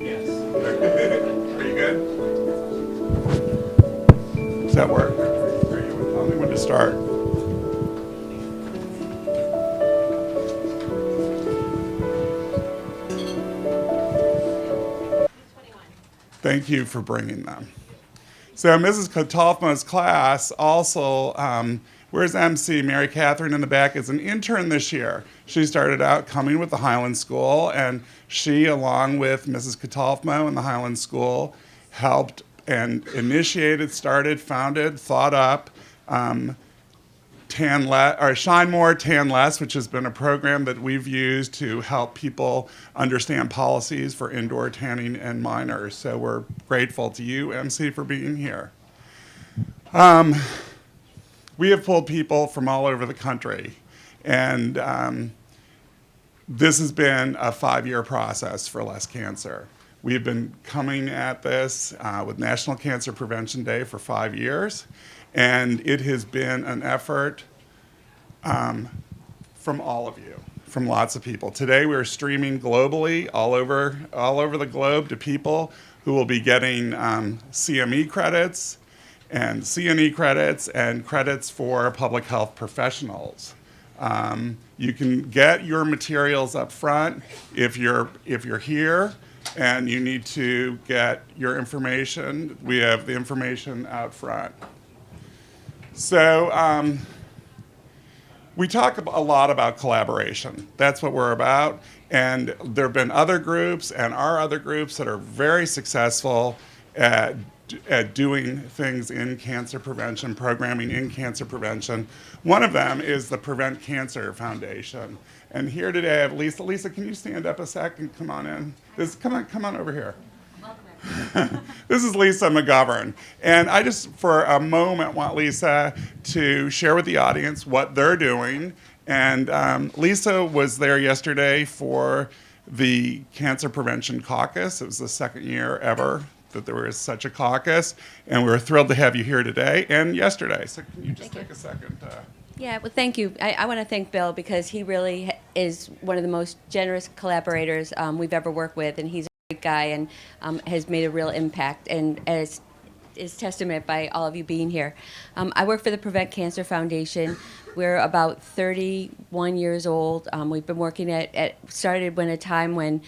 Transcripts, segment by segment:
Yes. Are you good? Does that work? Are you tell me when to start? Thank you for bringing them. So Mrs. Katalfma's class also, where's MC? Mary Catherine in the back is an intern this year. She started out coming with the Highland School, and she, along with Mrs. Katalfma and the Highland School, helped and initiated, started, founded, thought up Shine More, Tan Less, which has been a program that we've used to help people understand policies for indoor tanning and minors. So we're grateful to you, MC, for being here. We have pulled people from all over the country, and this has been a 5-year process for Less Cancer. We've been coming at this with National Cancer Prevention Day for 5 years, and it has been an effort from all of you, from lots of people. Today we're streaming globally, all over the globe, to people who will be getting CME credits and CNE credits and credits for public health professionals. You can get your materials up front if you're here and you need to get your information. We have the information out front. So we talk a lot about collaboration. That's what we're about. And there have been other groups and are other groups that are very successful at doing things in cancer prevention, programming in cancer prevention. One of them is the Prevent Cancer Foundation. And here today I have Lisa. Lisa, can you stand up a sec and come on in? Come on over here. This is Lisa McGovern. And I just, for a moment, want Lisa to share with the audience what they're doing. And Lisa was there yesterday for the Cancer Prevention Caucus. It was the second year ever that there was such a caucus. And we were thrilled to have you here today and yesterday. So can you just take a second? Yeah, well, thank you. I want to thank Bill because he really is one of the most generous collaborators we've ever worked with, and he's a great guy and has made a real impact, and as is testament by all of you being here. I work for the Prevent Cancer Foundation. We're about 31 years old. We've been working started when a time when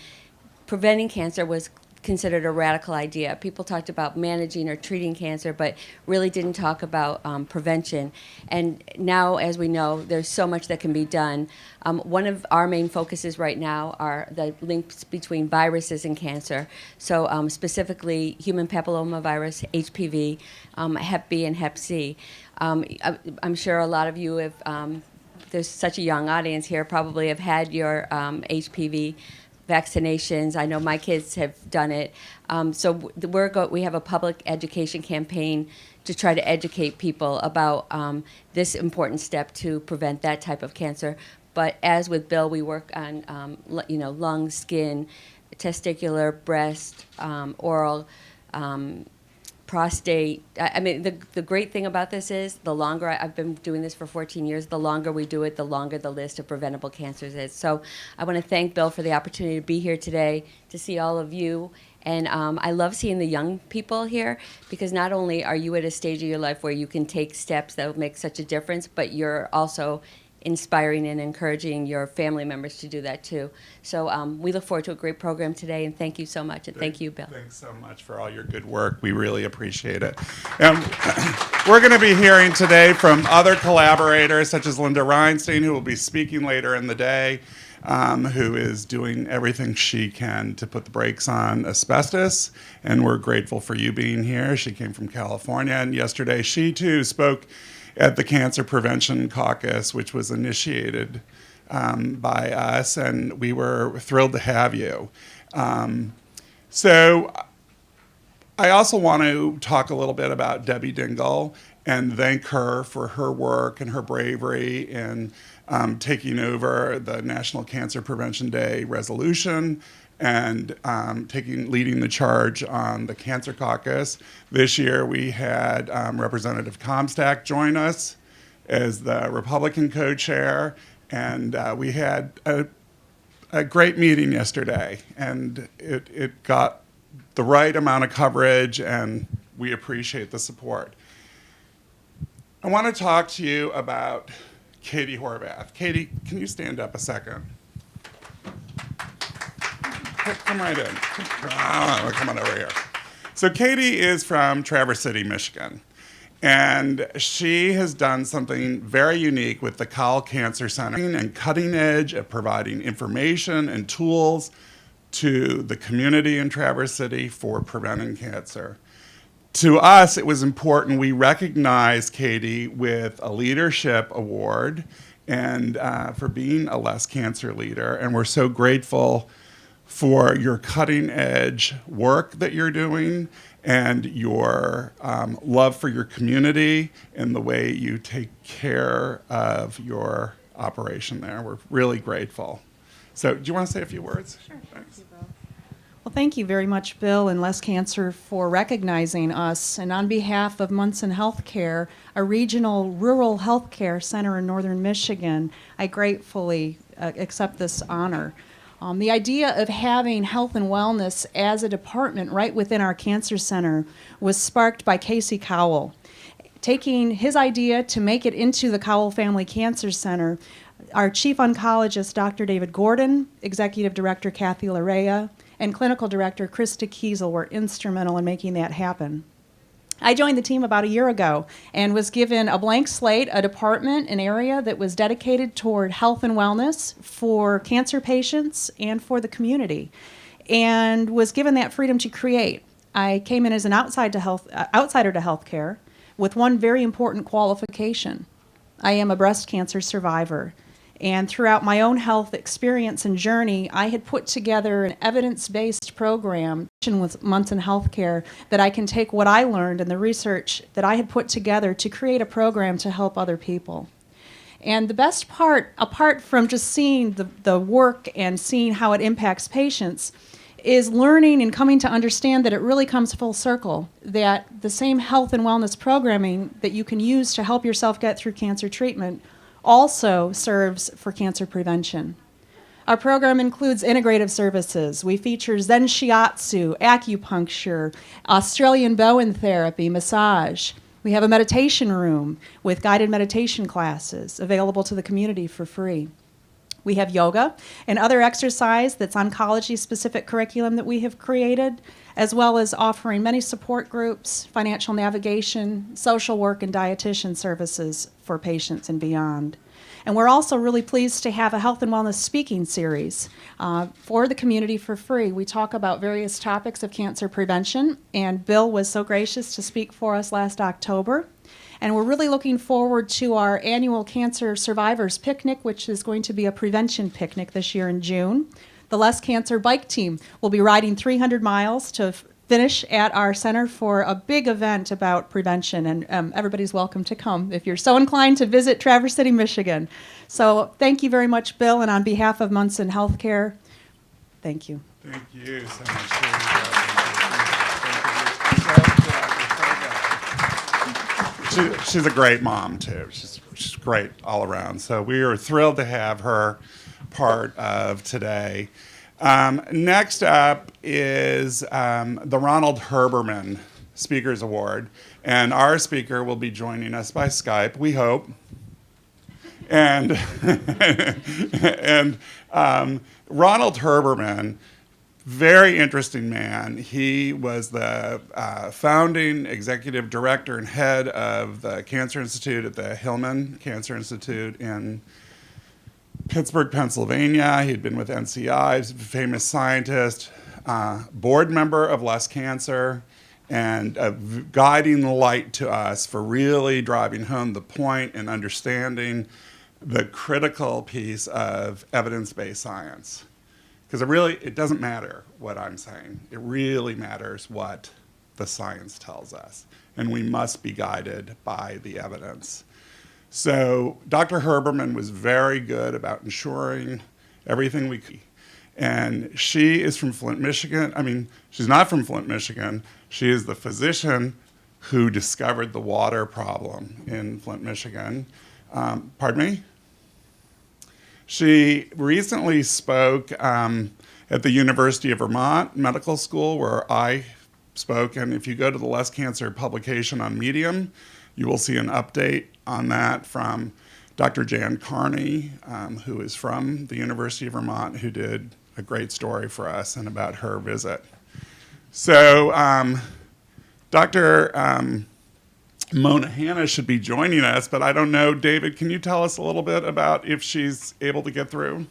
preventing cancer was considered a radical idea. People talked about managing or treating cancer, but really didn't talk about prevention. And now, as we know, there's so much that can be done. One of our main focuses right now are the links between viruses and cancer. So specifically, human papillomavirus, HPV, Hep B, and Hep C. I'm sure a lot of you have, there's such a young audience here, probably have had your HPV vaccinations. I know my kids have done it. We have a public education campaign to try to educate people about this important step to prevent that type of cancer. But as with Bill, we work on lung, skin, testicular, breast, oral, prostate. I mean, the great thing about this is the longer I've been doing this for 14 years, the longer we do it, the longer the list of preventable cancers is. So I want to thank Bill for the opportunity to be here today, to see all of you. And I love seeing the young people here because not only are you at a stage of your life where you can take steps that will make such a difference, but you're also inspiring and encouraging your family members to do that too. So we look forward to a great program today, and thank you so much, and thank you, Bill. Thanks so much for all your good work. We really appreciate it. And we're going to be hearing today from other collaborators, such as Linda Reinstein, who will be speaking later in the day, who is doing everything she can to put the brakes on asbestos. And we're grateful for you being here. She came from California, and yesterday she too spoke at the Cancer Prevention Caucus, which was initiated by us, and we were thrilled to have you. So I also want to talk a little bit about Debbie Dingle and thank her for her work and her bravery in taking over the National Cancer Prevention Day resolution and leading the charge on the Cancer Caucus. This year we had Representative Comstock join us as the Republican co-chair, and we had a great meeting yesterday, and it got the right amount of coverage, and we appreciate the support. I want to talk to you about Katie Horvath. Katie, can you stand up a second? Come right in. Come on over here. So Katie is from Traverse City, Michigan. And she has done something very unique with the Cowell Cancer Center and cutting edge at providing information and tools to the community in Traverse City for preventing cancer. To us, it was important we recognize Katie with a leadership award and for being a less cancer leader. And we're so grateful for your cutting edge work that you're doing and your love for your community and the way you take care of your operation there. We're really grateful. So do you want to say a few words? Sure. Thanks. Well, thank you very much, Bill and Less Cancer, for recognizing us. And on behalf of Munson Healthcare, a regional rural healthcare center in northern Michigan, I gratefully accept this honor. The idea of having health and wellness as a department right within our cancer center was sparked by Casey Cowell. Taking his idea to make it into the Cowell Family Cancer Center, our chief oncologist, Dr. David Gordon, executive director Kathy Larea, and clinical director Krista Kiesel were instrumental in making that happen. I joined the team about a year ago and was given a blank slate, a department, an area that was dedicated toward health and wellness for cancer patients and for the community, and was given that freedom to create. I came in as an outsider to healthcare with one very important qualification. I am a breast cancer survivor. And throughout my own health experience and journey, I had put together an evidence-based program with Munson Healthcare that I can take what I learned and the research that I had put together to create a program to help other people. And the best part, apart from just seeing the work and seeing how it impacts patients, is learning and coming to understand that it really comes full circle, that the same health and wellness programming that you can use to help yourself get through cancer treatment also serves for cancer prevention. Our program includes integrative services. We feature Zen Shiatsu, acupuncture, Australian Bowen therapy, massage. We have a meditation room with guided meditation classes available to the community for free. We have yoga and other exercise that's oncology-specific curriculum that we have created, as well as offering many support groups, financial navigation, social work, and dietitian services for patients and beyond. And we're also really pleased to have a health and wellness speaking series for the community for free. We talk about various topics of cancer prevention, and Bill was so gracious to speak for us last October. And we're really looking forward to our annual Cancer Survivors Picnic, which is going to be a prevention picnic this year in June. The Less Cancer Bike Team will be riding 300 miles to finish at our center for a big event about prevention, and everybody's welcome to come if you're so inclined to visit Traverse City, Michigan. So thank you very much, Bill, and on behalf of Munson Healthcare, thank you. Thank you so much. She's a great mom, too. She's great all around. So we are thrilled to have her part of today. Next up is the Ronald Herberman Speakers Award. And our speaker will be joining us by Skype, we hope. And, Ronald Herberman, very interesting man. He was the founding executive director and head of the Cancer Institute at the Hillman Cancer Institute in Pittsburgh, Pennsylvania. He'd been with NCI, he's a famous scientist, board member of Less Cancer, and guiding the light to us for really driving home the point and understanding the critical piece of evidence-based science. Because it doesn't matter what I'm saying. It really matters what the science tells us. And we must be guided by the evidence. So Dr. Herberman was very good about ensuring everything we could. And she is from Flint, Michigan. I mean, she's not from Flint, Michigan. She is the physician who discovered the water problem in Flint, Michigan. Pardon me? She recently spoke at the University of Vermont Medical School, where I spoke. And if you go to the Less Cancer publication on Medium, you will see an update on that from Dr. Jan Carney, who is from the University of Vermont, who did a great story for us and about her visit. So Dr. Mona Hanna should be joining us, but I don't know. David, can you tell us a little bit about if she's able to get through?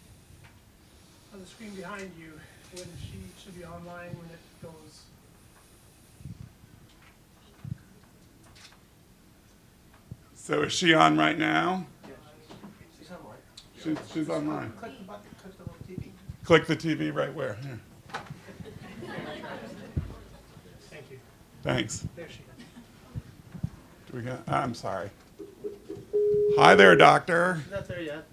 On the screen behind you, when she should be online when it goes. So is she on right now? Yeah, she's online. She's online. Click the button, click the little TV. Click the TV right where? Here. Thank you. Thanks. There she is. Do we got, I'm sorry. Hi there, doctor. She's not there yet.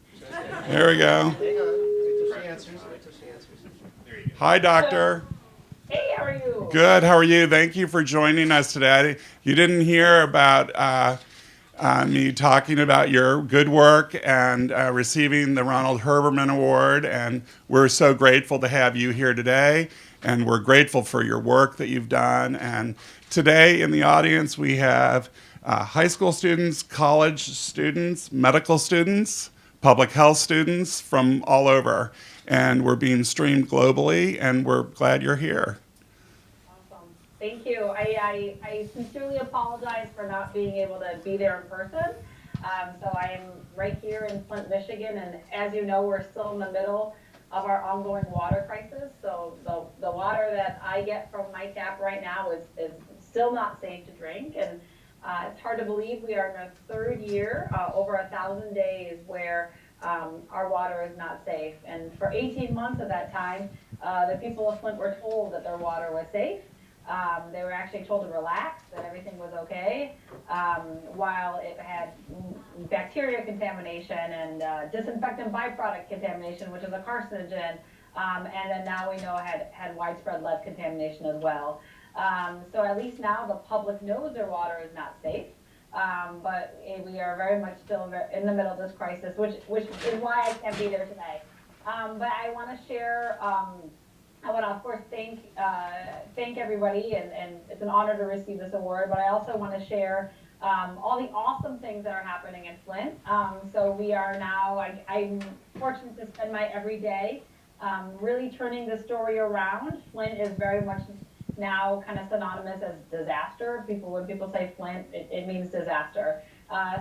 There we go. Hang on. Wait till she answers. Wait till she answers. Hi, doctor. Hey, how are you? Good. How are you? Thank you for joining us today. You didn't hear about me talking about your good work and receiving the Ronald Herberman Award, and we're so grateful to have you here today, and we're grateful for your work that you've done. And today in the audience we have high school students, college students, medical students, public health students from all over, and we're being streamed globally, and we're glad you're here. Awesome. Thank you. I sincerely apologize for not being able to be there in person. So I am right here in Flint, Michigan, and as you know, we're still in the middle of our ongoing water crisis. So the water that I get from my tap right now is still not safe to drink, and it's hard to believe we are in our third year, over 1,000 days, where our water is not safe. And for 18 months of that time, the people of Flint were told that their water was safe. They were actually told to relax, that everything was okay, while it had bacteria contamination and disinfectant byproduct contamination, which is a carcinogen, and then now we know had widespread lead contamination as well. So at least now the public knows their water is not safe. But we are very much still in the middle of this crisis, which is why I can't be there today. But I want to share, I want to, of course, thank everybody, and it's an honor to receive this award, but I also want to share all the awesome things that are happening in Flint. So we are now, I'm fortunate to spend my everyday really turning the story around. Flint is very much now kind of synonymous as disaster. When people say Flint, it means disaster.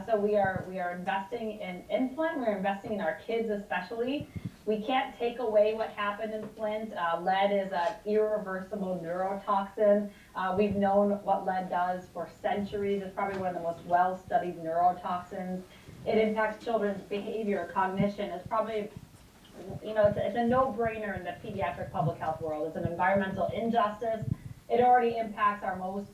So we are investing in Flint. We're investing in our kids especially. We can't take away what happened in Flint. Lead is an irreversible neurotoxin. We've known what lead does for centuries. It's probably one of the most well-studied neurotoxins. It impacts children's behavior, cognition. It's probably, it's a no-brainer in the pediatric public health world. It's an environmental injustice. It already impacts our most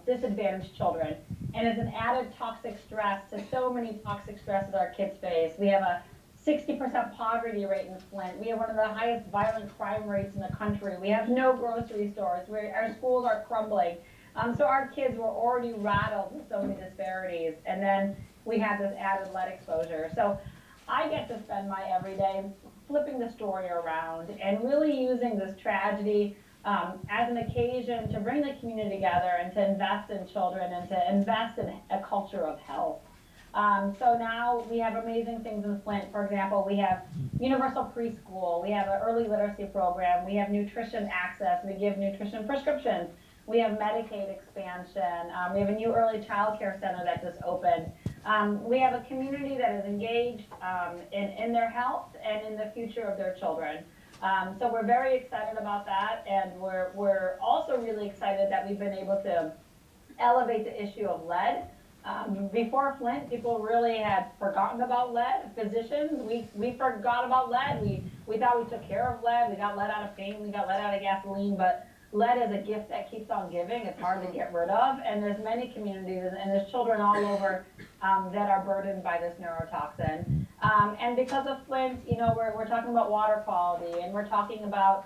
disadvantaged children. And it's an added toxic stress to so many toxic stresses our kids face. We have a 60% poverty rate in Flint. We have one of the highest violent crime rates in the country. We have no grocery stores. Our schools are crumbling. So our kids were already rattled with so many disparities. And then we have this added lead exposure. So I get to spend my everyday flipping the story around and really using this tragedy as an occasion to bring the community together and to invest in children and to invest in a culture of health. So now we have amazing things in Flint. For example, we have universal preschool, we have an early literacy program, we have nutrition access, we give nutrition prescriptions, we have Medicaid expansion, we have a new early child care center that just opened. We have a community that is engaged in their health and in the future of their children. So we're very excited about that, and we're also really excited that we've been able to elevate the issue of lead. Before Flint, people really had forgotten about lead. Physicians, we forgot about lead. We thought we took care of lead. We got lead out of paint. We got lead out of gasoline. But lead is a gift that keeps on giving. It's hard to get rid of. And there's many communities, and there's children all over that are burdened by this neurotoxin. And because of Flint, we're talking about water quality, and we're talking about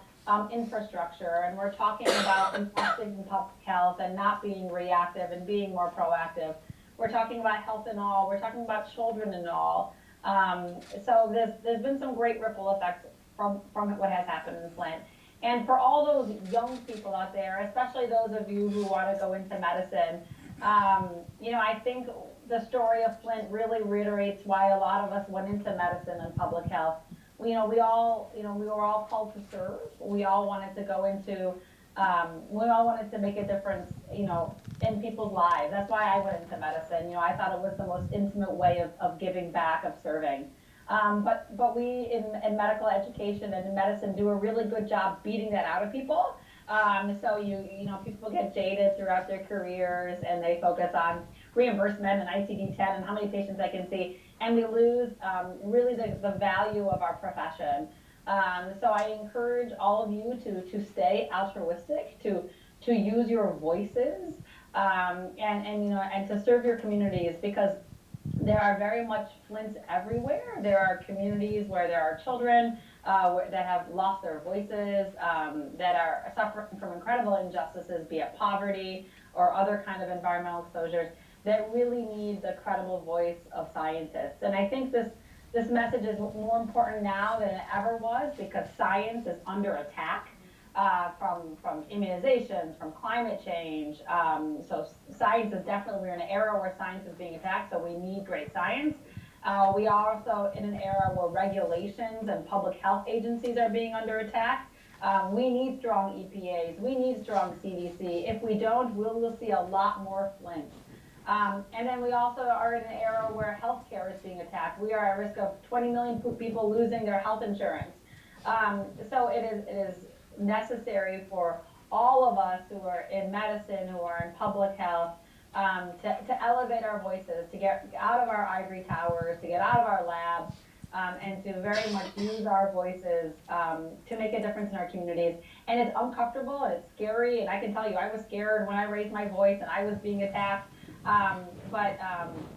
infrastructure, and we're talking about investing in public health and not being reactive and being more proactive. We're talking about health and all. We're talking about children and all. So there's been some great ripple effects from what has happened in Flint. And for all those young people out there, especially those of you who want to go into medicine, I think the story of Flint really reiterates why a lot of us went into medicine and public health. We were all called to serve. We all wanted to go into, we all wanted to make a difference, in people's lives. That's why I went into medicine. I thought it was the most intimate way of giving back, of serving. But we in medical education and in medicine do a really good job beating that out of people. So people get jaded throughout their careers and they focus on reimbursement and ICD-10 and how many patients I can see, and we lose really the value of our profession. So I encourage all of you to stay altruistic, to use your voices, and to serve your communities, because there are very much Flints everywhere. There are communities where there are children that have lost their voices, that are suffering from incredible injustices, be it poverty or other kind of environmental exposures, that really need the credible voice of scientists. And I think this message is more important now than it ever was, because science is under attack. From immunizations, from climate change. So science is definitely, we're in an era where science is being attacked, so we need great science. We are also in an era where regulations and public health agencies are being under attack. We need strong EPAs, we need strong CDC. If we don't, we'll see a lot more Flint. And then we also are in an era where healthcare is being attacked. We are at risk of 20 million people losing their health insurance. So it is necessary for all of us who are in medicine, who are in public health, to elevate our voices, to get out of our ivory towers, to get out of our labs, and to very much use our voices to make a difference in our communities. And it's uncomfortable and it's scary, and I can tell you, I was scared when I raised my voice and I was being attacked, but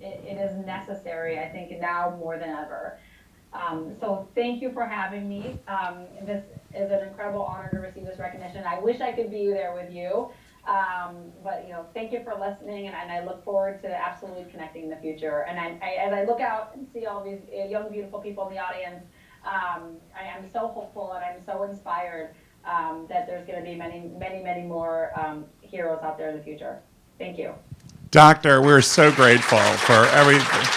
it is necessary, I think, now more than ever. So thank you for having me. This is an incredible honor to receive this recognition. I wish I could be there with you, but thank you for listening, and I look forward to absolutely connecting in the future. And as I look out and see all these young, beautiful people in the audience, I am so hopeful and I'm so inspired that there's going to be many, many, many more heroes out there in the future. Thank you. Doctor, we're so grateful for everything.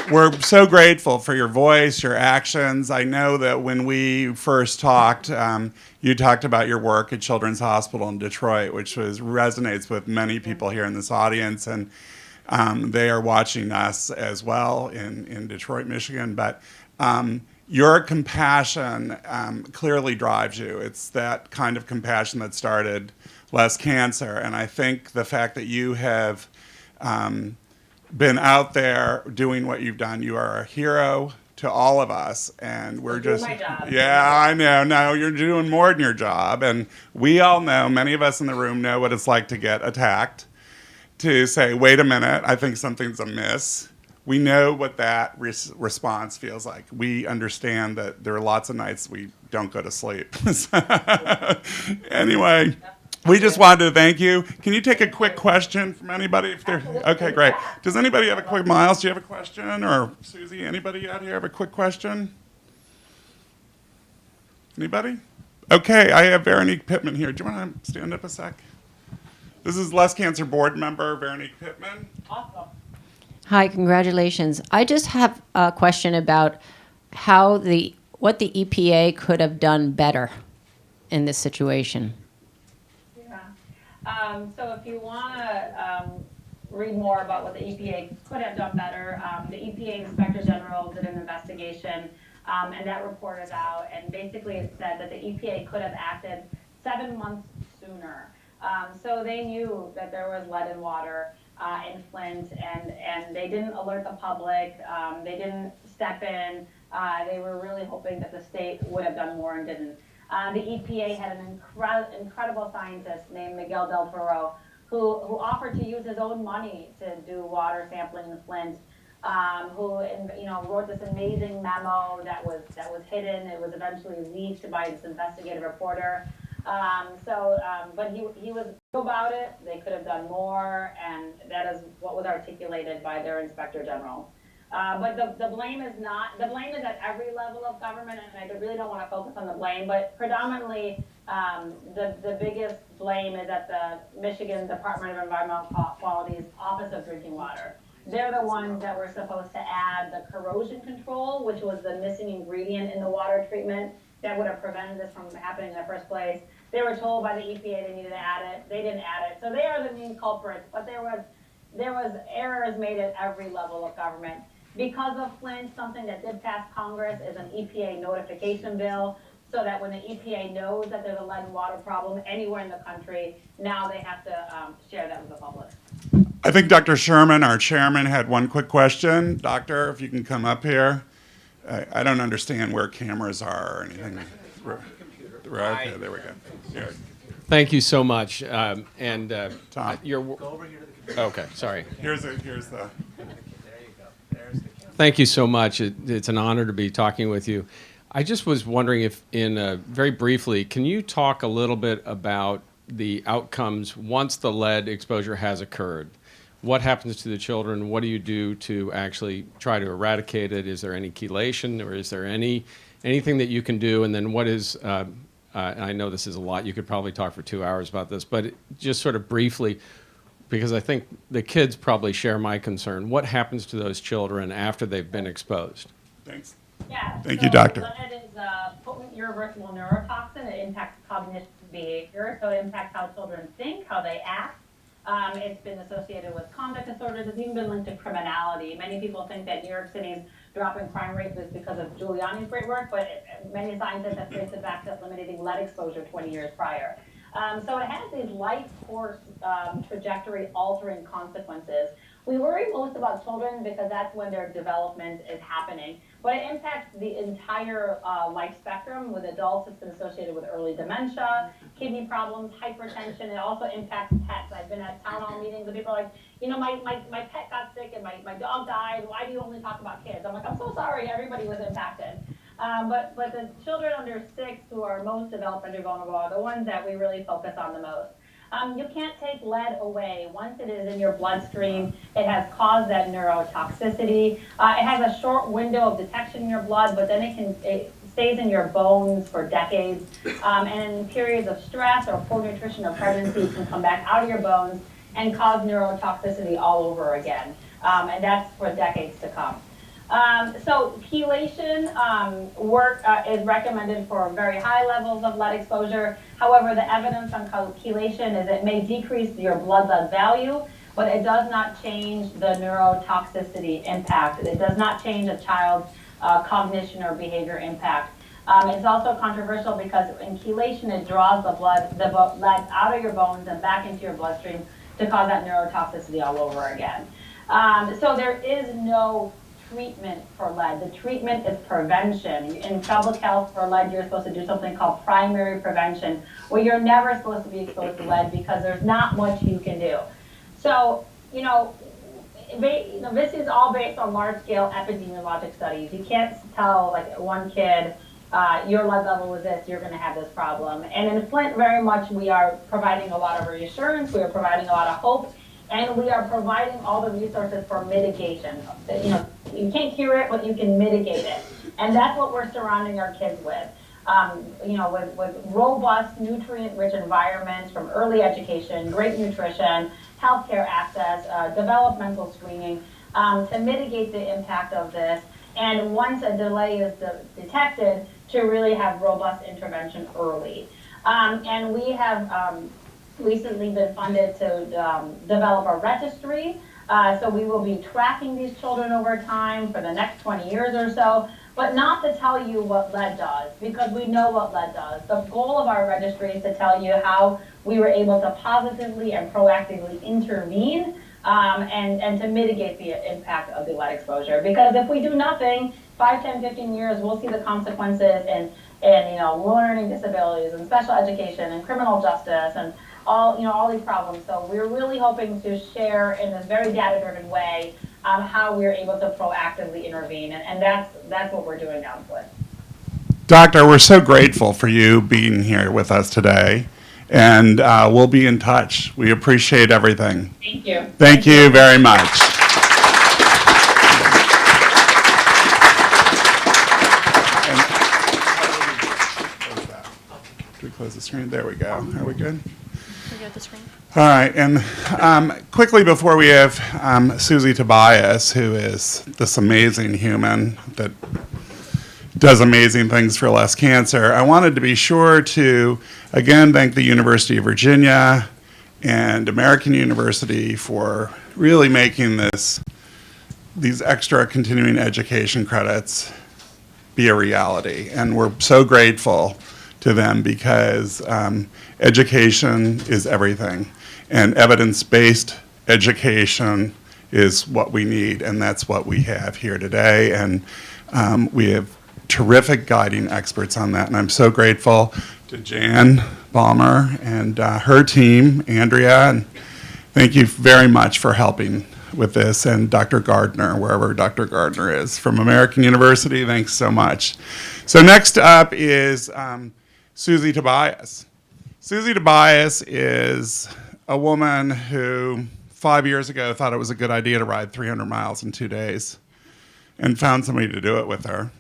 We're so grateful for your voice, your actions. I know that when we first talked, you talked about your work at Children's Hospital in Detroit, which resonates with many people here in this audience, and they are watching us as well in Detroit, Michigan. But your compassion clearly drives you. It's that kind of compassion that started Less Cancer, and I think the fact that you have been out there doing what you've done, you are a hero to all of us, and we're just my job. Yeah, I know. No, you're doing more than your job, and we all know, many of us in the room know what it's like to get attacked, to say, wait a minute, I think something's amiss. We know what that response feels like. We understand that there are lots of nights we don't go to sleep. Anyway, we just wanted to thank you. Can you take a quick question from anybody? Okay, great. Does anybody have a quick, Miles, do you have a question? Or Susie, anybody out here have a quick question? Anybody? Okay, I have Veronique Pittman here. Do you want to stand up a sec? This is Less Cancer Board member Veronique Pittman. Awesome. Hi, congratulations. I just have a question about what the EPA could have done better in this situation. So if you want to read more about what the EPA could have done better, the EPA Inspector General did an investigation, and that report is out, and basically it said that the EPA could have acted 7 months sooner. So they knew that there was lead in water in Flint, and they didn't alert the public, they didn't step in, they were really hoping that the state would have done more and didn't. The EPA had an incredible scientist named Miguel Del Toro who offered to use his own money to do water sampling in Flint, who wrote this amazing memo that was hidden. It was eventually leaked by this investigative reporter. But he was about it, they could have done more, and that is what was articulated by their Inspector General. But the blame is not, the blame is at every level of government, and I really don't want to focus on the blame, but predominantly, the biggest blame is at the Michigan Department of Environmental Quality's Office of Drinking Water. They're the ones that were supposed to add the corrosion control, which was the missing ingredient in the water treatment that would have prevented this from happening in the first place. They were told by the EPA they needed to add it. They didn't add it. So they are the main culprits, but there was errors made at every level of government. Because of Flint, something that did pass Congress is an EPA notification bill, so that when the EPA knows that there's a lead and water problem anywhere in the country, now they have to share that with the public. I think Dr. Sherman, our chairman, had one quick question. Doctor, if you can come up here. I don't understand where cameras are or anything. Right, okay, there we go. Yeah. Thank you so much. Tom. Okay, sorry. Here's the. Thank you so much. It's an honor to be talking with you. I just was wondering if, very briefly, can you talk a little bit about the outcomes once the lead exposure has occurred? What happens to the children? What do you do to actually try to eradicate it? Is there any chelation, or is there anything that you can do? And then what is, I know this is a lot, you could probably talk for 2 hours about this, but just sort of briefly, because I think the kids probably share my concern. What happens to those children after they've been exposed? Thanks. Yeah. Thank you, doctor. Lead is a potent irreversible neurotoxin. It impacts cognitive behavior, so it impacts how children think, how they act. It's been associated with conduct disorders. It's even been linked to criminality. Many people think that New York City's drop in crime rate was because of Giuliani's great work, but many scientists have traced it back to eliminating lead exposure 20 years prior. So it has these life course trajectory altering consequences. We worry most about children because that's when their development is happening, but it impacts the entire life spectrum. With adults, it's been associated with early dementia, kidney problems, hypertension. It also impacts pets. I've been at town hall meetings and people are like, you know, my pet got sick and my dog died. Why do you only talk about kids? I'm like, I'm so sorry, everybody was impacted. But the children under 6 who are most developmentally vulnerable are the ones that we really focus on the most. You can't take lead away. Once it is in your bloodstream, it has caused that neurotoxicity. It has a short window of detection in your blood, but then it stays in your bones for decades. And in periods of stress or poor nutrition or pregnancy, it can come back out of your bones and cause neurotoxicity all over again. And that's for decades to come. So chelation work is recommended for very high levels of lead exposure. However, the evidence on chelation is it may decrease your blood lead value, but it does not change the neurotoxicity impact. It does not change a child's cognition or behavior impact. It's also controversial because in chelation, it draws the lead out of your bones and back into your bloodstream to cause that neurotoxicity all over again. So there is no treatment for lead. The treatment is prevention. In public health for lead, you're supposed to do something called primary prevention, where you're never supposed to be exposed to lead because there's not much you can do. So, this is all based on large-scale epidemiologic studies. You can't tell, like, one kid, your lead level is this, you're going to have this problem. And in Flint, very much, we are providing a lot of reassurance, we are providing a lot of hope, and we are providing all the resources for mitigation. You can't cure it, but you can mitigate it. And that's what we're surrounding our kids with. With robust, nutrient-rich environments from early education, great nutrition, healthcare access, developmental screening, to mitigate the impact of this. And once a delay is detected, to really have robust intervention early. And we have recently been funded to develop a registry. So we will be tracking these children over time for the next 20 years or so, but not to tell you what lead does, because we know what lead does. The goal of our registry is to tell you how we were able to positively and proactively intervene and to mitigate the impact of the lead exposure. Because if we do nothing, 5, 10, 15 years, we'll see the consequences in learning disabilities and special education and criminal justice and all these problems. So we're really hoping to share in this very data-driven way how we're able to proactively intervene, and that's what we're doing now in Flint. Doctor, we're so grateful for you being here with us today. And we'll be in touch. We appreciate everything. Thank you. Thank you very much. Do we close the screen? There we go. Are we good? All right, and quickly before we have Susie Tobias, who is this amazing human that does amazing things for less cancer, I wanted to be sure to, again, thank the University of Virginia and American University for really making these extra continuing education credits be a reality. And we're so grateful to them because education is everything. And evidence-based education is what we need, and that's what we have here today. And we have terrific guiding experts on that. And I'm so grateful to Jan Balmer and her team, Andrea, and thank you very much for helping with this, and Dr. Gardner, wherever Dr. Gardner is, from American University, thanks so much. So next up is Susie Tobias. Susie Tobias is a woman who 5 years ago thought it was a good idea to ride 300 miles in 2 days and found somebody to do it with her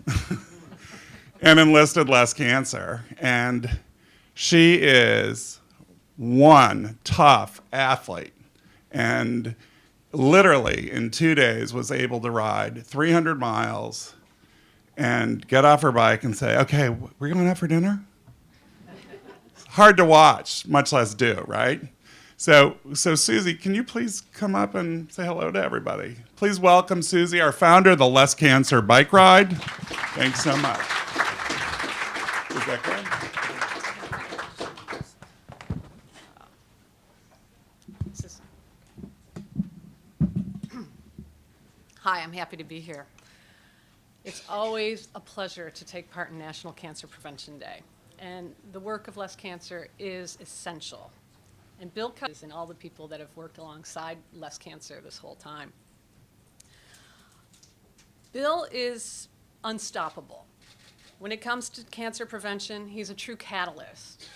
and enlisted Less Cancer. And she is one tough athlete and literally in 2 days was able to ride 300 miles and get off her bike and say, okay, we're going out for dinner? Hard to watch, much less do, right? So Susie, can you please come up and say hello to everybody? Please welcome Susie, our founder of the Less Cancer Bike Ride. Thanks so much. Is that good? Hi, I'm happy to be here. It's always a pleasure to take part in National Cancer Prevention Day. And the work of Less Cancer is essential. And Bill Cuddy and all the people that have worked alongside Less Cancer this whole time. Bill is unstoppable. When it comes to cancer prevention, he's a true catalyst.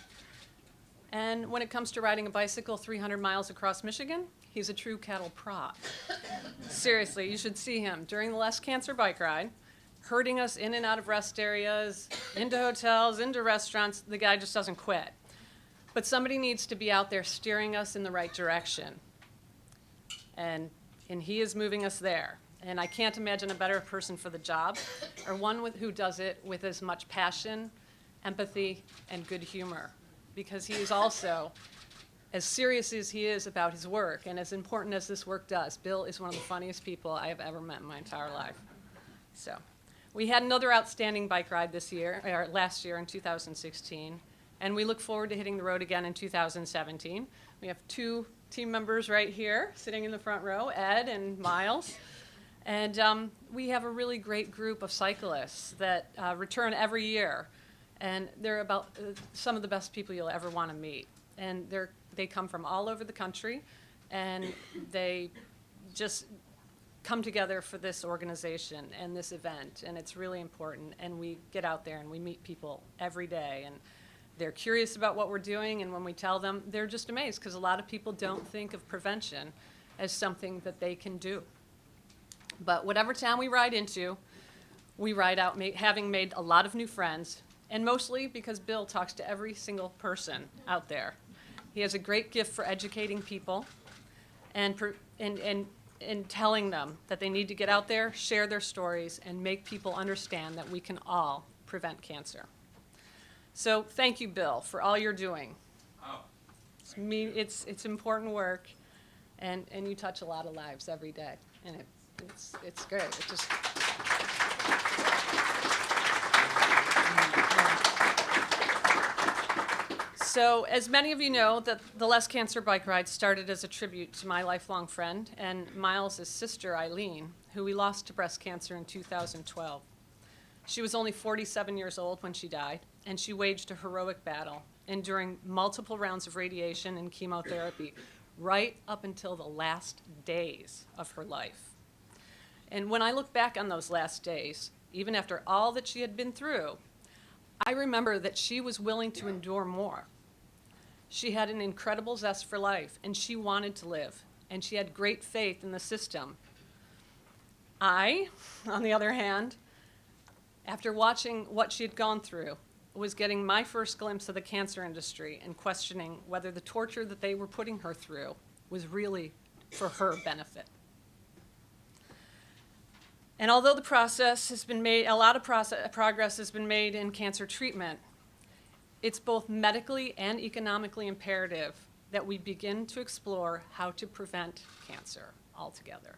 And when it comes to riding a bicycle 300 miles across Michigan, he's a true cattle prod. Seriously, you should see him during the Less Cancer Bike Ride, herding us in and out of rest areas, into hotels, into restaurants. The guy just doesn't quit. But somebody needs to be out there steering us in the right direction. And he is moving us there. And I can't imagine a better person for the job, or one who does it with as much passion, empathy, and good humor. Because he is also, as serious as he is about his work, and as important as this work does, Bill is one of the funniest people I have ever met in my entire life. So, we had another outstanding bike ride or last year in 2016, and we look forward to hitting the road again in 2017. We have 2 team members right here, sitting in the front row, Ed and Miles. And we have a really great group of cyclists that return every year. And they're about some of the best people you'll ever want to meet. And they come from all over the country, and they just come together for this organization and this event, and it's really important. And we get out there and we meet people every day, and they're curious about what we're doing, and when we tell them, they're just amazed, because a lot of people don't think of prevention as something that they can do. But whatever town we ride into, we ride out having made a lot of new friends, and mostly because Bill talks to every single person out there. He has a great gift for educating people and telling them that they need to get out there, share their stories, and make people understand that we can all prevent cancer. So thank you, Bill, for all you're doing. It's important work, and you touch a lot of lives every day, and it's great. It just. So, as many of you know, the Less Cancer Bike Ride started as a tribute to my lifelong friend and Miles' sister, Eileen, who we lost to breast cancer in 2012. She was only 47 years old when she died, and she waged a heroic battle, enduring multiple rounds of radiation and chemotherapy, right up until the last days of her life. And when I look back on those last days, even after all that she had been through, I remember that she was willing to endure more. She had an incredible zest for life, and she wanted to live, and she had great faith in the system. I, on the other hand, after watching what she had gone through, was getting my first glimpse of the cancer industry and questioning whether the torture that they were putting her through was really for her benefit. And although the process has been made, a lot of progress has been made in cancer treatment, it's both medically and economically imperative that we begin to explore how to prevent cancer altogether.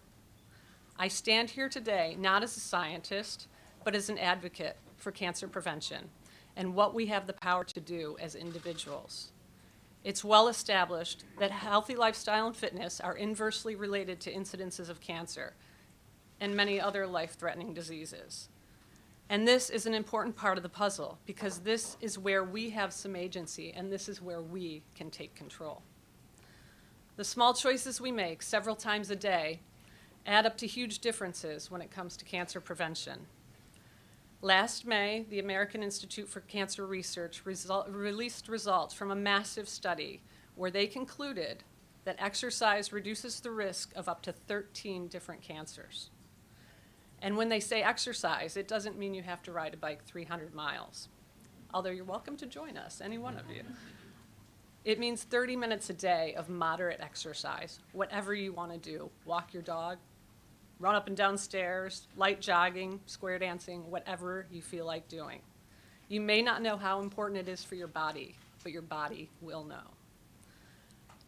I stand here today not as a scientist, but as an advocate for cancer prevention and what we have the power to do as individuals. It's well established that healthy lifestyle and fitness are inversely related to incidences of cancer and many other life-threatening diseases. And this is an important part of the puzzle because this is where we have some agency and this is where we can take control. The small choices we make several times a day add up to huge differences when it comes to cancer prevention. Last May, the American Institute for Cancer Research released results from a massive study where they concluded that exercise reduces the risk of up to 13 different cancers. And when they say exercise, it doesn't mean you have to ride a bike 300 miles, although you're welcome to join us, any one of you. It means 30 minutes a day of moderate exercise, whatever you want to do. Walk your dog, run up and down stairs, light jogging, square dancing, whatever you feel like doing. You may not know how important it is for your body, but your body will know.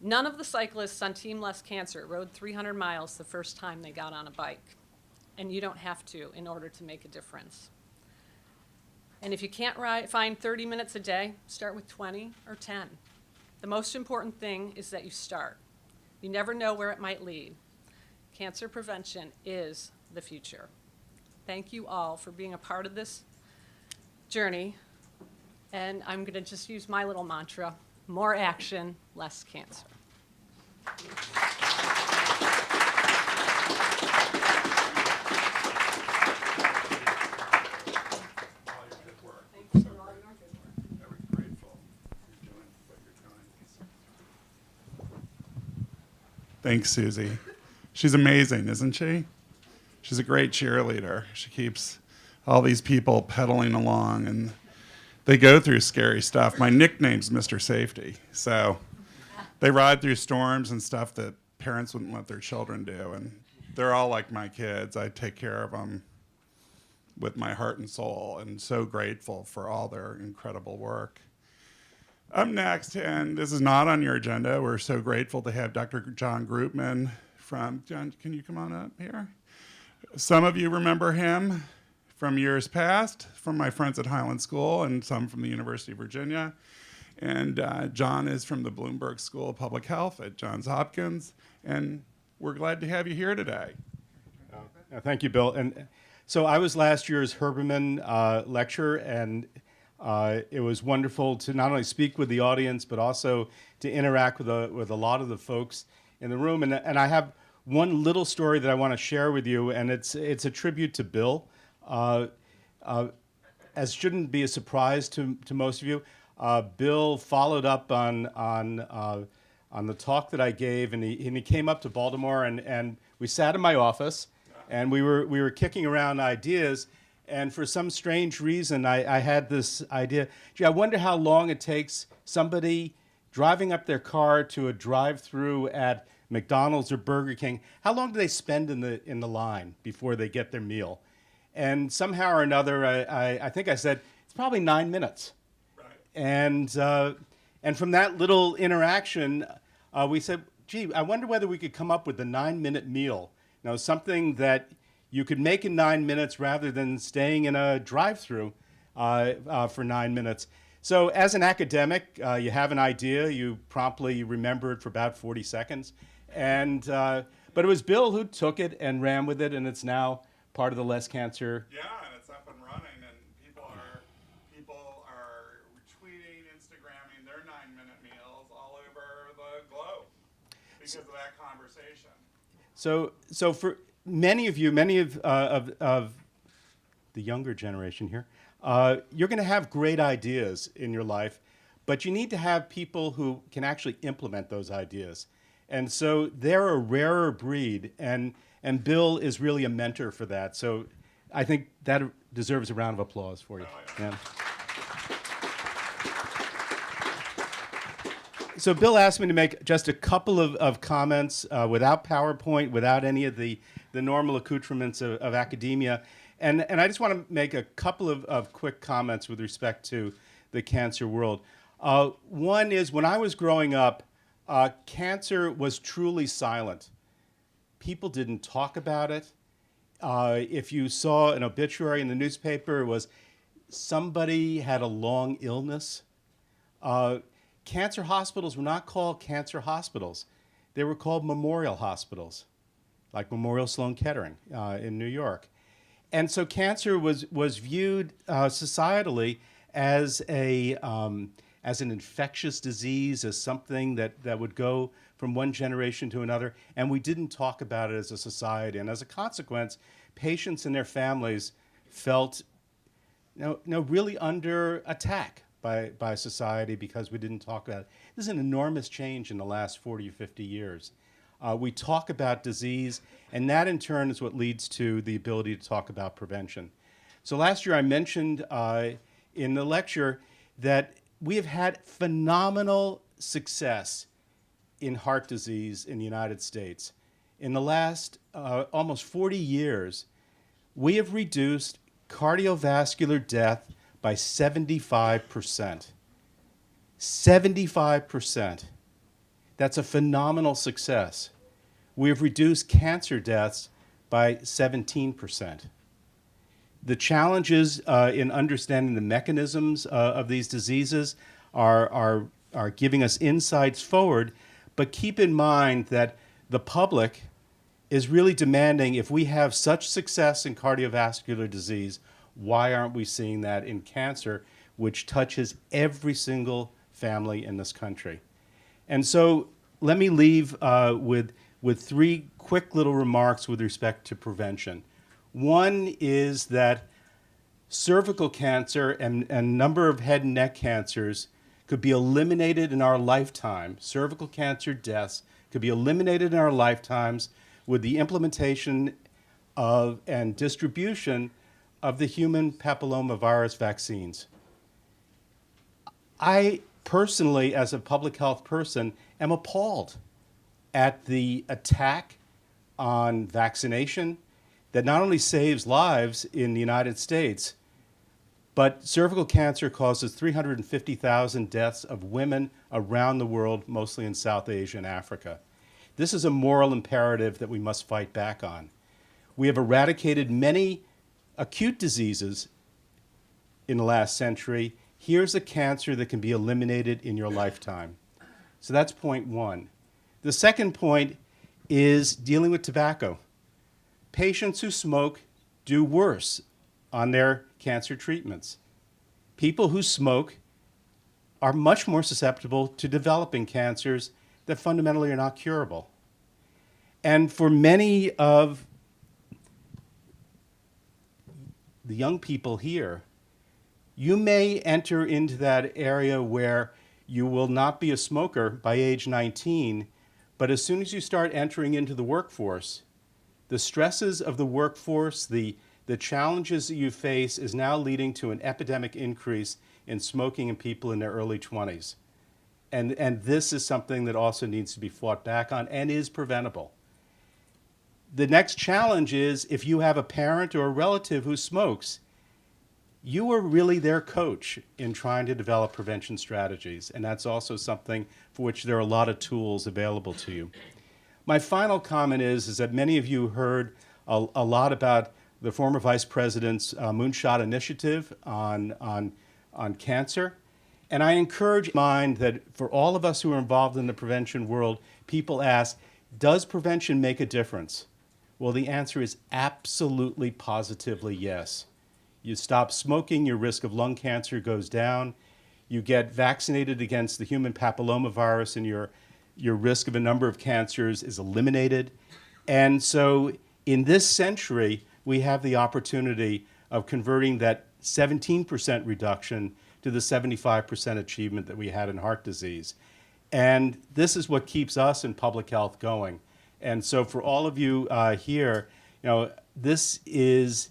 None of the cyclists on Team Less Cancer rode 300 miles the first time they got on a bike, and you don't have to in order to make a difference. And if you can't find 30 minutes a day, start with 20 or 10. The most important thing is that you start. You never know where it might lead. Cancer prevention is the future. Thank you all for being a part of this journey. And I'm going to just use my little mantra, more action, less cancer. Thanks, Susie. She's amazing, isn't she? She's a great cheerleader. She keeps all these people pedaling along, and they go through scary stuff. My nickname's Mr. Safety. So they ride through storms and stuff that parents wouldn't let their children do. And they're all like my kids. I take care of them with my heart and soul, and so grateful for all their incredible work. Up next, and this is not on your agenda, we're so grateful to have Dr. John Groopman from, John, can you come on up here? Some of you remember him from years past, from my friends at Highland School, and some from the University of Virginia. And John is from the Bloomberg School of Public Health at Johns Hopkins, and we're glad to have you here today. Thank you, Bill. And so I was last year's Herbermann lecturer, and it was wonderful to not only speak with the audience, but also to interact with a lot of the folks in the room. And I have one little story that I want to share with you, and it's a tribute to Bill. As shouldn't be a surprise to most of you, Bill followed up on the talk that I gave, and he came up to Baltimore, and we sat in my office, and we were kicking around ideas. And for some strange reason, I had this idea, gee, I wonder how long it takes somebody driving up their car to a drive-through at McDonald's or Burger King, how long do they spend in the line before they get their meal? And somehow or another, I think I said, it's probably 9 minutes. Right. And from that little interaction, we said, gee, I wonder whether we could come up with a 9-minute meal. Now, something that you could make in 9 minutes rather than staying in a drive-through for 9 minutes. So as an academic, you have an idea, you promptly remember it for about 40 seconds. And but it was Bill who took it and ran with it, and it's now part of the Less Cancer. Yeah, and it's up and running, and people are tweeting, Instagramming their 9-minute meals all over the globe because of that conversation. So for many of you, many of the younger generation here, you're going to have great ideas in your life, but you need to have people who can actually implement those ideas. And so they're a rarer breed, and Bill is really a mentor for that. So I think that deserves a round of applause for you. Yeah. So Bill asked me to make just a couple of comments without PowerPoint, without any of the normal accoutrements of academia. And I just want to make a couple of quick comments with respect to the cancer world. One is, when I was growing up, cancer was truly silent. People didn't talk about it. If you saw an obituary in the newspaper, it was somebody had a long illness. Cancer hospitals were not called cancer hospitals. They were called memorial hospitals, like Memorial Sloan Kettering in New York. And so cancer was viewed societally as an infectious disease, as something that would go from one generation to another, and we didn't talk about it as a society. And as a consequence, patients and their families felt really under attack by society because we didn't talk about it. This is an enormous change in the last 40 or 50 years. We talk about disease, and that in turn is what leads to the ability to talk about prevention. So last year I mentioned in the lecture that we have had phenomenal success in heart disease in the United States. In the last almost 40 years, we have reduced cardiovascular death by 75%. 75%. That's a phenomenal success. We have reduced cancer deaths by 17%. The challenges in understanding the mechanisms of these diseases are giving us insights forward, but keep in mind that the public is really demanding, if we have such success in cardiovascular disease, why aren't we seeing that in cancer, which touches every single family in this country? And so let me leave with three quick little remarks with respect to prevention. One is that cervical cancer and a number of head and neck cancers could be eliminated in our lifetime. Cervical cancer deaths could be eliminated in our lifetimes with the implementation of and distribution of the human papillomavirus vaccines. I personally, as a public health person, am appalled at the attack on vaccination that not only saves lives in the United States, but cervical cancer causes 350,000 deaths of women around the world, mostly in South Asia and Africa. This is a moral imperative that we must fight back on. We have eradicated many acute diseases in the last century. Here's a cancer that can be eliminated in your lifetime. So that's point one. The second point is dealing with tobacco. Patients who smoke do worse on their cancer treatments. People who smoke are much more susceptible to developing cancers that fundamentally are not curable. And for many of the young people here, you may enter into that area where you will not be a smoker by age 19, but as soon as you start entering into the workforce, the stresses of the workforce, the challenges that you face is now leading to an epidemic increase in smoking in people in their early 20s. And this is something that also needs to be fought back on and is preventable. The next challenge is, if you have a parent or a relative who smokes, you are really their coach in trying to develop prevention strategies, and that's also something for which there are a lot of tools available to you. My final comment is that many of you heard a lot about the former Vice President's Moonshot Initiative on cancer, and I encourage mind that for all of us who are involved in the prevention world, people ask, does prevention make a difference? Well, the answer is absolutely, positively yes. You stop smoking, your risk of lung cancer goes down. You get vaccinated against the human papillomavirus, and your risk of a number of cancers is eliminated. And so in this century, we have the opportunity of converting that 17% reduction to the 75% achievement that we had in heart disease. And this is what keeps us in public health going. And so for all of you here, this is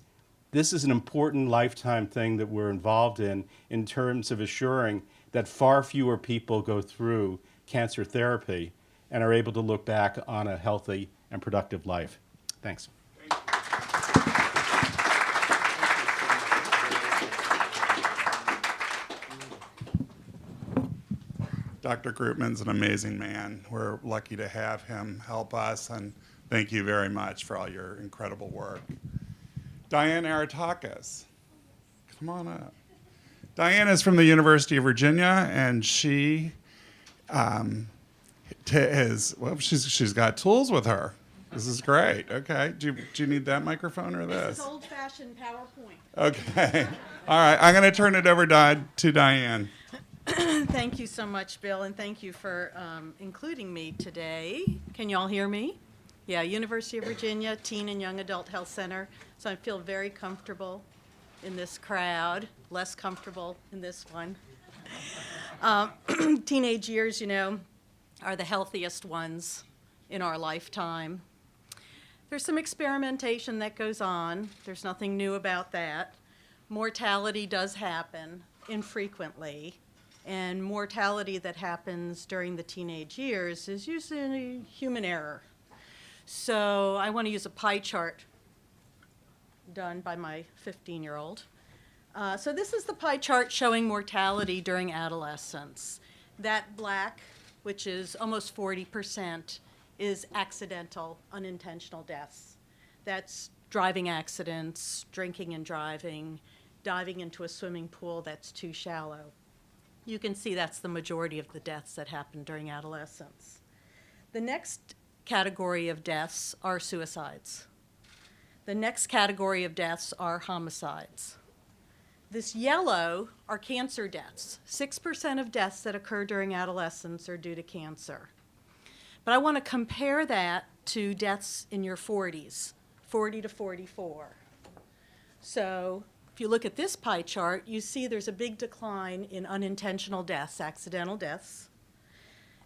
an important lifetime thing that we're involved in terms of assuring that far fewer people go through cancer therapy and are able to look back on a healthy and productive life. Thanks. Dr. Grootman's an amazing man. We're lucky to have him help us, and thank you very much for all your incredible work. Diane Aratakis, come on up. Diane is from the University of Virginia, and she she's got tools with her. This is great. Okay, do you need that microphone or this? This is old-fashioned PowerPoint. Okay, all right. I'm going to turn it over to Diane. Thank you so much, Bill, and thank you for including me today. Can you all hear me? Yeah, University of Virginia Teen and Young Adult Health Center. So I feel very comfortable in this crowd, less comfortable in this one. Teenage years, are the healthiest ones in our lifetime. There's some experimentation that goes on. There's nothing new about that. Mortality does happen infrequently. And mortality that happens during the teenage years is usually human error. So I want to use a pie chart done by my 15-year-old. So this is the pie chart showing mortality during adolescence. That black, which is almost 40%, is accidental, unintentional deaths. That's driving accidents, drinking and driving, diving into a swimming pool that's too shallow. You can see that's the majority of the deaths that happen during adolescence. The next category of deaths are suicides. The next category of deaths are homicides. This yellow are cancer deaths. 6% of deaths that occur during adolescence are due to cancer. But I want to compare that to deaths in your 40s, 40 to 44. So if you look at this pie chart, you see there's a big decline in unintentional deaths, accidental deaths.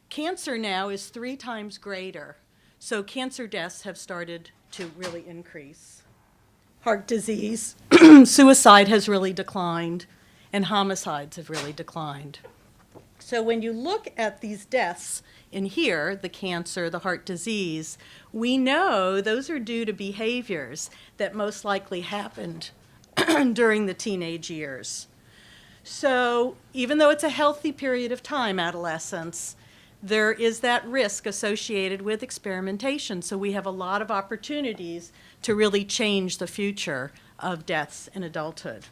Cancer now is 3 times greater, so cancer deaths have started to really increase. Heart disease, suicide has really declined, and homicides have really declined. So when you look at these deaths in here, the cancer, the heart disease, we know those are due to behaviors that most likely happened during the teenage years. So even though it's a healthy period of time, adolescence, there is that risk associated with experimentation. So we have a lot of opportunities to really change the future of deaths in adulthood.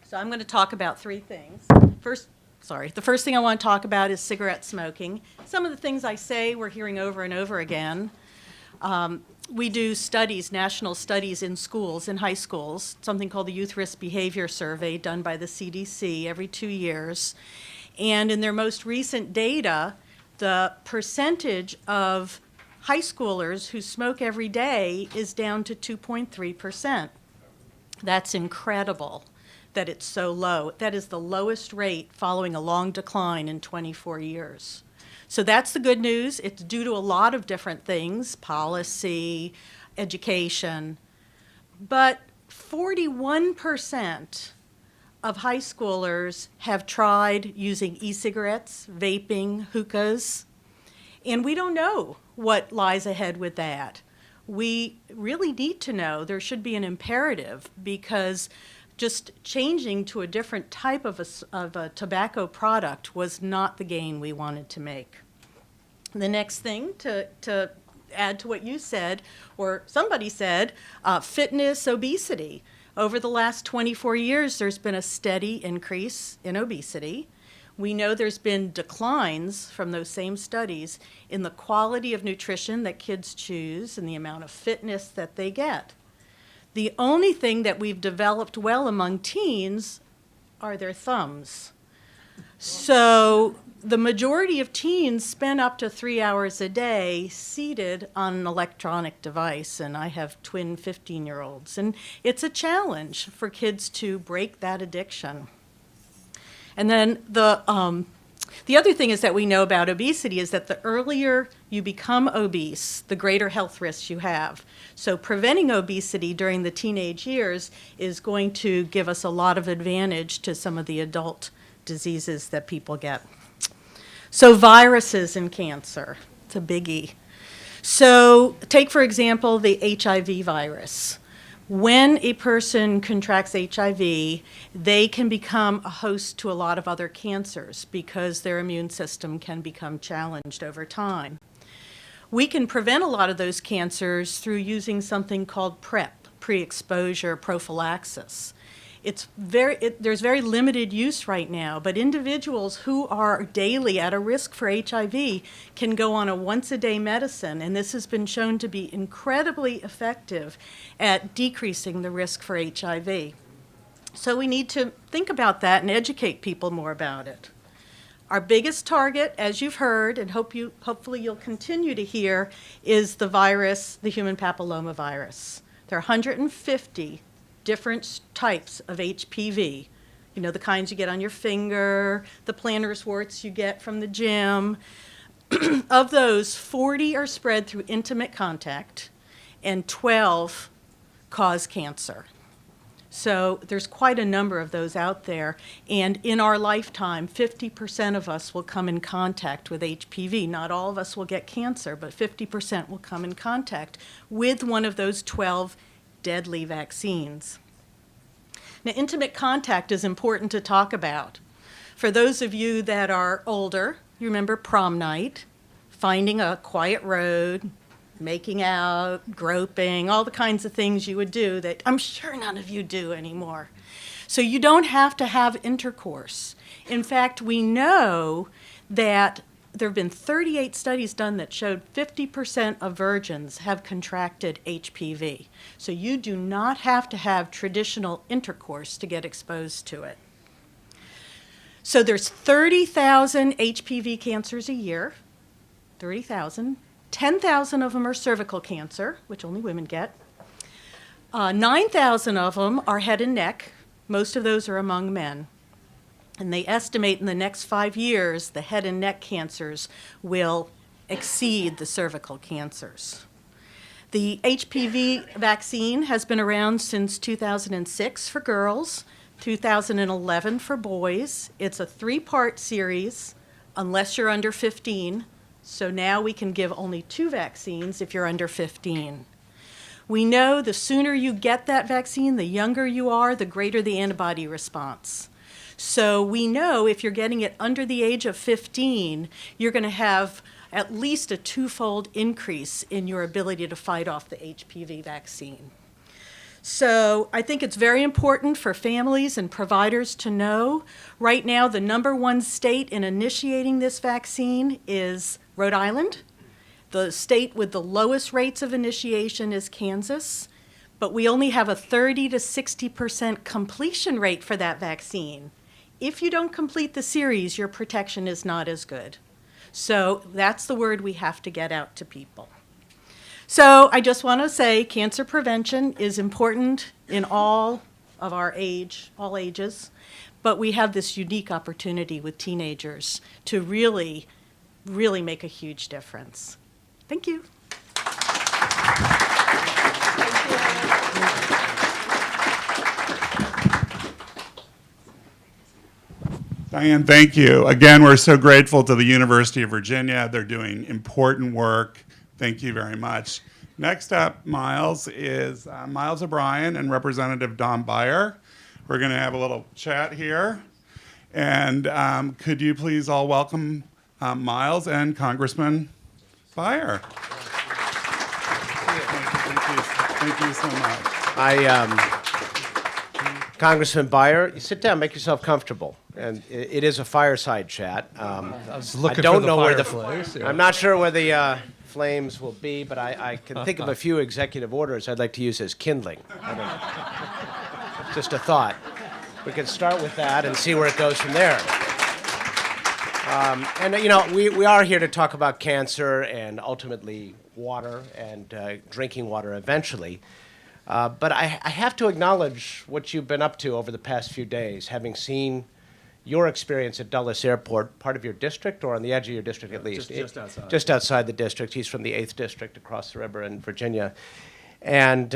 So I'm going to talk about 3 things. The first thing I want to talk about is cigarette smoking. Some of the things I say we're hearing over and over again. We do studies, national studies in schools, in high schools, something called the Youth Risk Behavior Survey done by the CDC every 2 years. And in their most recent data, the percentage of high schoolers who smoke every day is down to 2.3%. That's incredible that it's so low. That is the lowest rate following a long decline in 24 years. So that's the good news. It's due to a lot of different things, policy, education. But 41% of high schoolers have tried using e-cigarettes, vaping, hookahs, and we don't know what lies ahead with that. We really need to know. There should be an imperative, because just changing to a different type of a tobacco product was not the gain we wanted to make. The next thing, to add to what you said, or somebody said, fitness, obesity. Over the last 24 years, there's been a steady increase in obesity. We know there's been declines from those same studies in the quality of nutrition that kids choose and the amount of fitness that they get. The only thing that we've developed well among teens are their thumbs. So the majority of teens spend up to 3 hours a day seated on an electronic device, and I have twin 15-year-olds, and it's a challenge for kids to break that addiction. And then the other thing is that we know about obesity is that the earlier you become obese, the greater health risks you have. So preventing obesity during the teenage years is going to give us a lot of advantage to some of the adult diseases that people get. So viruses in cancer, it's a biggie. So take, for example, the HIV virus. When a person contracts HIV, they can become a host to a lot of other cancers because their immune system can become challenged over time. We can prevent a lot of those cancers through using something called PrEP, pre-exposure prophylaxis. There's very limited use right now, but individuals who are daily at a risk for HIV can go on a once-a-day medicine, and this has been shown to be incredibly effective at decreasing the risk for HIV. So we need to think about that and educate people more about it. Our biggest target, as you've heard, and hopefully you'll continue to hear, is the virus, the human papilloma virus. There are 150 different types of HPV. You know, the kinds you get on your finger, the plantar warts you get from the gym. Of those, 40 are spread through intimate contact, and 12 cause cancer. So there's quite a number of those out there, and in our lifetime, 50% of us will come in contact with HPV. Not all of us will get cancer, but 50% will come in contact with one of those 12 deadly vaccines. Now, intimate contact is important to talk about. For those of you that are older, you remember prom night, finding a quiet road, making out, groping, all the kinds of things you would do that I'm sure none of you do anymore. So you don't have to have intercourse. In fact, we know that there have been 38 studies done that showed 50% of virgins have contracted HPV. So you do not have to have traditional intercourse to get exposed to it. So there's 30,000 HPV cancers a year, 30,000. 10,000 of them are cervical cancer, which only women get. 9,000 of them are head and neck. Most of those are among men. And they estimate in the next 5 years, the head and neck cancers will exceed the cervical cancers. The HPV vaccine has been around since 2006 for girls, 2011 for boys. It's a 3-part series, unless you're under 15. So now we can give only 2 vaccines if you're under 15. We know the sooner you get that vaccine, the younger you are, the greater the antibody response. So we know if you're getting it under the age of 15, you're going to have at least a 2-fold increase in your ability to fight off the HPV vaccine. So I think it's very important for families and providers to know. Right now, the #1 state in initiating this vaccine is Rhode Island. The state with the lowest rates of initiation is Kansas, but we only have a 30 to 60% completion rate for that vaccine. If you don't complete the series, your protection is not as good. So that's the word we have to get out to people. So I just want to say cancer prevention is important in all ages, but we have this unique opportunity with teenagers to really, really make a huge difference. Thank you. Diane, thank you. Again, we're so grateful to the University of Virginia. They're doing important work. Thank you very much. Next up, Miles, is Miles O'Brien and Representative Don Beyer. We're going to have a little chat here. And could you please all welcome Miles and Congressman Beyer. Thank you so much. Congressman Beyer, you sit down, make yourself comfortable. And it is a fireside chat. I was looking I don't for the know where fireplace. I'm not sure where the flames will be, but I can think of a few executive orders I'd like to use as kindling. Just a thought. We can start with that and see where it goes from there. And you know, we are here to talk about cancer and ultimately water and drinking water eventually. But I have to acknowledge what you've been up to over the past few days, having seen your experience at Dulles Airport, part of your district or on the edge of your district at least? just outside. Just outside the district. He's from the 8th District across the river in Virginia. And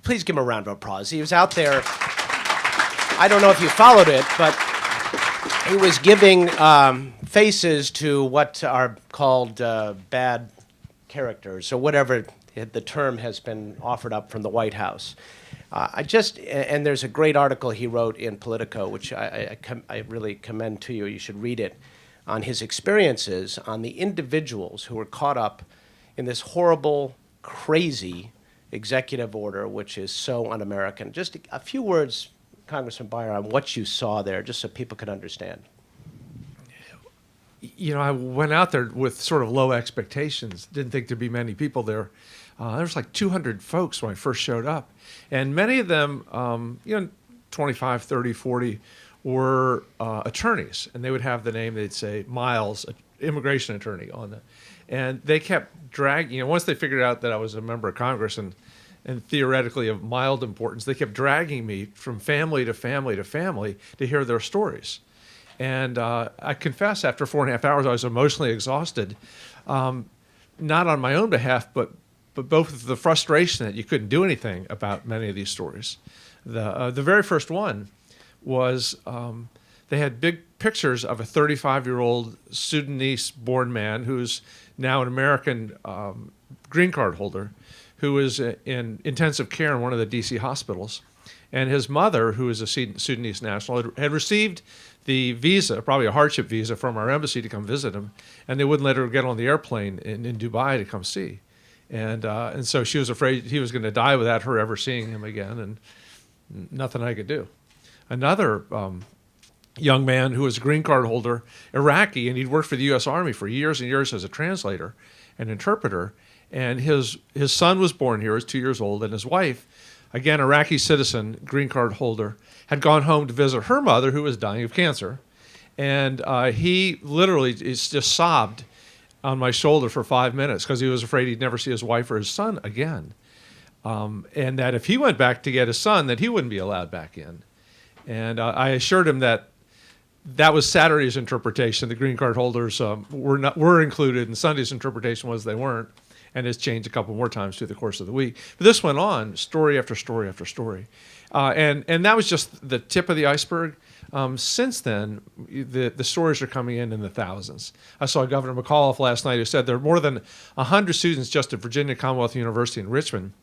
please give him a round of applause. He was out there, I don't know if you followed it, but he was giving faces to what are called bad characters, or whatever the term has been offered up from the White House. And there's a great article he wrote in Politico, which I really commend to you. You should read it, on his experiences, on the individuals who were caught up in this horrible, crazy executive order, which is so un-American. Just a few words, Congressman Beyer, on what you saw there, just so people could understand. You know, I went out there with sort of low expectations. Didn't think there'd be many people there. There was like 200 folks when I first showed up. And many of them, 25, 30, 40, were attorneys. And they would have the name, they'd say, Miles, immigration attorney on it. And they kept dragging, once they figured out that I was a member of Congress and theoretically of mild importance, they kept dragging me from family to family to family to hear their stories. And I confess, after 4.5 hours, I was emotionally exhausted, not on my own behalf, but both with the frustration that you couldn't do anything about many of these stories. The very first one was they had big pictures of a 35-year-old Sudanese-born man who's now an American green card holder who is in intensive care in one of the D.C. hospitals. And his mother, who is a Sudanese national, had received the visa, probably a hardship visa, from our embassy to come visit him, and they wouldn't let her get on the airplane in Dubai to come see. And so she was afraid he was going to die without her ever seeing him again, and nothing I could do. Another young man who was a green card holder, Iraqi, and he'd worked for the U.S. Army for years and years as a translator and interpreter, and his son was born here, he was 2 years old, and his wife, again, Iraqi citizen, green card holder, had gone home to visit her mother, who was dying of cancer. And he literally just sobbed on my shoulder for 5 minutes because he was afraid he'd never see his wife or his son again. And that if he went back to get his son, that he wouldn't be allowed back in. And I assured him that that was Saturday's interpretation. The green card holders were included, and Sunday's interpretation was they weren't. And it's changed a couple more times through the course of the week. But this went on, story after story after story. And that was just the tip of the iceberg. Since then, the stories are coming in the thousands. I saw Governor McAuliffe last night who said there are more than 100 students just at Virginia Commonwealth University in Richmond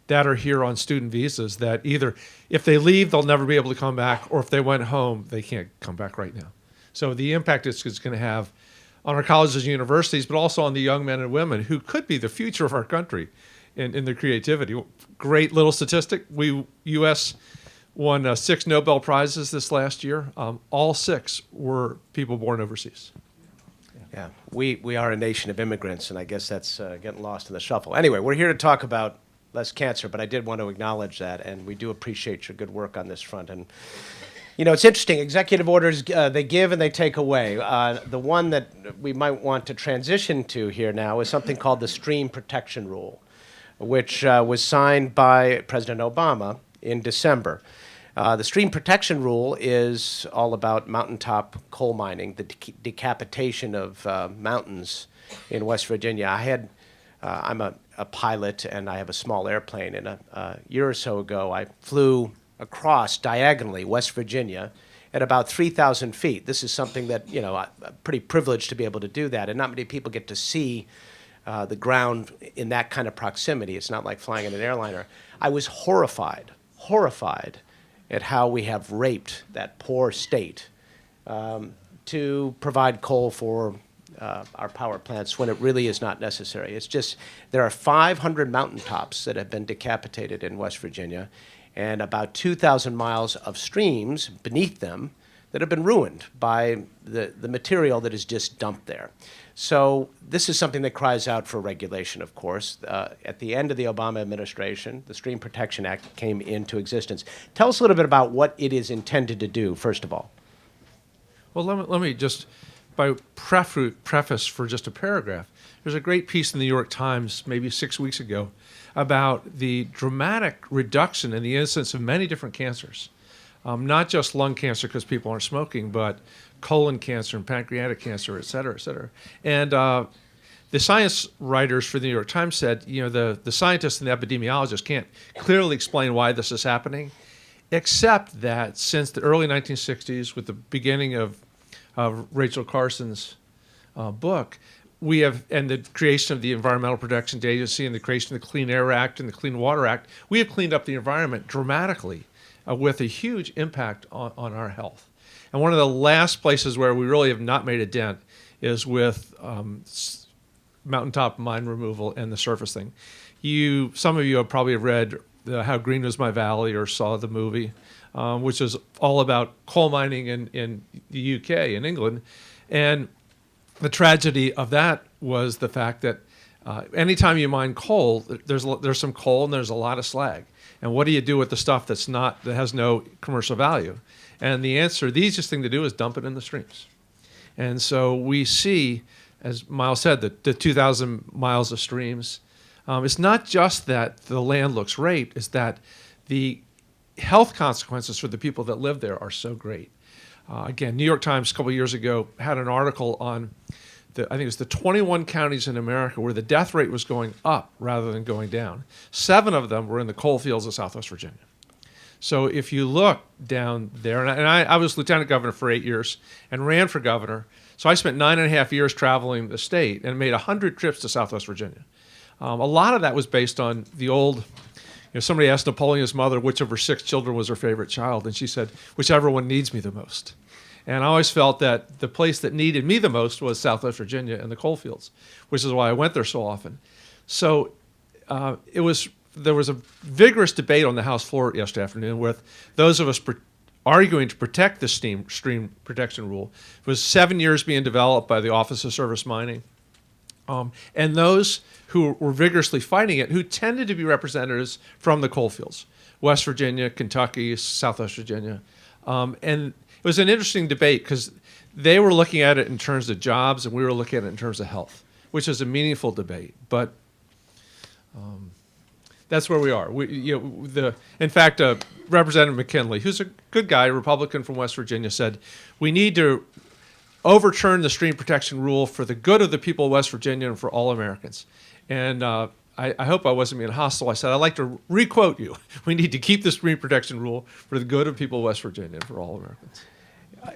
that are here on student visas that either, if they leave, they'll never be able to come back, or if they went home, they can't come back right now. So the impact it's going to have on our colleges and universities, but also on the young men and women who could be the future of our country in their creativity. Great little statistic. U.S. won 6 Nobel Prizes this last year. All 6 were people born overseas. Yeah, we are a nation of immigrants, and I guess that's getting lost in the shuffle. Anyway, we're here to talk about less cancer, but I did want to acknowledge that, and we do appreciate your good work on this front. And it's interesting. Executive orders, they give and they take away. The one that we might want to transition to here now is something called the Stream Protection Rule, which was signed by President Obama in December. The Stream Protection Rule is all about mountaintop coal mining, the decapitation of mountains in West Virginia. I'm a pilot, and I have a small airplane, and a year or so ago I flew across diagonally West Virginia at about 3,000 feet. This is something that, I'm pretty privileged to be able to do that, and not many people get to see the ground in that kind of proximity. It's not like flying in an airliner. I was horrified at how we have raped that poor state to provide coal for our power plants when it really is not necessary. It's just, there are 500 mountaintops that have been decapitated in West Virginia, and about 2,000 miles of streams beneath them that have been ruined by the material that is just dumped there. So this is something that cries out for regulation, of course. At the end of the Obama administration, the Stream Protection Act came into existence. Tell us a little bit about what it is intended to do, first of all. Well, let me just, by preface for just a paragraph, there's a great piece in the New York Times maybe 6 weeks ago about the dramatic reduction in the incidence of many different cancers not just lung cancer because people aren't smoking, but colon cancer and pancreatic cancer, et cetera, et cetera. And the science writers for the New York Times said, the scientists and the epidemiologists can't clearly explain why this is happening, except that since the early 1960s, with the beginning of Rachel Carson's book, we have, and the creation of the Environmental Protection Agency and the creation of the Clean Air Act and the Clean Water Act, we have cleaned up the environment dramatically with a huge impact on our health. And one of the last places where we really have not made a dent is with mountaintop mine removal and the surface thing. Some of you have probably read How Green Was My Valley or saw the movie, which is all about coal mining in the UK, in England. And the tragedy of that was the fact that anytime you mine coal, there's some coal and there's a lot of slag. And what do you do with the stuff that has no commercial value? And the answer, the easiest thing to do is dump it in the streams. And so we see, as Miles said, the 2,000 miles of streams. It's not just that the land looks great, it's that the health consequences for the people that live there are so great. Again, New York Times a couple of years ago had an article on I think it was the 21 counties in America where the death rate was going up rather than going down. 7 of them were in the coal fields of Southwest Virginia. So if you look down there, and I was lieutenant governor for 8 years and ran for governor, so I spent 9.5 years traveling the state and made 100 trips to Southwest Virginia. A lot of that was based on the old, somebody asked Napoleon's mother which of her 6 children was her favorite child, and she said, whichever one needs me the most. And I always felt that the place that needed me the most was Southwest Virginia and the coal fields, which is why I went there so often. So there was a vigorous debate on the House floor yesterday afternoon with those of us arguing to protect the stream protection rule. It was 7 years being developed by the Office of Surface Mining. And those who were vigorously fighting it, who tended to be representatives from the coal fields, West Virginia, Kentucky, Southwest Virginia. And it was an interesting debate because they were looking at it in terms of jobs and we were looking at it in terms of health, which is a meaningful debate. But that's where we are. In fact, Representative McKinley, who's a good guy, a Republican from West Virginia, said, we need to overturn the stream protection rule for the good of the people of West Virginia and for all Americans. And I hope I wasn't being hostile. I said, I'd like to re-quote you. We need to keep the stream protection rule for the good of people of West Virginia and for all Americans.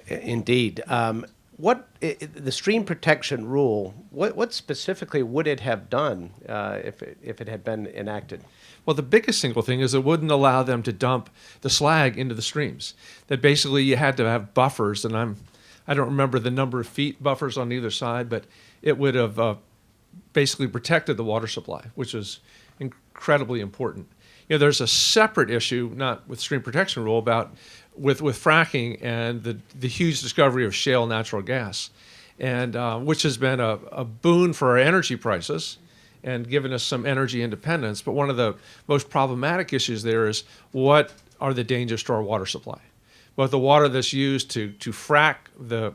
Indeed. The stream protection rule, what specifically would it have done if it had been enacted? Well, the biggest single thing is it wouldn't allow them to dump the slag into the streams. That basically you had to have buffers, and I don't remember the number of feet buffers on either side, but it would have basically protected the water supply, which is incredibly important. There's a separate issue, not with stream protection rule, about with fracking and the huge discovery of shale natural gas, and which has been a boon for our energy prices and given us some energy independence. But one of the most problematic issues there is what are the dangers to our water supply? Both the water that's used to frack the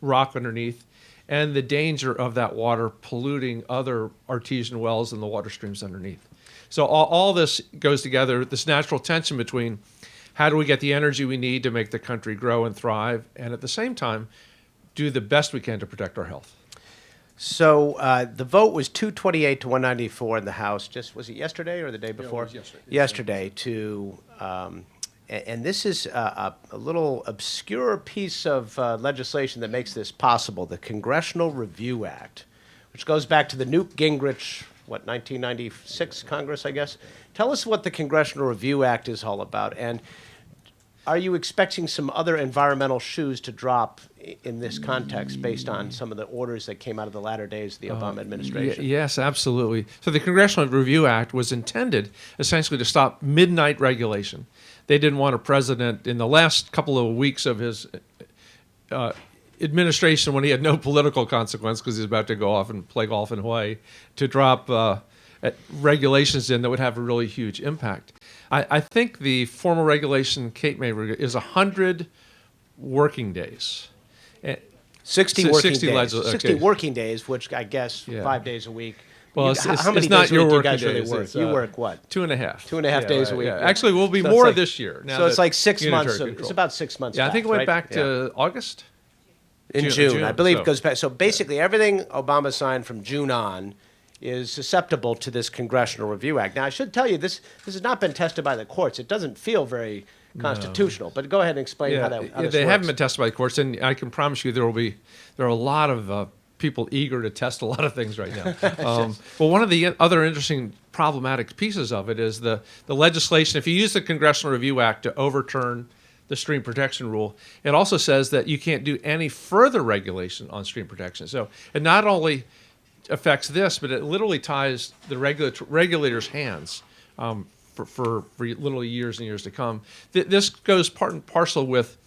rock underneath and the danger of that water polluting other artesian wells and the water streams underneath. So all this goes together, this natural tension between how do we get the energy we need to make the country grow and thrive, and at the same time, do the best we can to protect our health. So the vote was 228 to 194 in the House. Was it yesterday or the day before? It was yesterday. Yesterday to, and this is a little obscure piece of legislation that makes this possible, the Congressional Review Act, which goes back to the Newt Gingrich, 1996 Congress, I guess. Tell us what the Congressional Review Act is all about, and are you expecting some other environmental shoes to drop in this context based on some of the orders that came out of the latter days of the Obama administration? Yes, absolutely. So the Congressional Review Act was intended essentially to stop midnight regulation. They didn't want a president in the last couple of weeks of his administration, when he had no political consequence because he was about to go off and play golf in Hawaii, to drop regulations in that would have a really huge impact. I think the formal regulation Kate made is 100 working days. 60 working days. 60 60 working days, which I guess 5 days a week. Well, How many it's not days a your week do you working guys really days. work? It's, You work what? 2.5. 2.5 days a week. Yeah. Actually, will be So it's more like- this year. Now so it's that like 6 months. unitary It's control. about 6 months. Yeah, I think it went back, back right? to August. In June. I believe so- it goes back. So basically, everything Obama signed from June on is susceptible to this Congressional Review Act. Now, I should tell you, this has not been tested by the courts. It doesn't feel very constitutional. But go ahead and explain how that how this they works. haven't been tested by the courts, and I can promise you there are a lot of people eager to test a lot of things right now. Well, one of the other interesting problematic pieces of it is the legislation. If you use the Congressional Review Act to overturn the stream protection rule, it also says that you can't do any further regulation on stream protection. So it not only affects this, but it literally ties the regulators' hands for literally years and years to come. This goes part and parcel with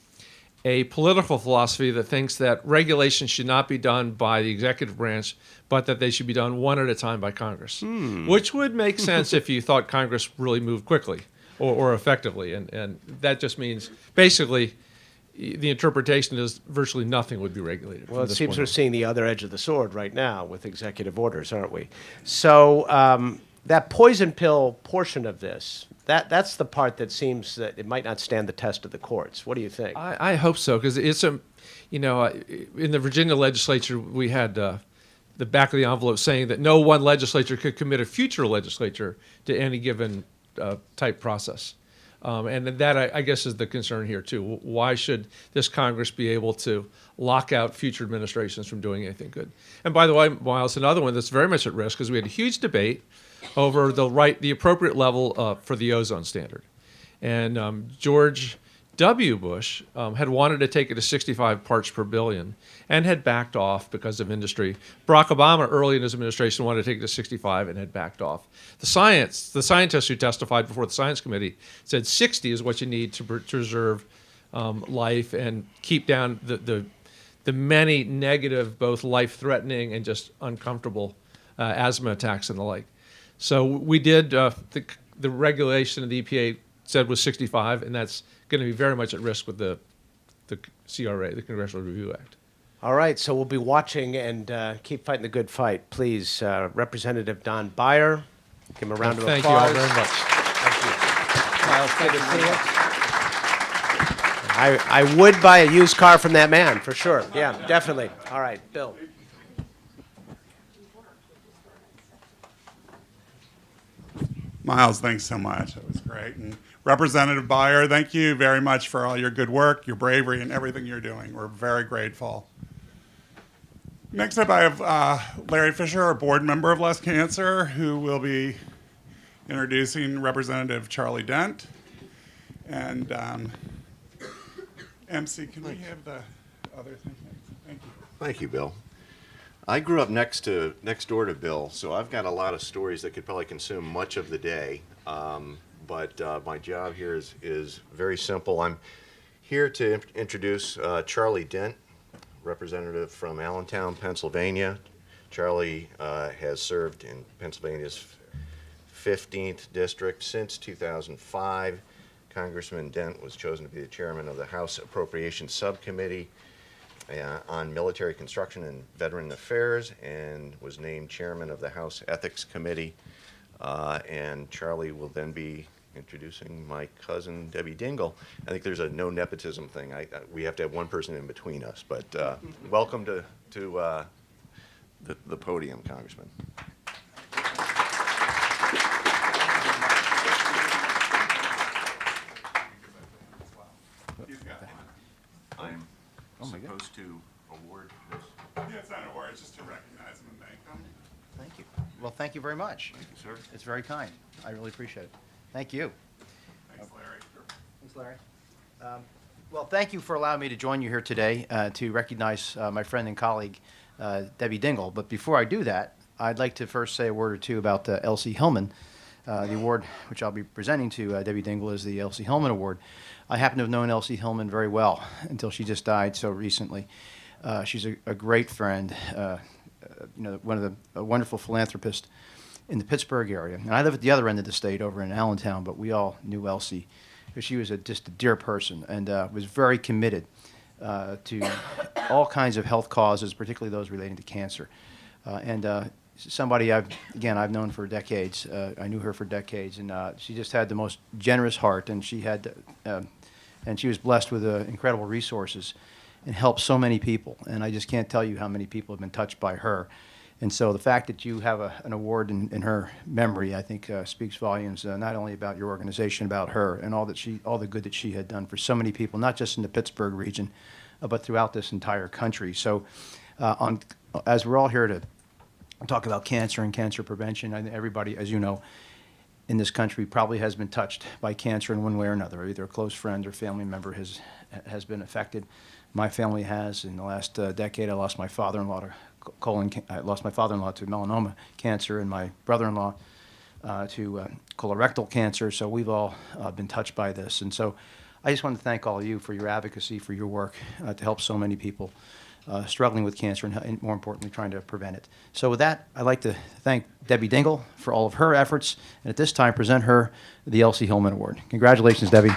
a political philosophy that thinks that regulation should not be done by the executive branch, but that they should be done one at a time by Congress, which would make sense if you thought Congress really moved quickly or effectively. And that just means basically the interpretation is virtually nothing would be regulated. Well, it from this seems point we're on. seeing the other edge of the sword right now with executive orders, aren't we? So that poison pill portion of this, that's the part that seems that it might not stand the test of the courts. What do you think? I hope so, because it's in the Virginia legislature, we had the back of the envelope saying that no one legislature could commit a future legislature to any given type process. And that, I guess, is the concern here, too. Why should this Congress be able to lock out future administrations from doing anything good? And by the way, Miles, another one that's very much at risk, because we had a huge debate over the appropriate level for the ozone standard. And George W. Bush had wanted to take it to 65 parts per billion and had backed off because of industry. Barack Obama, early in his administration, wanted to take it to 65 and had backed off. The scientists who testified before the Science Committee said 60 is what you need to preserve life and keep down the many negative, both life-threatening and just uncomfortable asthma attacks and the like. So we did, the regulation of the EPA said was 65, and that's going to be very much at risk with the CRA, the Congressional Review Act. All right, so we'll be watching and keep fighting the good fight. Please, Representative Don Beyer, give him a round of applause. Thank you all very much. Miles, good to see you. I would buy a used car from that man, for sure. Yeah, definitely. All right, Bill. Miles, thanks so much. That was great. And Representative Beyer, thank you very much for all your good work, your bravery, and everything you're doing. We're very grateful. Next up, I have Larry Fisher, a board member of Less Cancer, who will be introducing Representative Charlie Dent. And MC, can we have the other thing? Thank you. Thank you, Bill. I grew up next door to Bill, so I've got a lot of stories that could probably consume much of the day. But my job here is very simple. I'm here to introduce Charlie Dent, representative from Allentown, Pennsylvania. Charlie has served in Pennsylvania's 15th district since 2005. Congressman Dent was chosen to be the chairman of the House Appropriations Subcommittee on Military Construction and Veteran Affairs, and was named chairman of the House Ethics Committee. And Charlie will then be introducing my cousin, Debbie Dingell. I think there's a no nepotism thing. We have to have one person in between us, but welcome to the podium, Congressman. He's got one. I'm supposed to award this. Yeah, it's not an award, it's just to recognize him and thank him. Thank you. Well, thank you very much. Thank you, sir. It's very kind. I really appreciate it. Thank you. Thanks, Larry. Thanks, Larry. Well, thank you for allowing me to join you here today to recognize my friend and colleague, Debbie Dingell. But before I do that, I'd like to first say a word or two about Elsie Hillman. The award which I'll be presenting to Debbie Dingell is the Elsie Hillman Award. I happen to have known Elsie Hillman very well until she just died so recently. She's a great friend, a wonderful philanthropist in the Pittsburgh area. And I live at the other end of the state over in Allentown, but we all knew Elsie because she was just a dear person and was very committed to all kinds of health causes, particularly those relating to cancer. And somebody I've known for decades. I knew her for decades, and she just had the most generous heart, and she was blessed with incredible resources and helped so many people. And I just can't tell you how many people have been touched by her. And so the fact that you have an award in her memory, I think, speaks volumes, not only about your organization, about her, and all the good that she had done for so many people, not just in the Pittsburgh region, but throughout this entire country. So, as we're all here to talk about cancer and cancer prevention, I think everybody, as you know, in this country probably has been touched by cancer in one way or another. Either a close friend or family member has been affected. My family has. In the last decade, I lost my father-in-law to I lost my father-in-law to melanoma cancer, and my brother-in-law to colorectal cancer. So we've all been touched by this. And so I just want to thank all of you for your advocacy, for your work to help so many people struggling with cancer and more importantly, trying to prevent it. So with that, I'd like to thank Debbie Dingle for all of her efforts, and at this time, present her the Elsie Hillman Award. Congratulations, Debbie.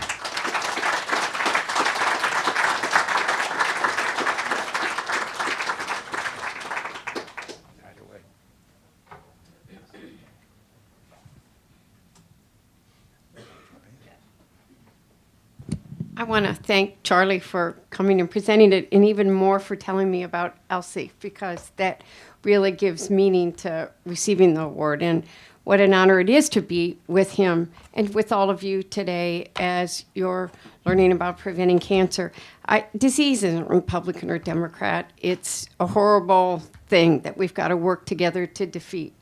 I want to thank Charlie for coming and presenting it, and even more for telling me about Elsie, because that really gives meaning to receiving the award. And what an honor it is to be with him and with all of you today as you're learning about preventing cancer. Disease isn't Republican or Democrat. It's a horrible thing that we've got to work together to defeat.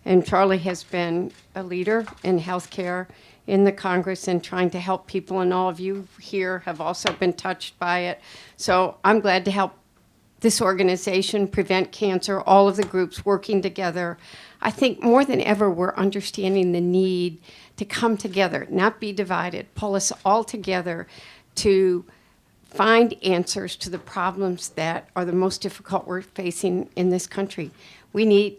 And Charlie has been a leader in healthcare in the Congress and trying to help people, and all of you here have also been touched by it. So I'm glad to help this organization prevent cancer, all of the groups working together. I think more than ever, we're understanding the need to come together, not be divided, pull us all together to find answers to the problems that are the most difficult we're facing in this country.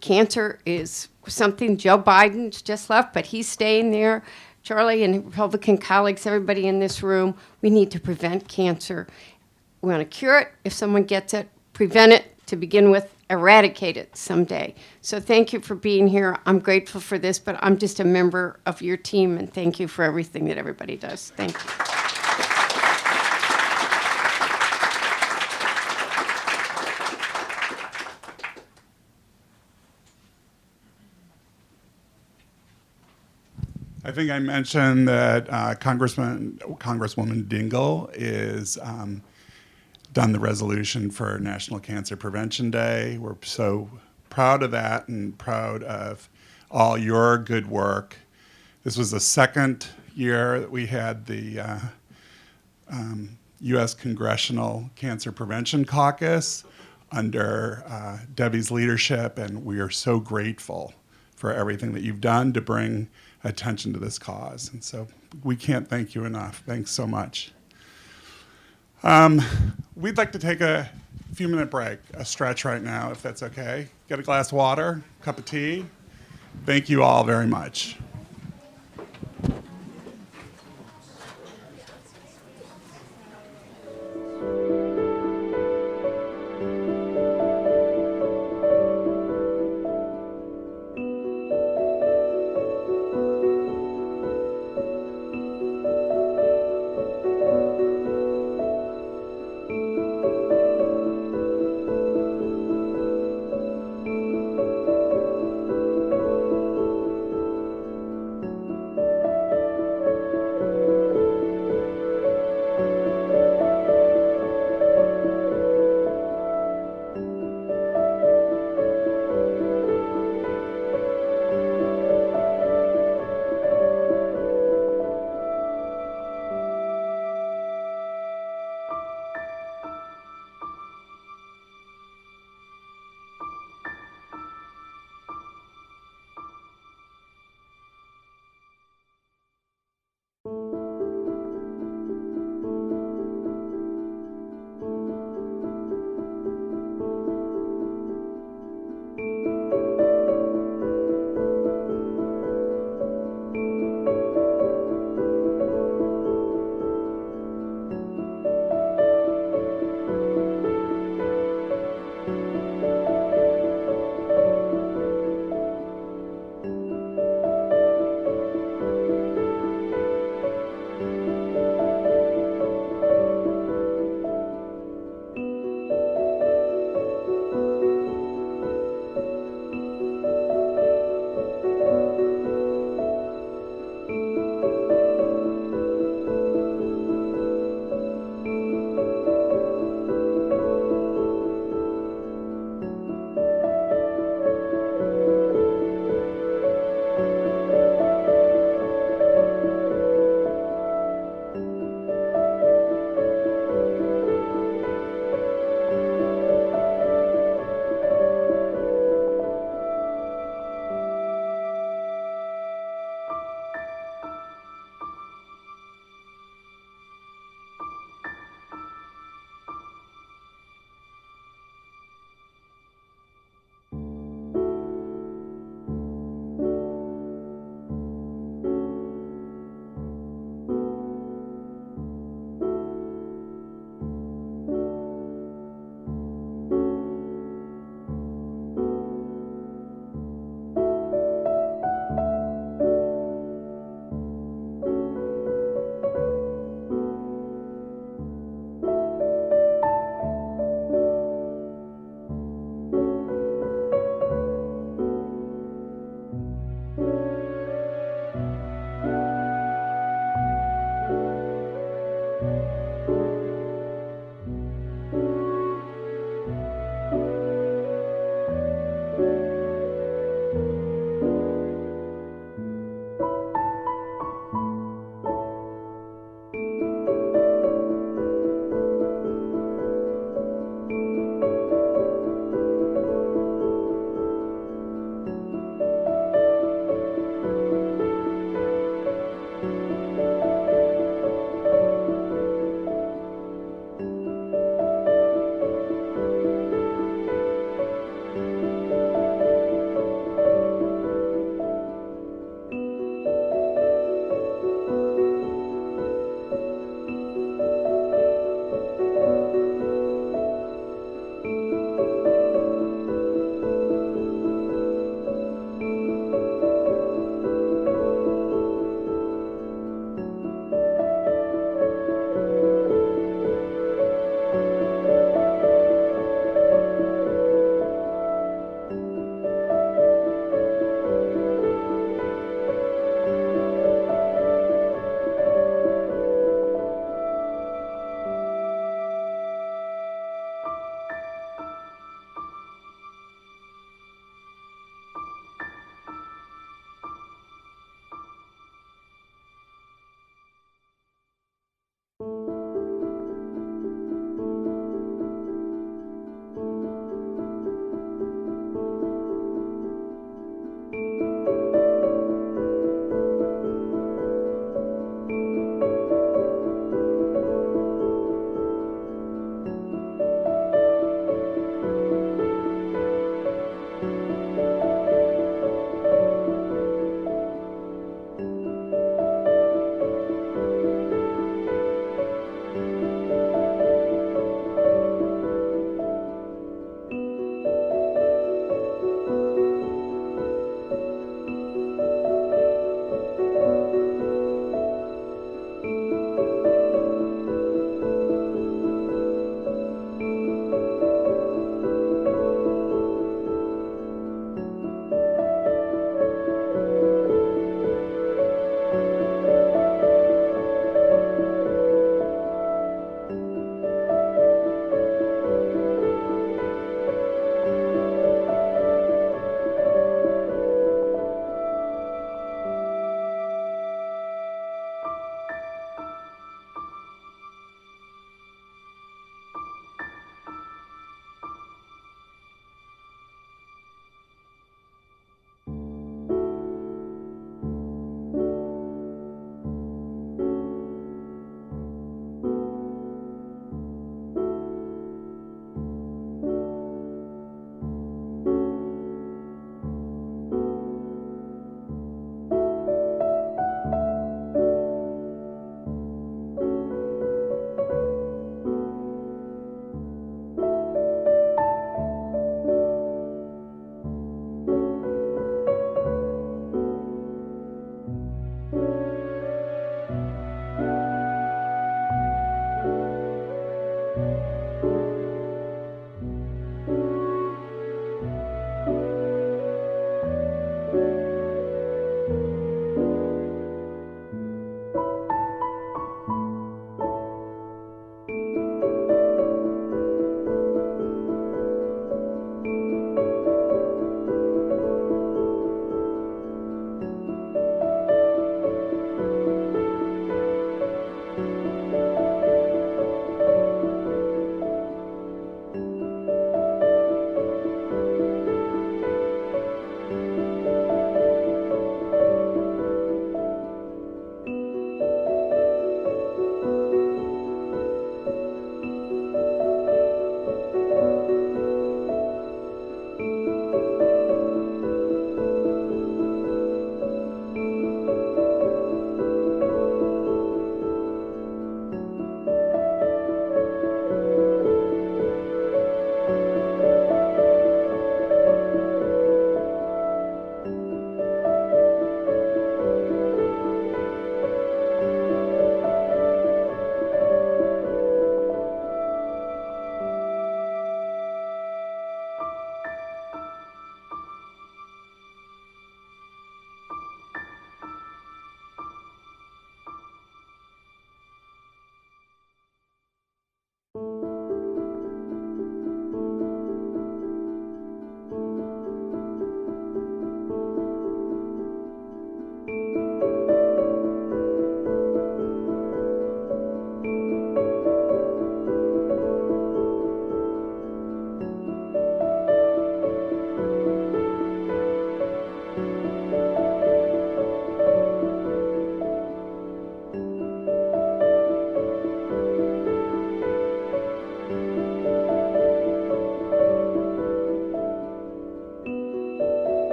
Cancer is something Joe Biden's just left, but he's staying there. Charlie and Republican colleagues, everybody in this room, we need to prevent cancer. We want to cure it if someone gets it, prevent it to begin with, eradicate it someday. So thank you for being here. I'm grateful for this, but I'm just a member of your team, and thank you for everything that everybody does. Thank you. I think I mentioned that Congresswoman Dingle is done the resolution for National Cancer Prevention Day. We're so proud of that and proud of all your good work. This was the second year that we had the U.S. Congressional Cancer Prevention Caucus under Debbie's leadership, and we are so grateful for everything that you've done to bring attention to this cause. And so we can't thank you enough. Thanks so much. We'd like to take a few-minute break, a stretch right now, if that's okay. Get a glass of water, cup of tea. Thank you all very much.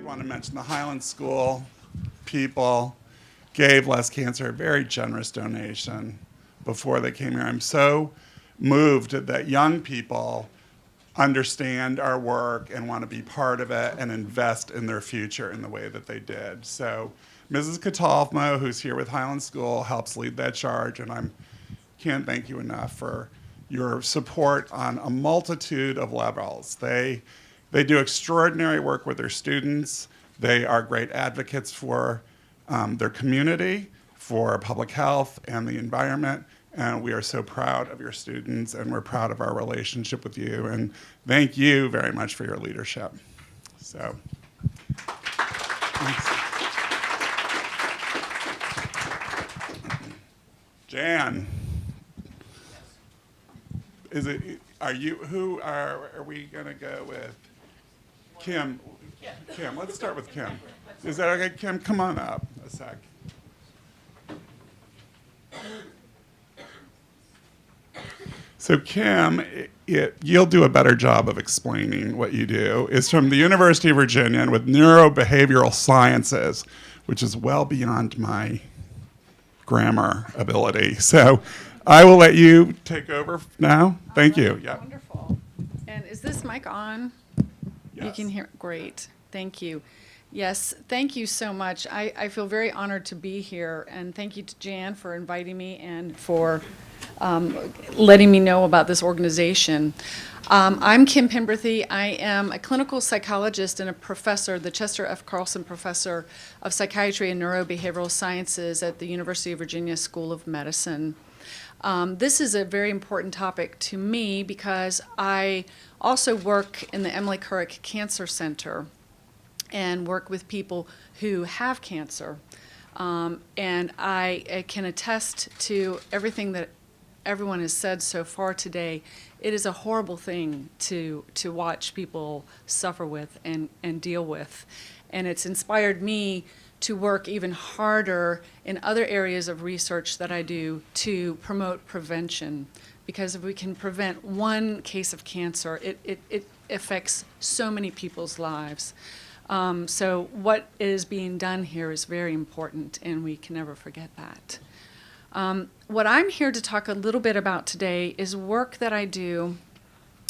want to mention the Highland School people gave Less Cancer a very generous donation before they came here. I'm so moved that young people understand our work and want to be part of it and invest in their future in the way that they did. So Mrs. Catalfmo, who's here with Highland School, helps lead that charge, and I can't thank you enough for your support on a multitude of levels. They do extraordinary work with their students. They are great advocates for their community, for public health and the environment. And we are so proud of your students, and we're proud of our relationship with you. And thank you very much for your leadership. So, thanks. Jan, who are we gonna go with? Kim, let's start with Kim. Is that okay? Kim, come on up a sec. So Kim, you'll do a better job of explaining what you do, is from the University of Virginia and with neurobehavioral sciences, which is well beyond my grammar ability. So I will let you take over now. Thank you. Yeah. Wonderful. And is this mic on? You can hear, great. Thank you. Yes, thank you so much. I feel very honored to be here, and thank you to Jan for inviting me and for letting me know about this organization. I'm Kim Pemberthy. I am a clinical psychologist and a professor, the Chester F. Carlson Professor of Psychiatry and Neurobehavioral Sciences at the University of Virginia School of Medicine. This is a very important topic to me because I also work in the Emily Kurrick Cancer Center and work with people who have cancer. And I can attest to everything that everyone has said so far today. It is a horrible thing to watch people suffer with and deal with. And it's inspired me to work even harder in other areas of research that I do to promote prevention. Because if we can prevent one case of cancer, it affects so many people's lives. So what is being done here is very important, and we can never forget that. What I'm here to talk a little bit about today is work that I do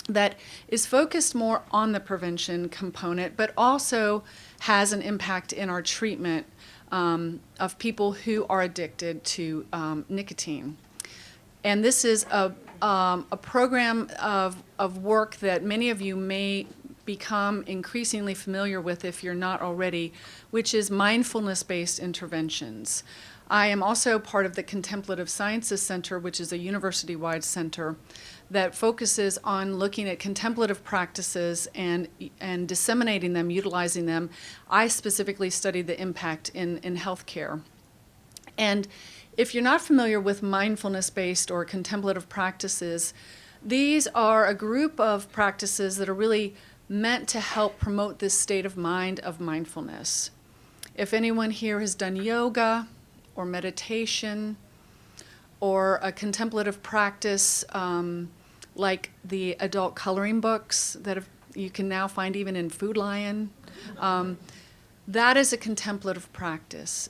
that is focused more on the prevention component, but also has an impact in our treatment of people who are addicted to nicotine. And this is a program of work that many of you may become increasingly familiar with if you're not already, which is mindfulness-based interventions. I am also part of the Contemplative Sciences Center, which is a university-wide center that focuses on looking at contemplative practices and disseminating them, utilizing them. I specifically study the impact in healthcare. And if you're not familiar with mindfulness-based or contemplative practices, these are a group of practices that are really meant to help promote this state of mind of mindfulness. If anyone here has done yoga or meditation or a contemplative practice like the adult coloring books that you can now find even in Food Lion, that is a contemplative practice.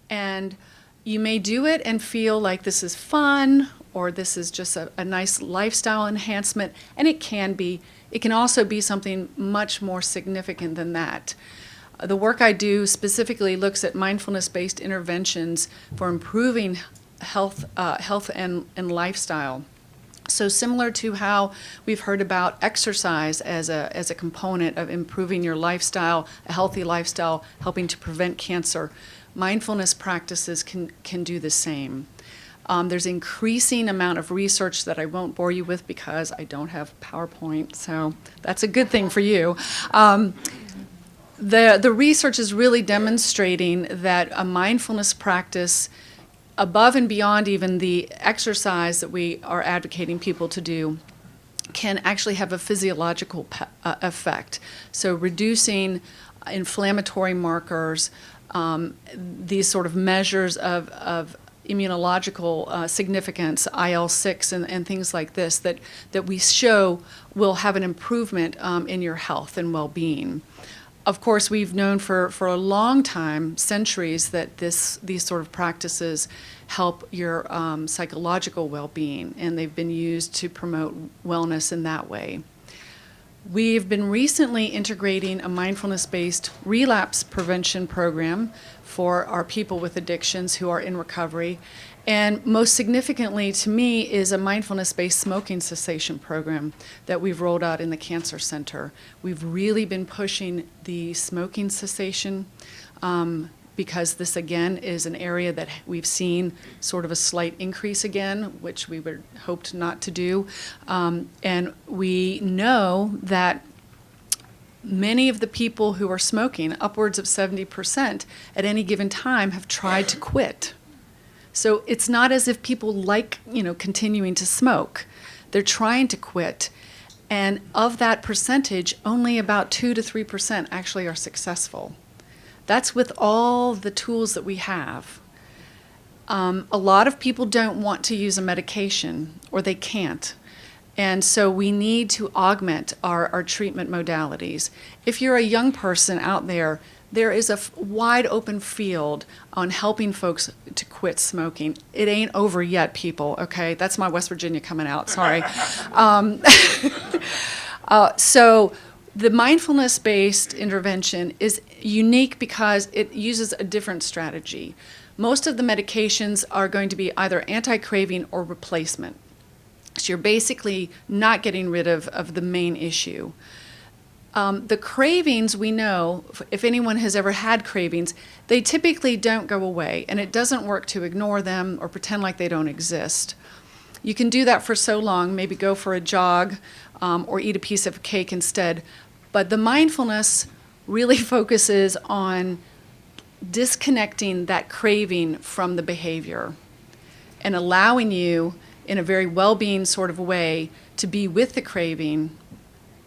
And you may do it and feel like this is fun or this is just a nice lifestyle enhancement, and it can be. It can also be something much more significant than that. The work I do specifically looks at mindfulness-based interventions for improving health and lifestyle. So similar to how we've heard about exercise as a component of improving your lifestyle, a healthy lifestyle, helping to prevent cancer, mindfulness practices can do the same. There's increasing amount of research that I won't bore you with because I don't have PowerPoint, so that's a good thing for you. The research is really demonstrating that a mindfulness practice, above and beyond even the exercise that we are advocating people to do, can actually have a physiological effect. So reducing inflammatory markers, these sort of measures of immunological significance, IL-6 and things like this, that we show will have an improvement in your health and well-being. of course, we've known for a long time, centuries, that these sort of practices help your psychological well-being, and they've been used to promote wellness in that way. We've been recently integrating a mindfulness-based relapse prevention program for our people with addictions who are in recovery. And most significantly to me is a mindfulness-based smoking cessation program that we've rolled out in the Cancer Center. We've really been pushing the smoking cessation because this, again, is an area that we've seen sort of a slight increase again, which we would hoped not to do. And we know that many of the people who are smoking, upwards of 70% at any given time, have tried to quit. So it's not as if people like, continuing to smoke. They're trying to quit. And of that percentage, only about 2 to 3% actually are successful. That's with all the tools that we have. A lot of people don't want to use a medication, or they can't. And so we need to augment our treatment modalities. If you're a young person out there, there is a wide open field on helping folks to quit smoking. It ain't over yet, people, okay? That's my West Virginia coming out, sorry. So the mindfulness-based intervention is unique because it uses a different strategy. Most of the medications are going to be either anti-craving or replacement. So you're basically not getting rid of the main issue. The cravings, we know, if anyone has ever had cravings, they typically don't go away, and it doesn't work to ignore them or pretend like they don't exist. You can do that for so long, maybe go for a jog or eat a piece of cake instead. But the mindfulness really focuses on disconnecting that craving from the behavior and allowing you, in a very well-being sort of way, to be with the craving,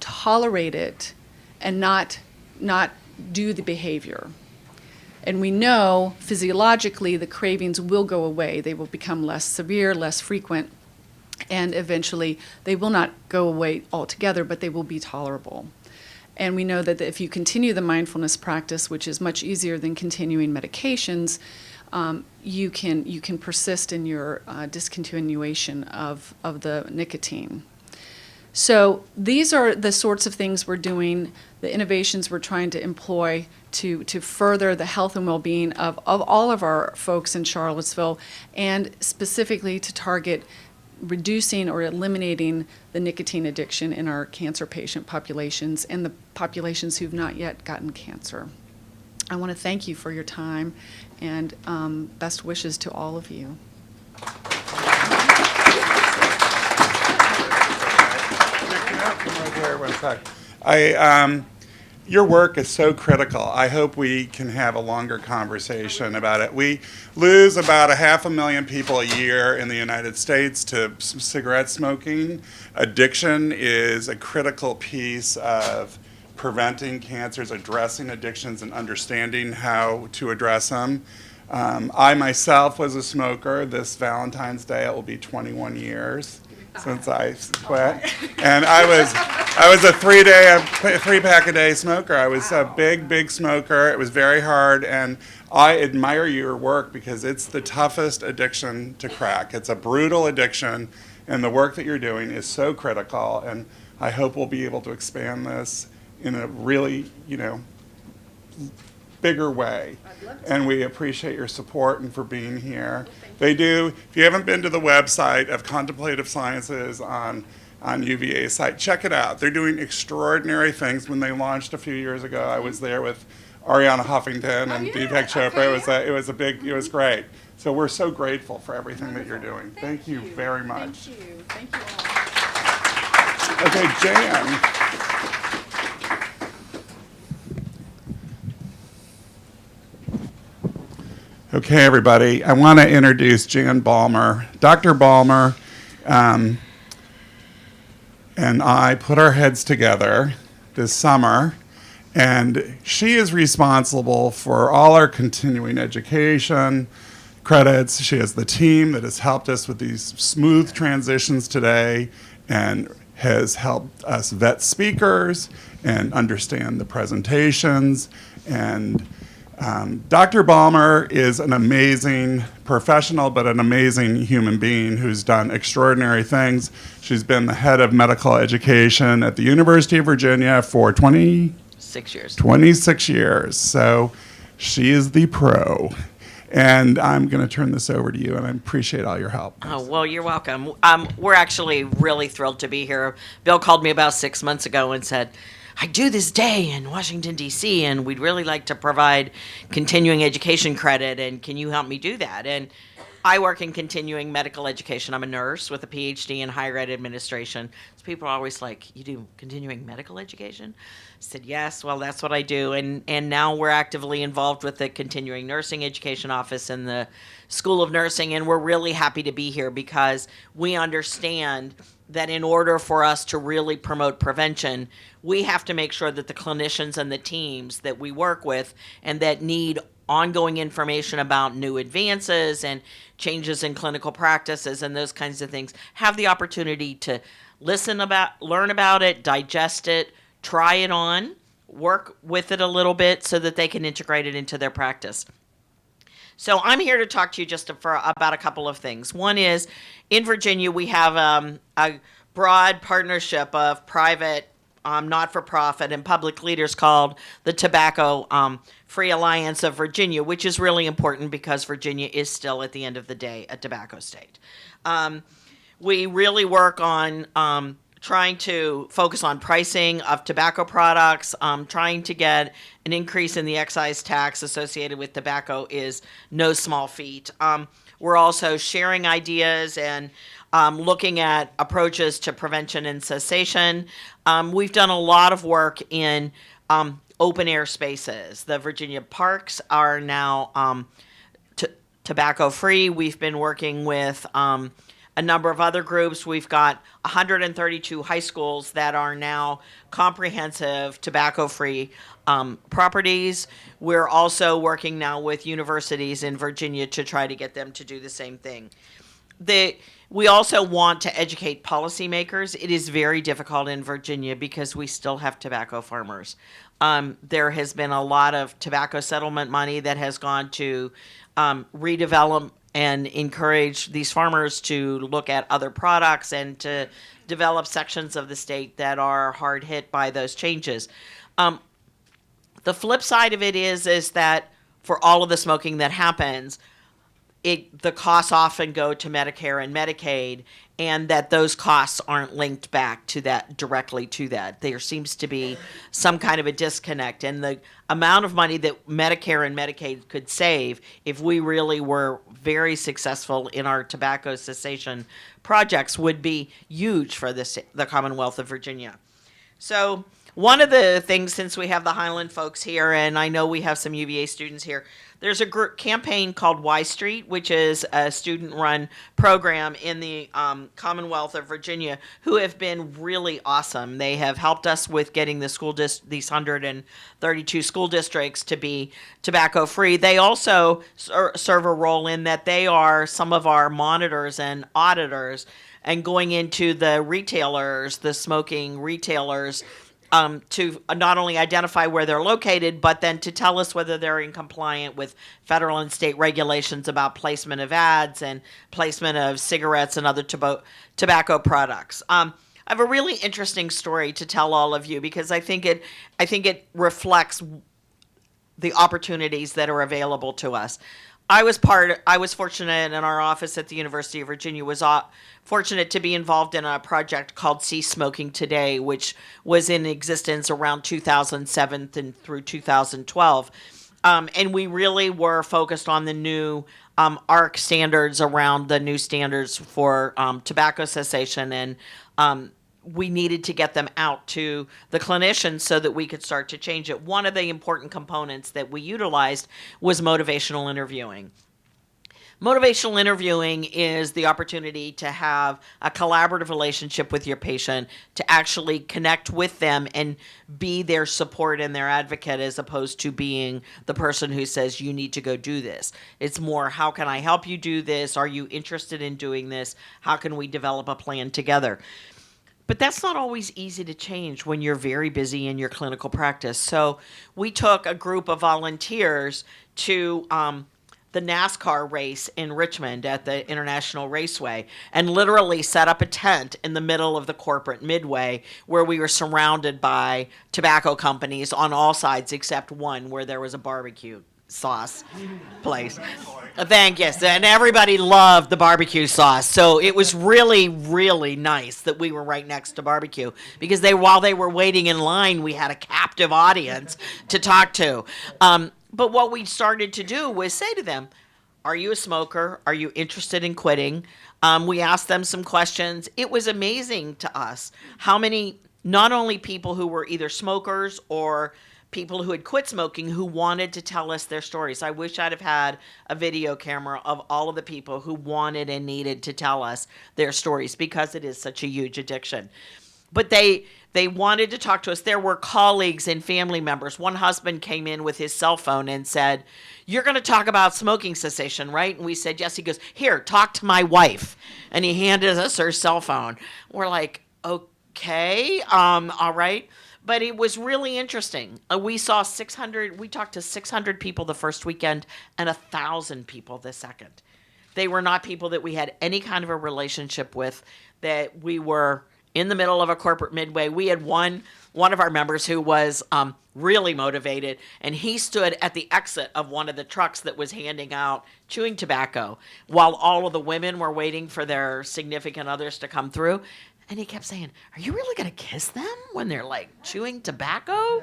tolerate it, and not do the behavior. And we know physiologically the cravings will go away. They will become less severe, less frequent, and eventually they will not go away altogether, but they will be tolerable. And we know that if you continue the mindfulness practice, which is much easier than continuing medications, you can persist in your discontinuation of the nicotine. So these are the sorts of things we're doing, the innovations we're trying to employ to further the health and well-being of all of our folks in Charlottesville, and specifically to target reducing or eliminating the nicotine addiction in our cancer patient populations and the populations who've not yet gotten cancer. I want to thank you for your time, and best wishes to all of you. Your work is so critical. I hope we can have a longer conversation about it. We lose about 500,000 people a year in the United States to cigarette smoking. Addiction is a critical piece of preventing cancers, addressing addictions, and understanding how to address them. I myself was a smoker. This Valentine's Day, it will be 21 years since I quit. And I was a three-pack-a-day smoker. I was a big smoker. It was very hard, and I admire your work because it's the toughest addiction to crack. It's a brutal addiction, and the work that you're doing is so critical, and I hope we'll be able to expand this in a really, bigger way. And we appreciate your support and for being here. They do, if you haven't been to the website of Contemplative Sciences on UVA's site, check it out. They're doing extraordinary things. When they launched a few years ago, I was there with Ariana Huffington and Deepak Chopra. It was great. So we're so grateful for everything that you're doing. Thank you very much. Thank you all. Okay, Jan. Okay, everybody, I want to introduce Jan Balmer. Dr. Balmer and I put our heads together this summer, and she is responsible for all our continuing education credits. She has the team that has helped us with these smooth transitions today and has helped us vet speakers and understand the presentations. And Dr. Balmer is an amazing professional, but an amazing human being who's done extraordinary things. She's been the head of medical education at the University of Virginia for 6 years. 26 years. So she is the pro. And I'm going to turn this over to you, and I appreciate all your help. Oh, well, you're welcome. We're actually really thrilled to be here. Bill called me about 6 months ago and said, I do this day in Washington, D.C., and we'd really like to provide continuing education credit, and can you help me do that? And I work in continuing medical education. I'm a nurse with a PhD in higher ed administration. So people are always like, you do continuing medical education? I said, yes, well, that's what I do. And now we're actively involved with the continuing nursing education office and the School of Nursing, and we're really happy to be here because we understand that in order for us to really promote prevention, we have to make sure that the clinicians and the teams that we work with and that need ongoing information about new advances and changes in clinical practices and those kinds of things have the opportunity to learn about it, digest it, try it on, work with it a little bit so that they can integrate it into their practice. So I'm here to talk to you just about a couple of things. One is, in Virginia, we have a broad partnership of private, not-for-profit, and public leaders called the Tobacco Free Alliance of Virginia, which is really important because Virginia is still, at the end of the day, a tobacco state. We really work on trying to focus on pricing of tobacco products, trying to get an increase in the excise tax associated with tobacco is no small feat. We're also sharing ideas and looking at approaches to prevention and cessation. We've done a lot of work in open air spaces. The Virginia parks are now tobacco free. We've been working with a number of other groups. We've got 132 high schools that are now comprehensive tobacco-free properties. We're also working now with universities in Virginia to try to get them to do the same thing. We also want to educate policymakers. It is very difficult in Virginia because we still have tobacco farmers. There has been a lot of tobacco settlement money that has gone to redevelop and encourage these farmers to look at other products and to develop sections of the state that are hard hit by those changes. The flip side of it is that for all of the smoking that happens, the costs often go to Medicare and Medicaid, and that those costs aren't linked back to that directly to that. There seems to be some kind of a disconnect, and the amount of money that Medicare and Medicaid could save if we really were very successful in our tobacco cessation projects would be huge for the Commonwealth of Virginia. So one of the things, since we have the Highland folks here, and I know we have some UVA students here, there's a campaign called Y Street, which is a student-run program in the Commonwealth of Virginia, who have been really awesome. They have helped us with getting these 132 school districts to be tobacco-free. They also serve a role in that they are some of our monitors and auditors, and going into the retailers, the smoking retailers, to not only identify where they're located, but then to tell us whether they're in compliant with federal and state regulations about placement of ads and placement of cigarettes and other tobacco products. I have a really interesting story to tell all of you because I think it reflects the opportunities that are available to us. I was fortunate in our office at the University of Virginia, was fortunate to be involved in a project called Cease Smoking Today, which was in existence around 2007 and through 2012. And we really were focused on the new ARC standards around the new standards for tobacco cessation, and we needed to get them out to the clinicians so that we could start to change it. One of the important components that we utilized was motivational interviewing. Motivational interviewing is the opportunity to have a collaborative relationship with your patient, to actually connect with them and be their support and their advocate, as opposed to being the person who says, you need to go do this. It's more, how can I help you do this? Are you interested in doing this? How can we develop a plan together? But that's not always easy to change when you're very busy in your clinical practice. So we took a group of volunteers to the NASCAR race in Richmond at the International Raceway and literally set up a tent in the middle of the corporate midway where we were surrounded by tobacco companies on all sides except one where there was a barbecue sauce place. Thank you. And everybody loved the barbecue sauce. So it was really, really nice that we were right next to barbecue because while they were waiting in line, we had a captive audience to talk to. But what we started to do was say to them, are you a smoker? Are you interested in quitting? We asked them some questions. It was amazing to us how many, not only people who were either smokers or people who had quit smoking who wanted to tell us their stories. I wish I'd have had a video camera of all of the people who wanted and needed to tell us their stories because it is such a huge addiction. But they wanted to talk to us. There were colleagues and family members. One husband came in with his cell phone and said, "You're going to talk about smoking cessation, right?" And we said, "Yes." He goes, "Here, talk to my wife." And he handed us her cell phone. We're like, okay, all right. But it was really interesting. We talked to 600 people the first weekend and 1,000 people the second. They were not people that we had any kind of a relationship with, that we were in the middle of a corporate midway. We had one of our members who was really motivated, and he stood at the exit of one of the trucks that was handing out chewing tobacco while all of the women were waiting for their significant others to come through. And he kept saying, "Are you really going to kiss them when they're like chewing tobacco?"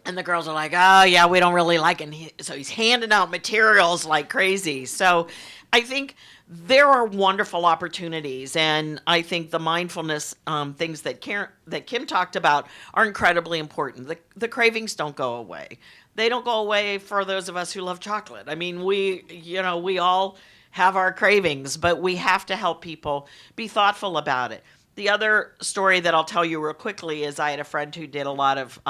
And the girls are like, "Oh, yeah, we don't really like it." So he's handing out materials like crazy. So I think there are wonderful opportunities. And I think the mindfulness things that Kim talked about are incredibly important. The cravings don't go away. They don't go away for those of us who love chocolate. I mean, we all have our cravings, but we have to help people be thoughtful about it. The other story that I'll tell you real quickly is I had a friend who did a lot of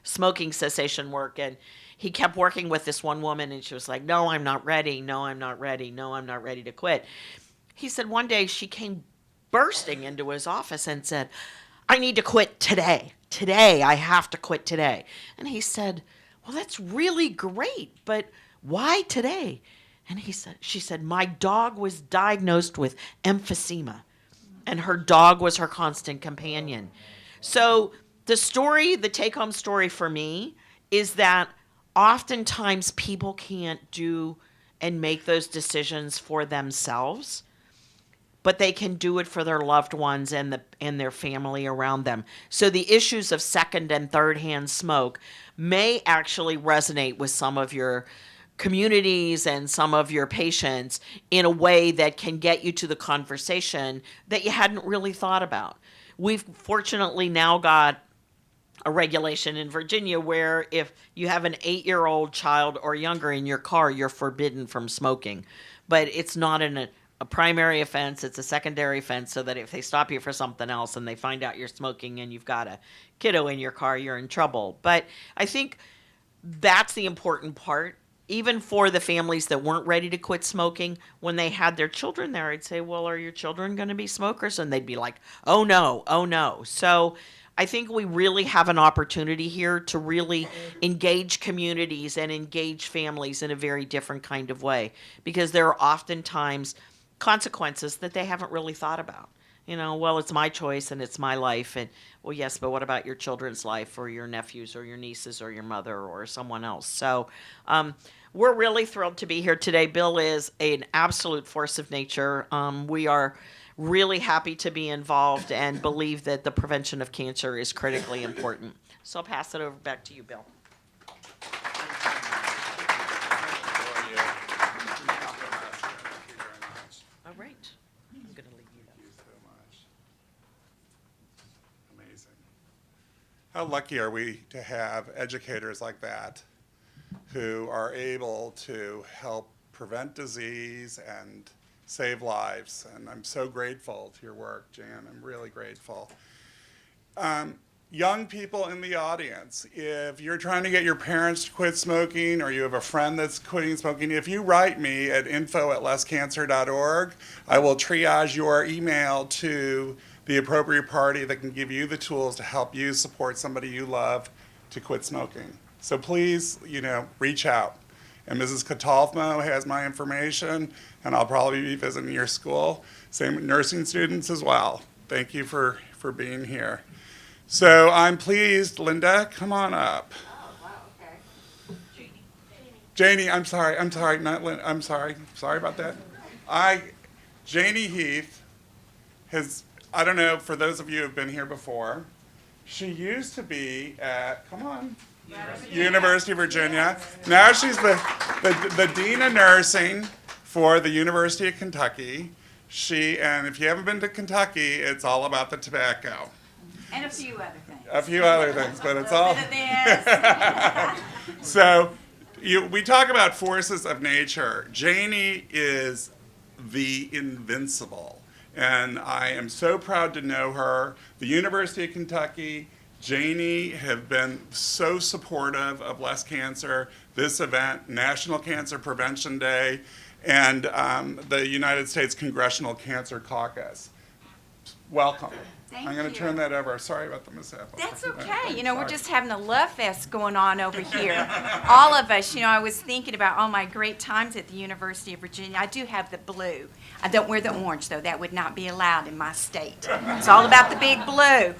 smoking cessation work, and he kept working with this one woman, and she was like, "No, I'm not ready. No, I'm not ready. No, I'm not ready to quit." He said one day she came bursting into his office and said, "I need to quit today. Today, I have to quit today." And he said, "Well, that's really great, but why today?" And she said, "My dog was diagnosed with emphysema, and her dog was her constant companion." So the take-home story for me is that oftentimes people can't do and make those decisions for themselves, but they can do it for their loved ones and their family around them. So the issues of second and third-hand smoke may actually resonate with some of your communities and some of your patients in a way that can get you to the conversation that you hadn't really thought about. We've fortunately now got a regulation in Virginia where if you have an 8-year-old child or younger in your car, you're forbidden from smoking. But it's not a primary offense, it's a secondary offense, so that if they stop you for something else and they find out you're smoking and you've got a kiddo in your car, you're in trouble. But I think that's the important part. Even for the families that weren't ready to quit smoking, when they had their children there, I'd say, "Well, are your children going to be smokers?" And they'd be like, "Oh no, oh no." So I think we really have an opportunity here to really engage communities and engage families in a very different kind of way, because there are oftentimes consequences that they haven't really thought about. Well, it's my choice and it's my life. And, well, yes, but what about your children's life or your nephews or your nieces or your mother or someone else? So we're really thrilled to be here today. Bill is an absolute force of nature. We are really happy to be involved and believe that the prevention of cancer is critically important. So I'll pass it over back to you, Bill. All right. I'm going to leave you. Thank you so much. Amazing. How lucky are we to have educators like that who are able to help prevent disease and save lives? And I'm so grateful to your work, Jan. I'm really grateful. Young people in the audience, if you're trying to get your parents to quit smoking or you have a friend that's quitting smoking, if you write me at info@lesscancer.org, I will triage your email to the appropriate party that can give you the tools to help you support somebody you love to quit smoking. So please, reach out. And Mrs. Catalfmo has my information, and I'll probably be visiting your school. Same with nursing students as well. Thank you for being here. So I'm pleased, Linda, come on up. Oh, wow, okay. Janie, I'm sorry, not Linda, I'm sorry about that. Janie Heath I don't know, for those of you who have been here before, she used to be at, University of Virginia. Now she's the Dean of Nursing for the University of Kentucky. And if you haven't been to Kentucky, it's all about the tobacco. And a few other things. A few other things, but it's all. Bit of this. So we talk about forces of nature. Janie is the invincible. And I am so proud to know her. The University of Kentucky, Janie have been so supportive of Less Cancer, this event, National Cancer Prevention Day, and the United States Congressional Cancer Caucus. Welcome. Thank I'm going to you. turn that over. Sorry about the mishap. That's okay. We're Sorry. just having a love fest going on over here. All of us, I was thinking about all my great times at the University of Virginia. I do have the blue. I don't wear the orange, though. That would not be allowed in my state. It's all about the big blue.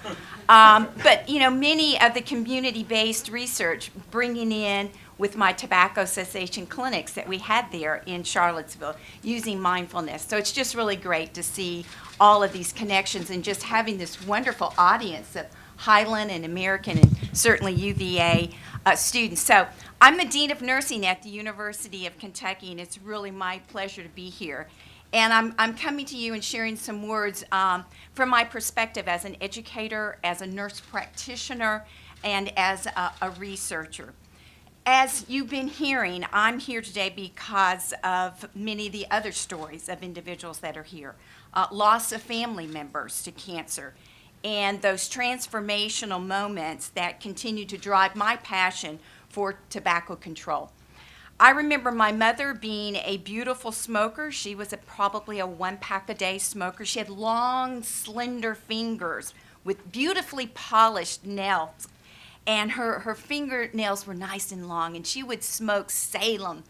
But many of the community-based research bringing in with my tobacco cessation clinics that we had there in Charlottesville using mindfulness. So it's just really great to see all of these connections and just having this wonderful audience of Highland and American and certainly UVA students. So I'm the Dean of Nursing at the University of Kentucky, and it's really my pleasure to be here. And I'm coming to you and sharing some words from my perspective as an educator, as a nurse practitioner, and as a researcher. As you've been hearing, I'm here today because of many of the other stories of individuals that are here. Loss of family members to cancer, and those transformational moments that continue to drive my passion for tobacco control. I remember my mother being a beautiful smoker. She was probably a 1-pack-a-day smoker. She had long, slender fingers with beautifully polished nails. And her fingernails were nice and long, and she would smoke Salem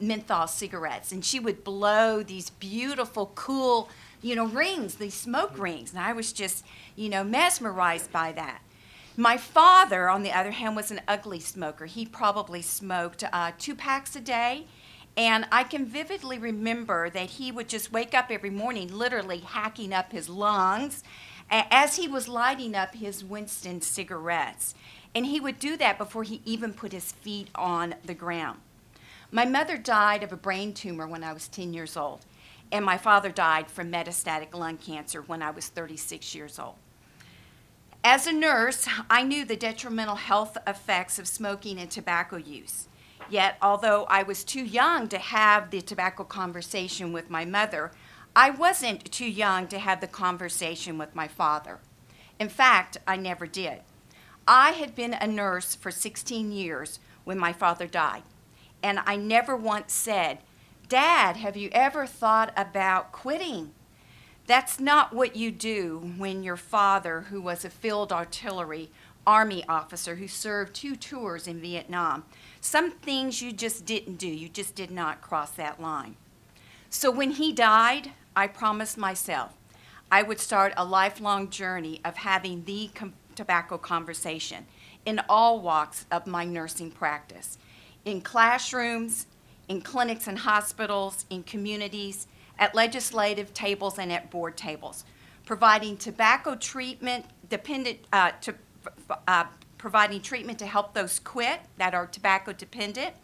menthol cigarettes, and she would blow these beautiful, cool, rings, these smoke rings, and I was just, mesmerized by that. My father, on the other hand, was an ugly smoker. He probably smoked 2 packs a day, and I can vividly remember that he would just wake up every morning literally hacking up his lungs as he was lighting up his Winston cigarettes. And he would do that before he even put his feet on the ground. My mother died of a brain tumor when I was 10 years old, and my father died from metastatic lung cancer when I was 36 years old. As a nurse, I knew the detrimental health effects of smoking and tobacco use. Yet, although I was too young to have the tobacco conversation with my mother, I wasn't too young to have the conversation with my father. In fact, I never did. I had been a nurse for 16 years when my father died, and I never once said, "Dad, have you ever thought about quitting?" That's not what you do when your father, who was a field artillery Army officer who served 2 tours in Vietnam, some things you just didn't do. You just did not cross that line. So when he died, I promised myself I would start a lifelong journey of having the tobacco conversation in all walks of my nursing practice, in classrooms, in clinics and hospitals, in communities, at legislative tables and at board tables, providing tobacco treatment providing treatment to help those quit that are tobacco dependent,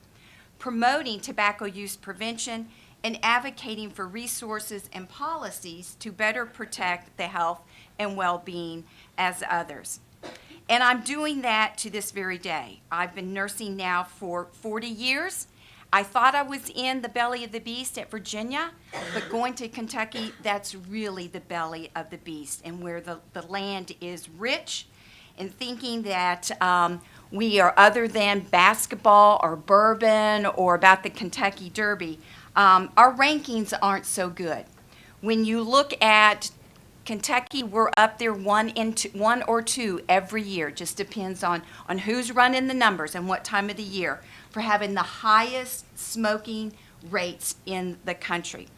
promoting tobacco use prevention, and advocating for resources and policies to better protect the health and well-being as others. And I'm doing that to this very day. I've been nursing now for 40 years. I thought I was in the belly of the beast at Virginia, but going to Kentucky, that's really the belly of the beast, and where the land is rich, and thinking that we are other than basketball or bourbon or about the Kentucky Derby, our rankings aren't so good. When you look at Kentucky, we're up there one or two every year. Just depends on who's running the numbers and what time of the year for having the highest smoking rates in the country.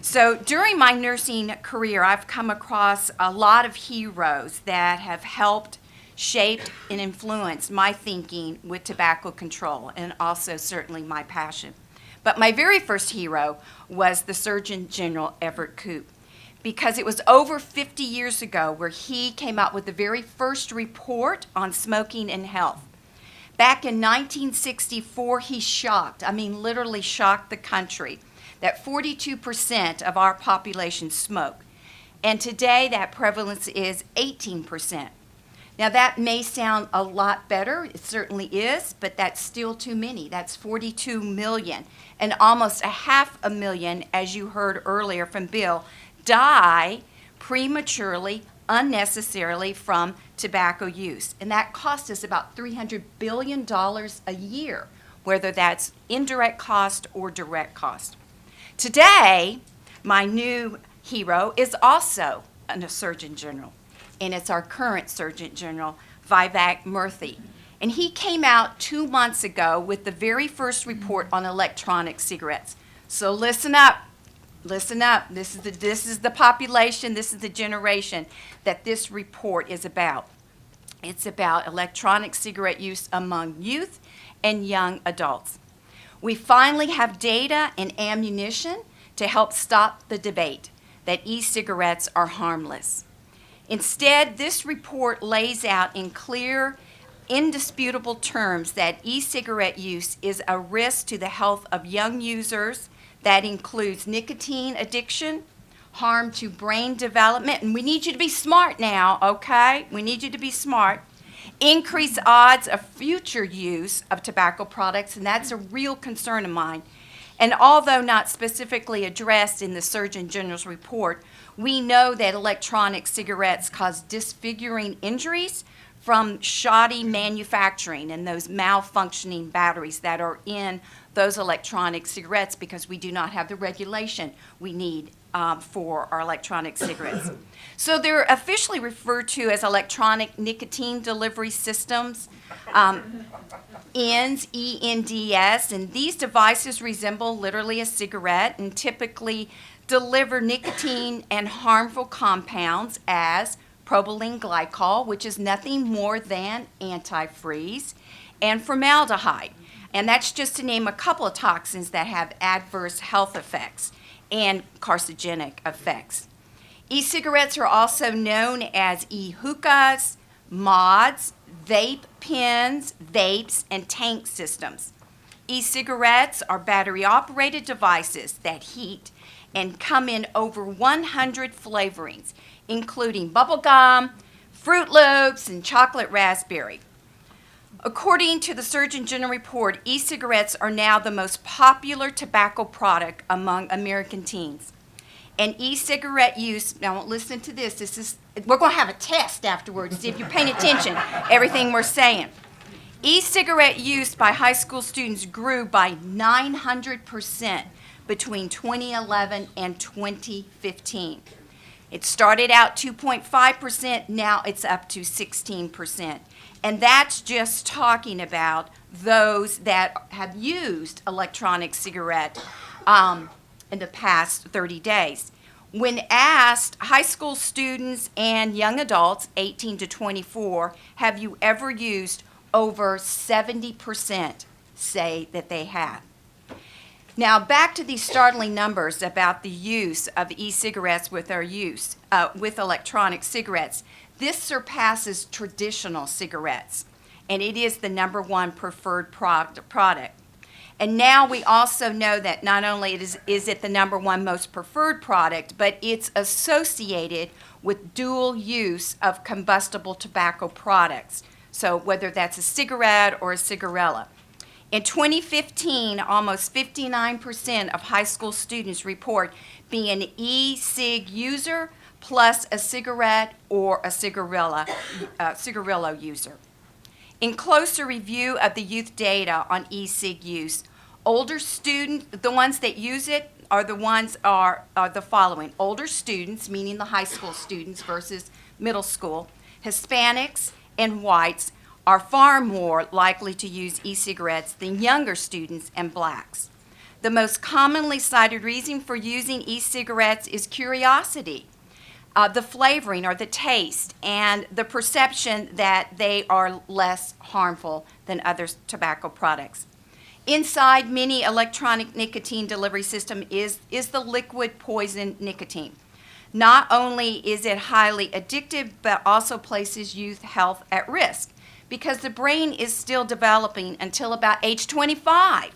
So during my nursing career, I've come across a lot of heroes that have helped shaped and influenced my thinking with tobacco control, and also certainly my passion. But my very first hero was the Surgeon General Everett Koop, because it was over 50 years ago where he came out with the very first report on smoking and health. Back in 1964, he literally shocked the country that 42% of our population smoke. And today that prevalence is 18%. Now that may sound a lot better, it certainly is, but that's still too many. That's 42 million. And almost 500,000, as you heard earlier from Bill, die prematurely, unnecessarily from tobacco use. And that costs us about $300 billion a year, whether that's indirect cost or direct cost. Today, my new hero is also a Surgeon General, and it's our current Surgeon General, Vivek Murthy. And he came out 2 months ago with the very first report on electronic cigarettes. So listen up. Listen up. This is the population, this is the generation that this report is about. It's about electronic cigarette use among youth and young adults. We finally have data and ammunition to help stop the debate that e-cigarettes are harmless. Instead, this report lays out in clear, indisputable terms that e-cigarette use is a risk to the health of young users. That includes nicotine addiction, harm to brain development, and we need you to be smart now, okay? We need you to be smart. Increased odds of future use of tobacco products, and that's a real concern of mine. And although not specifically addressed in the Surgeon General's report, we know that electronic cigarettes cause disfiguring injuries from shoddy manufacturing and those malfunctioning batteries that are in those electronic cigarettes, because we do not have the regulation we need for our electronic cigarettes. So they're officially referred to as electronic nicotine delivery systems, ENDS, E-N-D-S, and these devices resemble literally a cigarette and typically deliver nicotine and harmful compounds as propylene glycol, which is nothing more than antifreeze, and formaldehyde. And that's just to name a couple of toxins that have adverse health effects and carcinogenic effects. E-cigarettes are also known as e-hookahs, mods, vape pens, vapes, and tank systems. E-cigarettes are battery-operated devices that heat and come in over 100 flavorings, including bubblegum, Fruit Loops, and chocolate raspberry. According to the Surgeon General report, e-cigarettes are now the most popular tobacco product among American teens. And e-cigarette use, now listen to this, we're going to have a test afterwards, see if you're paying attention, everything we're saying. E-cigarette use by high school students grew by 900% between 2011 and 2015. It started out 2.5%, now it's up to 16%. And that's just talking about those that have used electronic cigarette in the past 30 days. When asked, high school students and young adults, 18 to 24, have you ever used, over 70% say that they have. Now, back to these startling numbers about the use of e-cigarettes with with electronic cigarettes. This surpasses traditional cigarettes, and it is the #1 preferred product. And now we also know that not only is it the #1 most preferred product, but it's associated with dual use of combustible tobacco products. So whether that's a cigarette or a cigarella. In 2015, almost 59% of high school students report being an e-cig user plus a cigarette or a cigarillo user. In closer review of the youth data on e-cig use, Older student, the ones that use it are the following. Older students, meaning the high school students versus middle school, Hispanics and whites are far more likely to use e-cigarettes than younger students and blacks. The most commonly cited reason for using e-cigarettes is curiosity, the flavoring or the taste, and the perception that they are less harmful than other tobacco products. Inside many electronic nicotine delivery system is the liquid poison nicotine. Not only is it highly addictive, but also places youth health at risk because the brain is still developing until about age 25.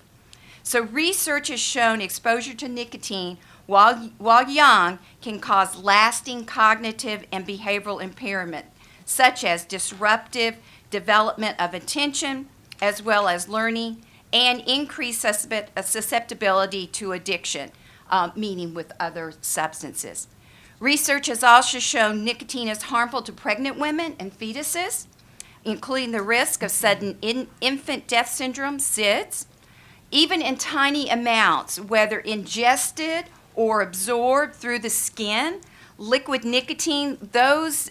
So research has shown exposure to nicotine while young can cause lasting cognitive and behavioral impairment, such as disruptive development of attention, as well as learning, and increased susceptibility to addiction, meaning with other substances. Research has also shown nicotine is harmful to pregnant women and fetuses, including the risk of sudden infant death syndrome, SIDS. Even in tiny amounts, whether ingested or absorbed through the skin, liquid nicotine, those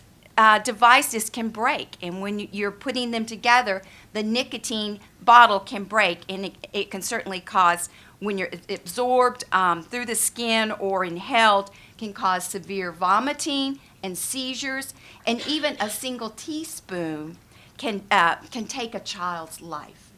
devices can break. And when you're putting them together, the nicotine bottle can break, and it can certainly cause, when you're absorbed through the skin or inhaled, can cause severe vomiting and seizures, and even a single teaspoon can take a child's life.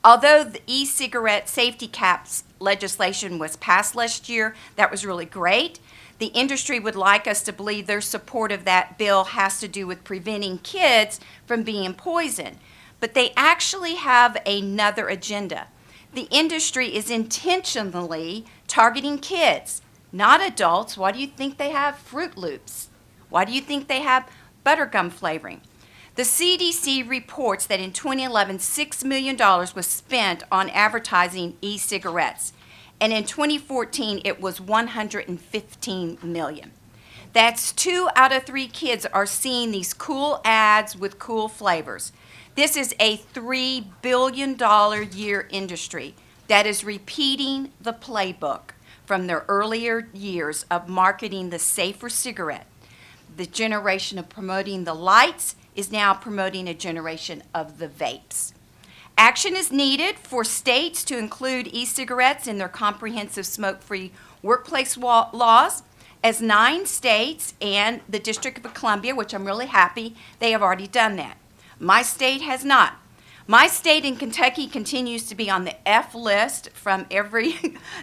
Although the e-cigarette safety caps legislation was passed last year, that was really great. The industry would like us to believe their support of that bill has to do with preventing kids from being poisoned. But they actually have another agenda. The industry is intentionally targeting kids, not adults. Why do you think they have Fruit Loops? Why do you think they have buttergum flavoring? The CDC reports that in 2011, $6 million was spent on advertising e-cigarettes. And in 2014, it was $115 million. That's 2 out of 3 kids are seeing these cool ads with cool flavors. This is a $3 billion year industry that is repeating the playbook from their earlier years of marketing the safer cigarette. The generation of promoting the lights is now promoting a generation of the vapes. Action is needed for states to include e-cigarettes in their comprehensive smoke-free workplace laws, as 9 states and the District of Columbia, which I'm really happy, they have already done that. My state has not. My state in Kentucky continues to be on the F list from every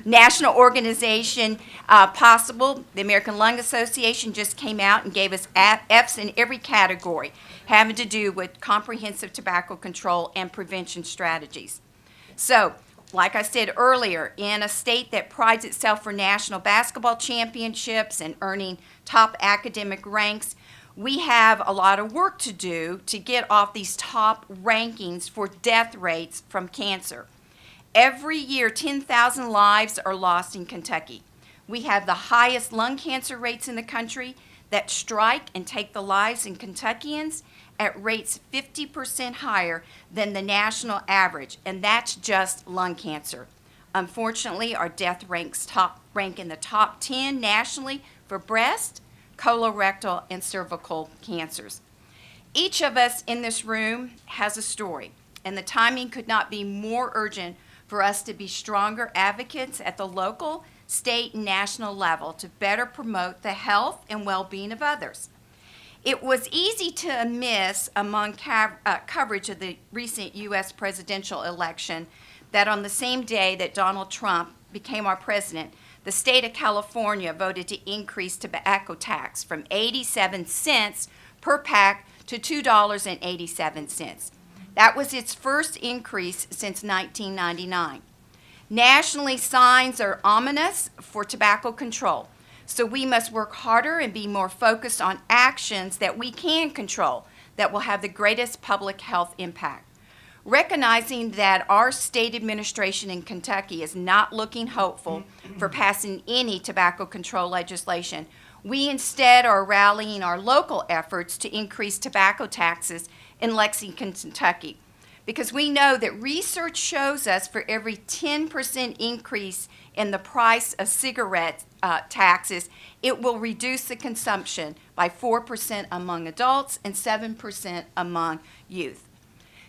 national organization possible. The American Lung Association just came out and gave us Fs in every category having to do with comprehensive tobacco control and prevention strategies. So, like I said earlier, in a state that prides itself for national basketball championships and earning top academic ranks, we have a lot of work to do to get off these top rankings for death rates from cancer. Every year, 10,000 lives are lost in Kentucky. We have the highest lung cancer rates in the country that strike and take the lives in Kentuckians at rates 50% higher than the national average, and that's just lung cancer. Unfortunately, our death rank in the top 10 nationally for breast, colorectal, and cervical cancers. Each of us in this room has a story, and the timing could not be more urgent for us to be stronger advocates at the local, state, and national level to better promote the health and well-being of others. It was easy to miss among coverage of the recent U.S. presidential election that on the same day that Donald Trump became our president, the state of California voted to increase tobacco tax from 87 cents per pack to $2.87. That was its first increase since 1999. Nationally, signs are ominous for tobacco control, so we must work harder and be more focused on actions that we can control that will have the greatest public health impact. Recognizing that our state administration in Kentucky is not looking hopeful for passing any tobacco control legislation, we instead are rallying our local efforts to increase tobacco taxes in Lexington, Kentucky. because we know that research shows us for every 10% increase in the price of cigarette taxes, it will reduce the consumption by 4% among adults and 7% among youth.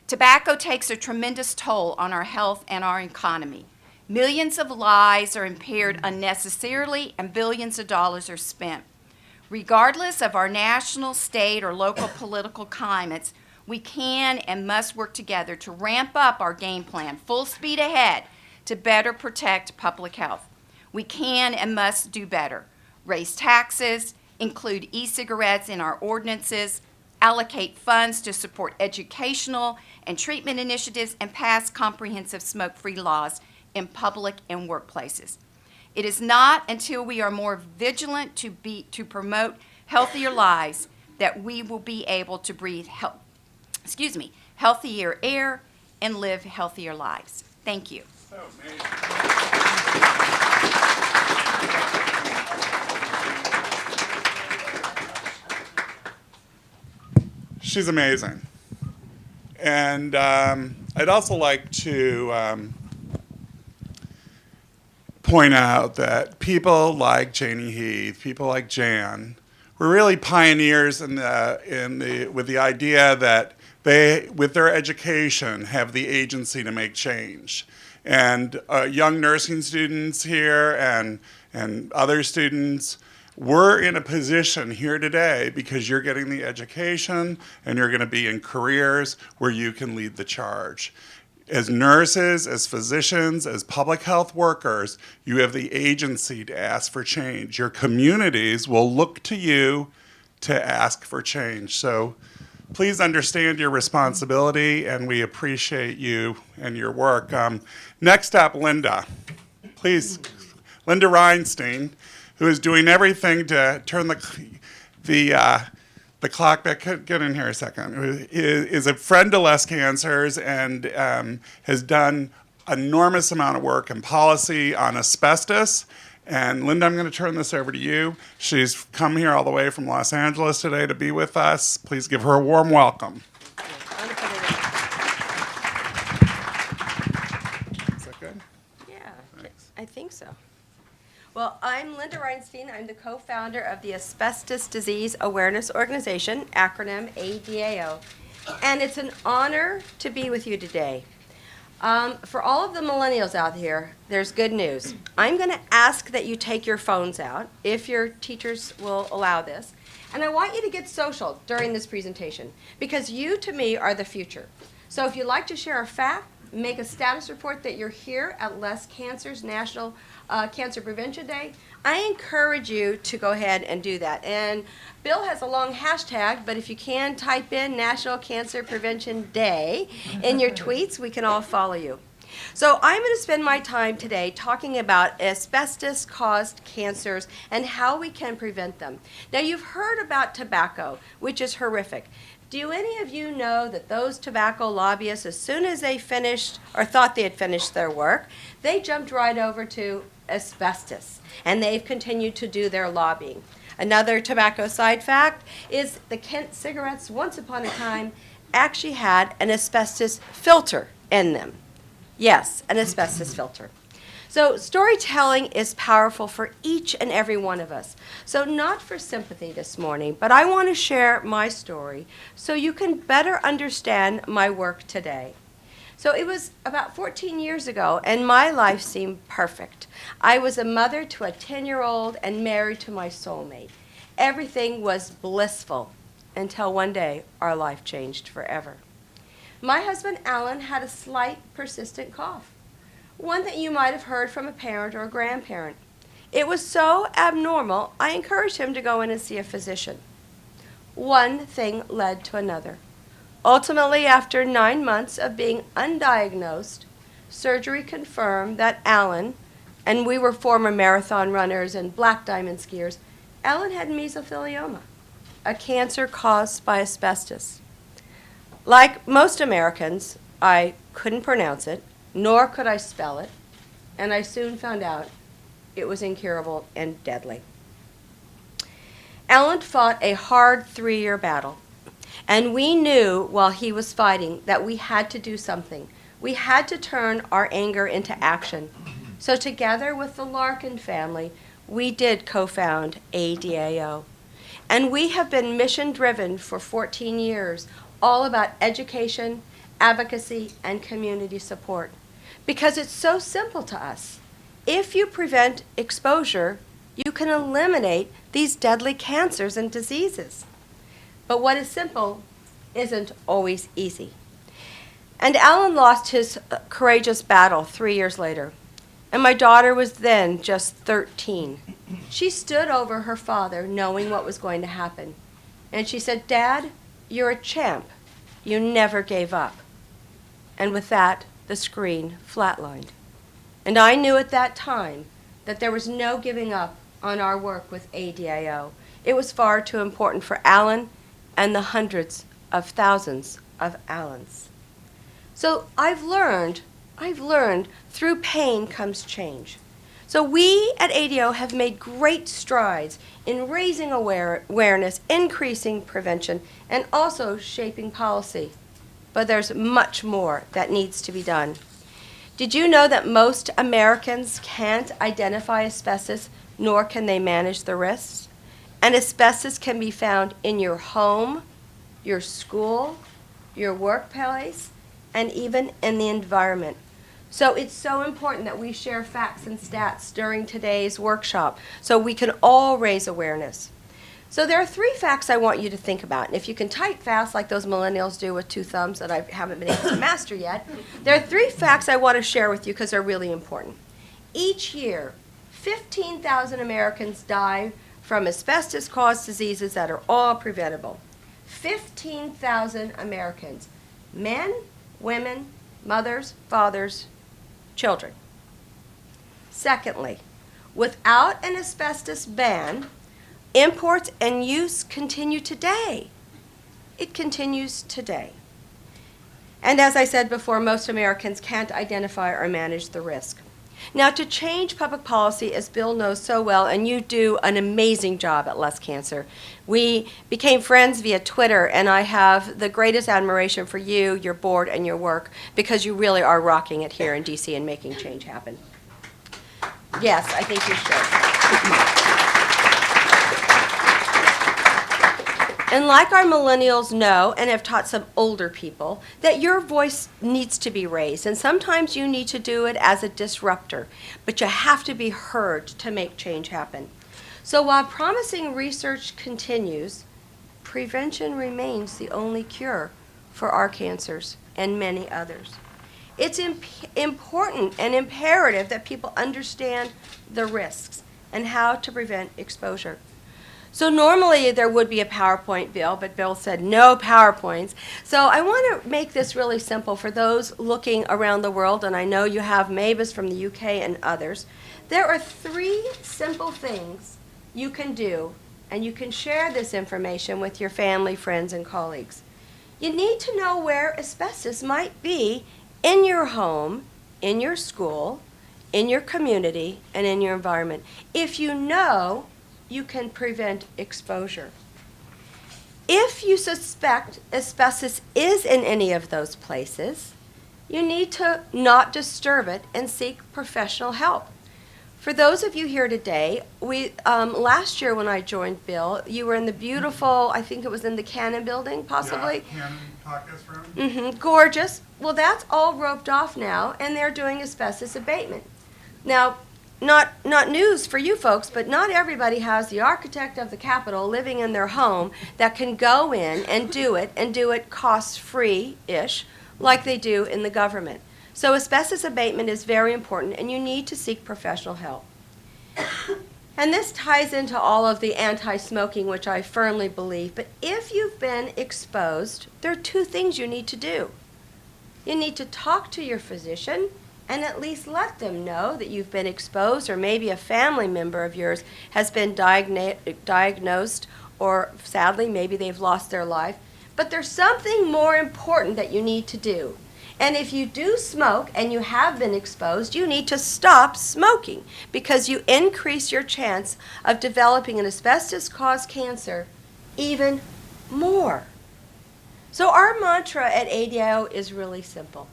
Tobacco takes a tremendous toll on our health and our economy. Millions of lives are impaired unnecessarily, and billions of dollars are spent. Regardless of our national, state, or local political climates, we can and must work together to ramp up our game plan, full speed ahead, to better protect public health. We can and must do better. Raise taxes, include e-cigarettes in our ordinances, allocate funds to support educational and treatment initiatives, and pass comprehensive smoke-free laws in public and workplaces. It is not until we are more vigilant to promote healthier lives that we will be able to breathe healthier air and live healthier lives. Thank you. She's amazing. And I'd also like to point out that people like Janie Heath, people like Jan, were really pioneers with the idea that they, with their education, have the agency to make change. And young nursing students here and other students, we're in a position here today because you're getting the education and you're going to be in careers where you can lead the charge. As nurses, as physicians, as public health workers, you have the agency to ask for change. Your communities will look to you to ask for change. So please understand your responsibility, and we appreciate you and your work. Next up, Linda. Please, Linda Reinstein, who is doing everything to turn the clock back. Get in here a second. Is a friend to Less Cancers and has done enormous amount of work in policy on asbestos. And Linda, I'm going to turn this over to you. She's come here all the way from Los Angeles today to be with us. Please give her a warm welcome. Is that good? Yeah, I think so. Well, I'm Linda Reinstein. I'm the co-founder of the Asbestos Disease Awareness Organization, acronym ADAO. And it's an honor to be with you today. For all of the millennials out here, there's good news. I'm going to ask that you take your phones out, if your teachers will allow this. And I want you to get social during this presentation, because you, to me, are the future. So if you'd like to share a fact, make a status report that you're here at Less Cancers National Cancer Prevention Day, I encourage you to go ahead and do that. And Bill has a long hashtag, but if you can type in National Cancer Prevention Day in your tweets, we can all follow you. So I'm going to spend my time today talking about asbestos-caused cancers and how we can prevent them. Now, you've heard about tobacco, which is horrific. Do any of you know that those tobacco lobbyists, as soon as they finished or thought they had finished their work, they jumped right over to asbestos, and they've continued to do their lobbying. Another tobacco side fact is the Kent cigarettes, once upon a time, actually had an asbestos filter in them. Yes, an asbestos filter. So storytelling is powerful for each and every one of us. So not for sympathy this morning, but I want to share my story so you can better understand my work today. So it was about 14 years ago, and my life seemed perfect. I was a mother to a 10-year-old and married to my soulmate. Everything was blissful until one day our life changed forever. My husband, Alan, had a slight, persistent cough, one that you might have heard from a parent or a grandparent. It was so abnormal, I encouraged him to go in and see a physician. One thing led to another. Ultimately, after 9 months of being undiagnosed, surgery confirmed that Alan, and we were former marathon runners and black diamond skiers, Alan had mesothelioma, a cancer caused by asbestos. Like most Americans, I couldn't pronounce it, nor could I spell it, and I soon found out it was incurable and deadly. Alan fought a hard 3-year battle. And we knew while he was fighting that we had to do something. We had to turn our anger into action. So together with the Larkin family, we did co-found ADAO. And we have been mission-driven for 14 years, all about education, advocacy, and community support. Because it's so simple to us. If you prevent exposure, you can eliminate these deadly cancers and diseases. But what is simple isn't always easy. And Alan lost his courageous battle 3 years later. And my daughter was then just 13. She stood over her father knowing what was going to happen. And she said, "Dad, you're a champ. You never gave up." And with that, the screen flatlined. And I knew at that time that there was no giving up on our work with ADAO. It was far too important for Alan and the hundreds of thousands of Allens. So I've learned through pain comes change. So we at ADAO have made great strides in raising awareness, increasing prevention, and also shaping policy. But there's much more that needs to be done. Did you know that most Americans can't identify asbestos, nor can they manage the risks? And asbestos can be found in your home, your school, your workplace, and even in the environment. So it's so important that we share facts and stats during today's workshop so we can all raise awareness. So there are 3 facts I want you to think about. And if you can type fast like those millennials do with 2 thumbs that I haven't been able to master yet, there are 3 facts I want to share with you because they're really important. Each year, 15,000 Americans die from asbestos-caused diseases that are all preventable. 15,000 Americans, men, women, mothers, fathers, children. Secondly, without an asbestos ban, imports and use continue today. It continues today. And as I said before, most Americans can't identify or manage the risk. Now, to change public policy, as Bill knows so well, and you do an amazing job at Less Cancer, we became friends via Twitter, and I have the greatest admiration for you, your board, and your work, because you really are rocking it here in DC and making change happen. Yes, I think you should. And like our millennials know, and have taught some older people, that your voice needs to be raised. And sometimes you need to do it as a disruptor, but you have to be heard to make change happen. So while promising research continues, prevention remains the only cure for our cancers and many others. It's important and imperative that people understand the risks and how to prevent exposure. So normally there would be a PowerPoint, Bill, but Bill said no PowerPoints. So I want to make this really simple for those looking around the world, and I know you have Mavis from the UK and others. There are 3 simple things you can do, and you can share this information with your family, friends, and colleagues. You need to know where asbestos might be in your home, in your school, in your community, and in your environment. If you know, you can prevent exposure. If you suspect asbestos is in any of those places, you need to not disturb it and seek professional help. For those of you here today, last year when I joined Bill, you were in the beautiful, I think it was in the Cannon building, possibly? Yeah, Cannon caucus room. Gorgeous. Well, that's all roped off now, and they're doing asbestos abatement. Now, not news for you folks, but not everybody has the architect of the Capitol living in their home that can go in and do it cost-free-ish, like they do in the government. So asbestos abatement is very important, and you need to seek professional help. And this ties into all of the anti-smoking, which I firmly believe. But if you've been exposed, there are 2 things you need to do. You need to talk to your physician and at least let them know that you've been exposed, or maybe a family member of yours has been diagnosed, or sadly, maybe they've lost their life. But there's something more important that you need to do. And if you do smoke and you have been exposed, you need to stop smoking, because you increase your chance of developing an asbestos-caused cancer even more. So our mantra at ADIO is really simple.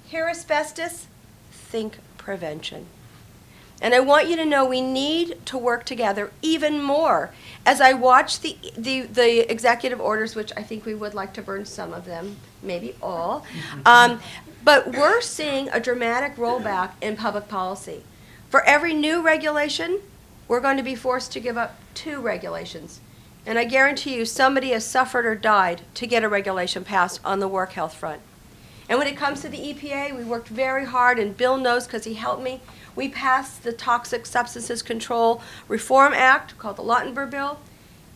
Hear asbestos, think prevention. And I want you to know we need to work together even more. As I watch the executive orders, which I think we would like to burn some of them, maybe all, but we're seeing a dramatic rollback in public policy. For every new regulation, we're going to be forced to give up 2 regulations. And I guarantee you somebody has suffered or died to get a regulation passed on the work health front. And when it comes to the EPA, we worked very hard, and Bill knows because he helped me. We passed the Toxic Substances Control Reform Act, called the Lautenberg Bill,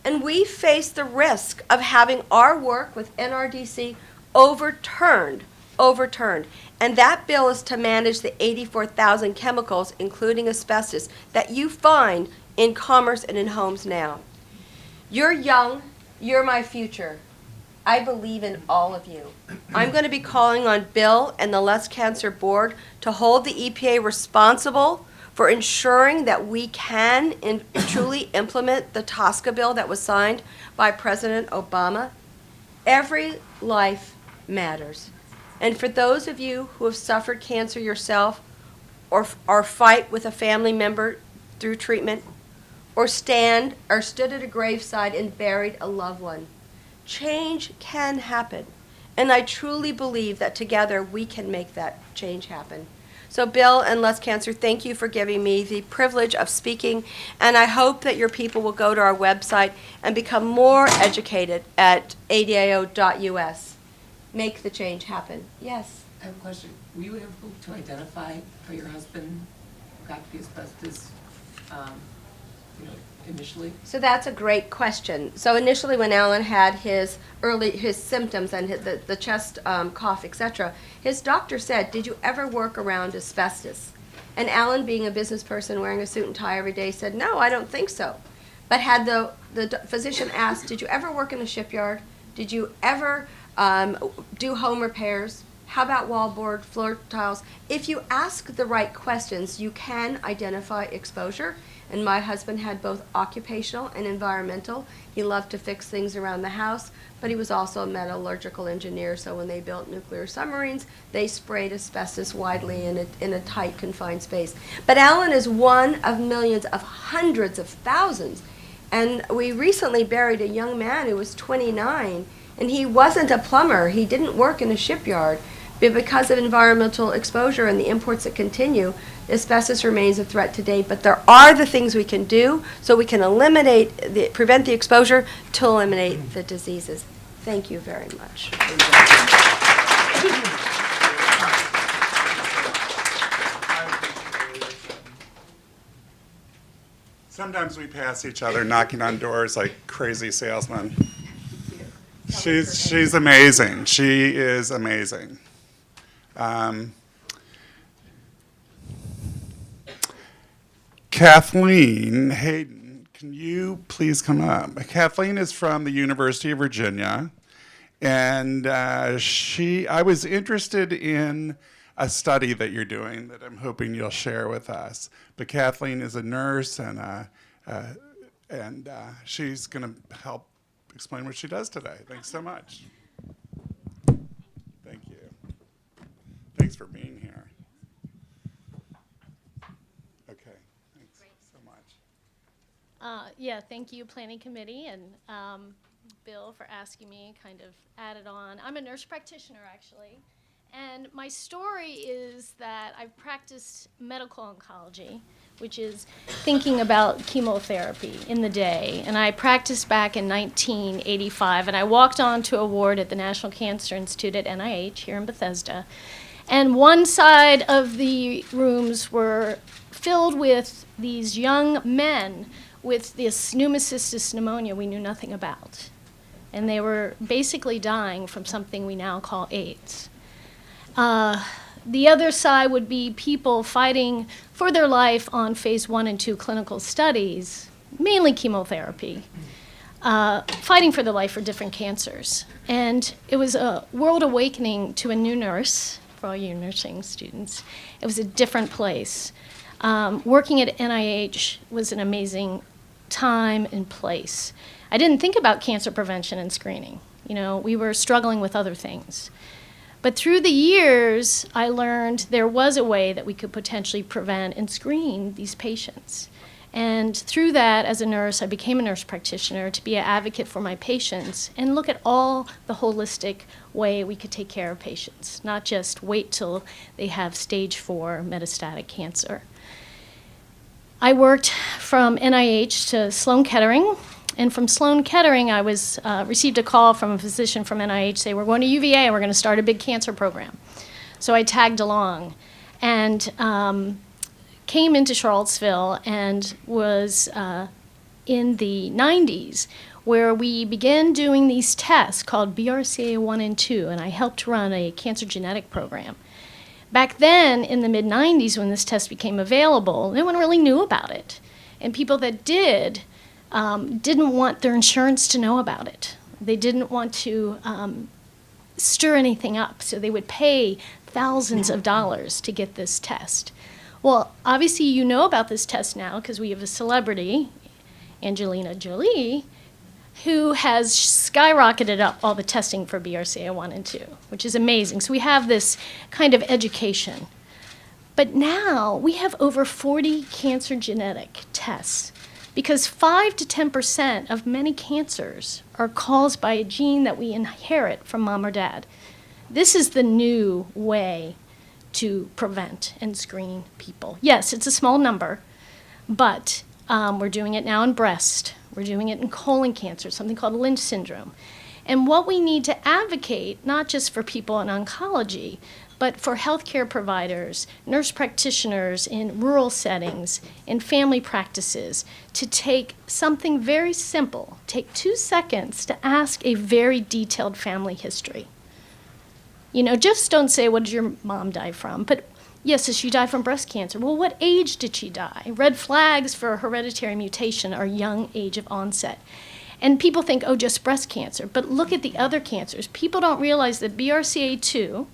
and we faced the risk of having our work with NRDC overturned. And that bill is to manage the 84,000 chemicals, including asbestos, that you find in commerce and in homes now. You're young, you're my future. I believe in all of you. I'm going to be calling on Bill and the Less Cancer Board to hold the EPA responsible for ensuring that we can truly implement the TSCA bill that was signed by President Obama. Every life matters. And for those of you who have suffered cancer yourself, or fight with a family member through treatment, or stood at a graveside and buried a loved one, change can happen. And I truly believe that together we can make that change happen. So Bill and Less Cancer, thank you for giving me the privilege of speaking, and I hope that your people will go to our website and become more educated at adio.us. Make the change happen. Yes? I have a question. Were you able to identify how your husband got the asbestos, initially? So that's a great question. So initially when Alan had his symptoms and the chest cough, etc., his doctor said, "Did you ever work around asbestos?" And Alan, being a business person wearing a suit and tie every day, said, "No, I don't think so." But had the physician asked, "Did you ever work in a shipyard? Did you ever do home repairs? How about wallboard, floor tiles?" If you ask the right questions, you can identify exposure. And my husband had both occupational and environmental. He loved to fix things around the house, but he was also a metallurgical engineer, so when they built nuclear submarines, they sprayed asbestos widely in a tight, confined space. But Alan is one of millions of hundreds of thousands. And we recently buried a young man who was 29, and he wasn't a plumber. He didn't work in a shipyard. But because of environmental exposure and the imports that continue, asbestos remains a threat today. But there are the things we can do so we can prevent the exposure to eliminate the diseases. Thank you very much. Sometimes we pass each other knocking on doors like crazy salesmen. She's amazing. She is amazing. Kathleen Hayden, can you please come up? Kathleen is from the University of Virginia, and I was interested in a study that you're doing that I'm hoping you'll share with us. But Kathleen is a nurse, and she's going to help explain what she does today. Thanks so much. Thank you. Thanks for being here. Okay, thanks so much. Yeah, thank you, Planning Committee, and Bill for asking me, kind of added on. I'm a nurse practitioner, actually, and my story is that I've practiced medical oncology, which is thinking about chemotherapy in the day. And I practiced back in 1985, and I walked onto a ward at the National Cancer Institute at NIH here in Bethesda. And one side of the rooms were filled with these young men with this pneumocystis pneumonia we knew nothing about. And they were basically dying from something we now call AIDS. The other side would be people fighting for their life on phase 1 and 2 clinical studies, mainly chemotherapy, fighting for their life for different cancers. And it was a world awakening to a new nurse, for all you nursing students. It was a different place. Working at NIH was an amazing time and place. I didn't think about cancer prevention and screening. You know, we were struggling with other things. But through the years, I learned there was a way that we could potentially prevent and screen these patients. And through that, as a nurse, I became a nurse practitioner to be an advocate for my patients and look at all the holistic way we could take care of patients, not just wait till they have stage 4 metastatic cancer. I worked from NIH to Sloan Kettering, and from Sloan Kettering, I was received a call from a physician from NIH saying, we're going to UVA and we're going to start a big cancer program. So I tagged along and came into Charlottesville and was in the 90s where we began doing these tests called BRCA1 and 2, and I helped run a cancer genetic program. Back then, in the mid-90s, when this test became available, no one really knew about it. And people that did didn't want their insurance to know about it. They didn't want to stir anything up, so they would pay thousands of dollars to get this test. Well, obviously you know about this test now because we have a celebrity, Angelina Jolie, who has skyrocketed up all the testing for BRCA1 and 2, which is amazing. So we have this kind of education. But now we have over 40 cancer genetic tests because 5 to 10% of many cancers are caused by a gene that we inherit from mom or dad. This is the new way to prevent and screen people. Yes, it's a small number, but we're doing it now in breast. We're doing it in colon cancer, something called Lynch syndrome. And what we need to advocate, not just for people in oncology, but for healthcare providers, nurse practitioners in rural settings, in family practices, to take something very simple, take 2 seconds to ask a very detailed family history. You know, just don't say, what did your mom die from? But yes, did she die from breast cancer? Well, what age did she die? Red flags for hereditary mutation are young age of onset. And people think, oh, just breast cancer. But look at the other cancers. People don't realize that BRCA2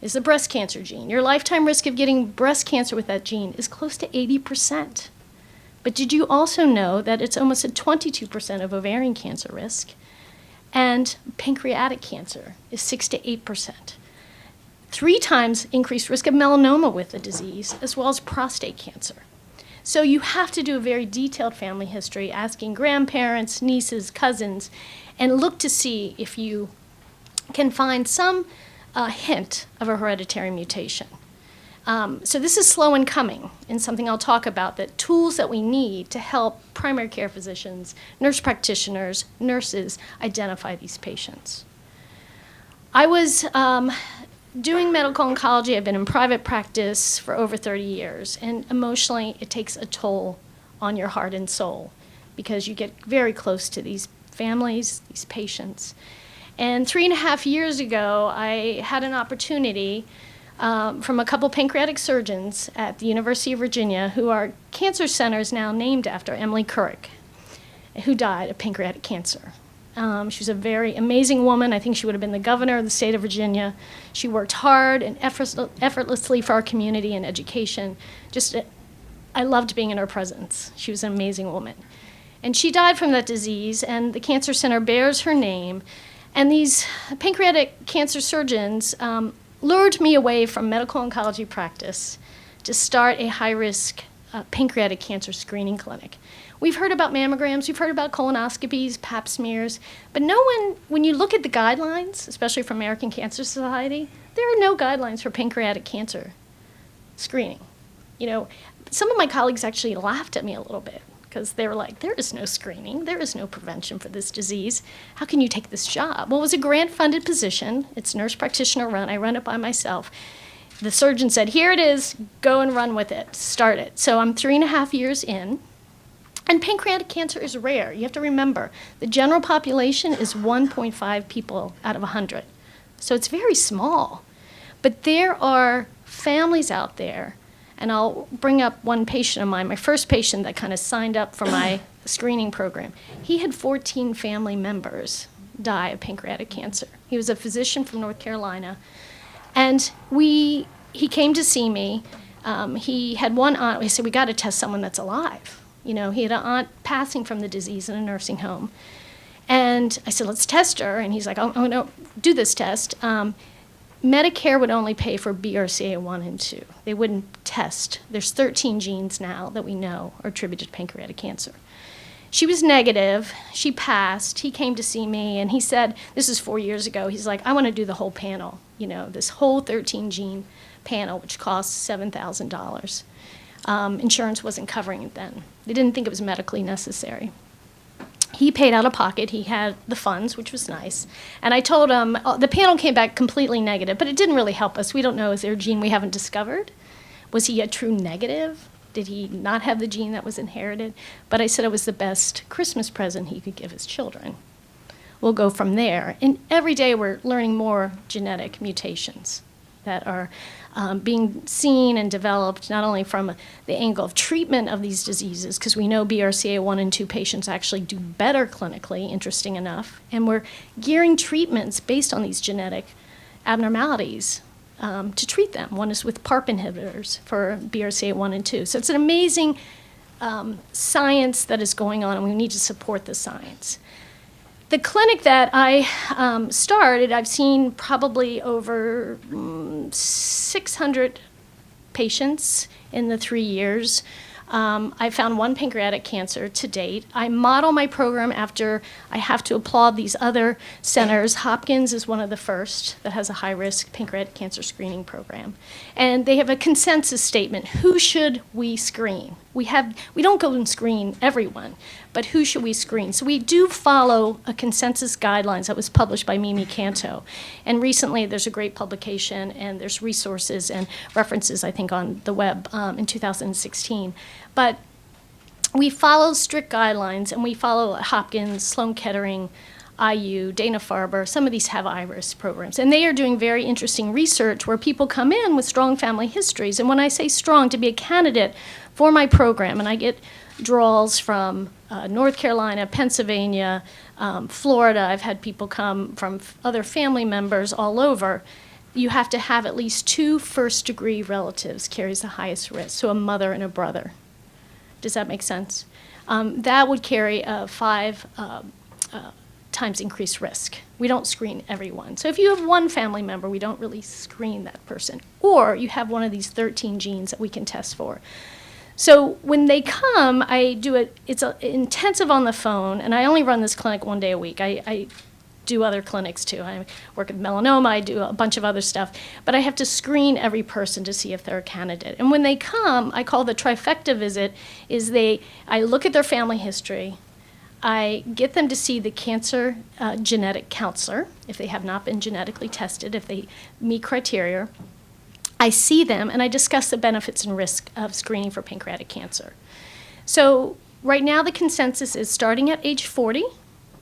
is the breast cancer gene. Your lifetime risk of getting breast cancer with that gene is close to 80%. But did you also know that it's almost at 22% of ovarian cancer risk? And pancreatic cancer is 6 to 8%. 3 times increased risk of melanoma with the disease, as well as prostate cancer. So you have to do a very detailed family history, asking grandparents, nieces, cousins, and look to see if you can find some hint of a hereditary mutation. So this is slow in coming, and something I'll talk about, that tools that we need to help primary care physicians, nurse practitioners, nurses identify these patients. I was doing medical oncology. I've been in private practice for over 30 years, and emotionally it takes a toll on your heart and soul because you get very close to these families, these patients. And 3.5 years ago, I had an opportunity from a couple pancreatic surgeons at the University of Virginia, who are cancer centers now named after Emily Kurek, who died of pancreatic cancer. She was a very amazing woman. I think she would have been the governor of the state of Virginia. She worked hard and effortlessly for our community and education. I loved being in her presence. She was an amazing woman. And she died from that disease, and the cancer center bears her name. And these pancreatic cancer surgeons lured me away from medical oncology practice to start a high-risk pancreatic cancer screening clinic. We've heard about mammograms, we've heard about colonoscopies, pap smears, but no one, when you look at the guidelines, especially from American Cancer Society, there are no guidelines for pancreatic cancer screening. You know, some of my colleagues actually laughed at me a little bit because they were like, there is no screening, there is no prevention for this disease. How can you take this job? Well, it was a grant-funded position. It's nurse practitioner run. I run it by myself. The surgeon said, here it is, go and run with it, start it. So I'm 3.5 years in, and pancreatic cancer is rare. You have to remember, the general population is 1.5 people out of 100. So it's very small. But there are families out there, and I'll bring up one patient of mine, my first patient that kind of signed up for my screening program. He had 14 family members die of pancreatic cancer. He was a physician from North Carolina. And he came to see me. He had one aunt. We said, we got to test someone that's alive. You know, he had an aunt passing from the disease in a nursing home. And I said, let's test her. And he's like, I'm going to do this test. Medicare would only pay for BRCA1 and 2. They wouldn't test. There's 13 genes now that we know are attributed to pancreatic cancer. She was negative. She passed. He came to see me, and he said, this is 4 years ago, he's like, I want to do the whole panel, this whole 13-gene panel, which costs $7,000. Insurance wasn't covering it then. They didn't think it was medically necessary. He paid out of pocket. He had the funds, which was nice. And I told him, the panel came back completely negative, but it didn't really help us. We don't know, is there a gene we haven't discovered? Was he a true negative? Did he not have the gene that was inherited? But I said it was the best Christmas present he could give his children. We'll go from there. And every day we're learning more genetic mutations that are being seen and developed not only from the angle of treatment of these diseases, because we know BRCA1 and 2 patients actually do better clinically, interesting enough, and we're gearing treatments based on these genetic abnormalities to treat them. One is with PARP inhibitors for BRCA1 and 2. So it's an amazing science that is going on, and we need to support the science. The clinic that I started, I've seen probably over 600 patients in the 3 years. I found 1 pancreatic cancer to date. I model my program after, I have to applaud these other centers. Hopkins is one of the first that has a high-risk pancreatic cancer screening program. And they have a consensus statement. Who should we screen? We don't go and screen everyone, but who should we screen? So we do follow a consensus guidelines that was published by Mimi Canto. And recently there's a great publication, and there's resources and references, I think, on the web in 2016. But we follow strict guidelines, and we follow Hopkins, Sloan Kettering, IU, Dana-Farber. Some of these have IRIS programs. And they are doing very interesting research where people come in with strong family histories. And when I say strong, to be a candidate for my program, and I get draws from North Carolina, Pennsylvania, Florida. I've had people come from other family members all over. You have to have at least 2 first-degree relatives carries the highest risk, so a mother and a brother. Does that make sense? That would carry a 5 times increased risk. We don't screen everyone. So if you have 1 family member, we don't really screen that person. Or you have one of these 13 genes that we can test for. So when they come, I do it's intensive on the phone, and I only run this clinic 1 day a week. I do other clinics too. I work with melanoma, I do a bunch of other stuff, but I have to screen every person to see if they're a candidate. And when they come, I call the trifecta visit, I look at their family history, I get them to see the cancer genetic counselor, if they have not been genetically tested, if they meet criteria. I see them, and I discuss the benefits and risk of screening for pancreatic cancer. So right now the consensus is starting at age 40,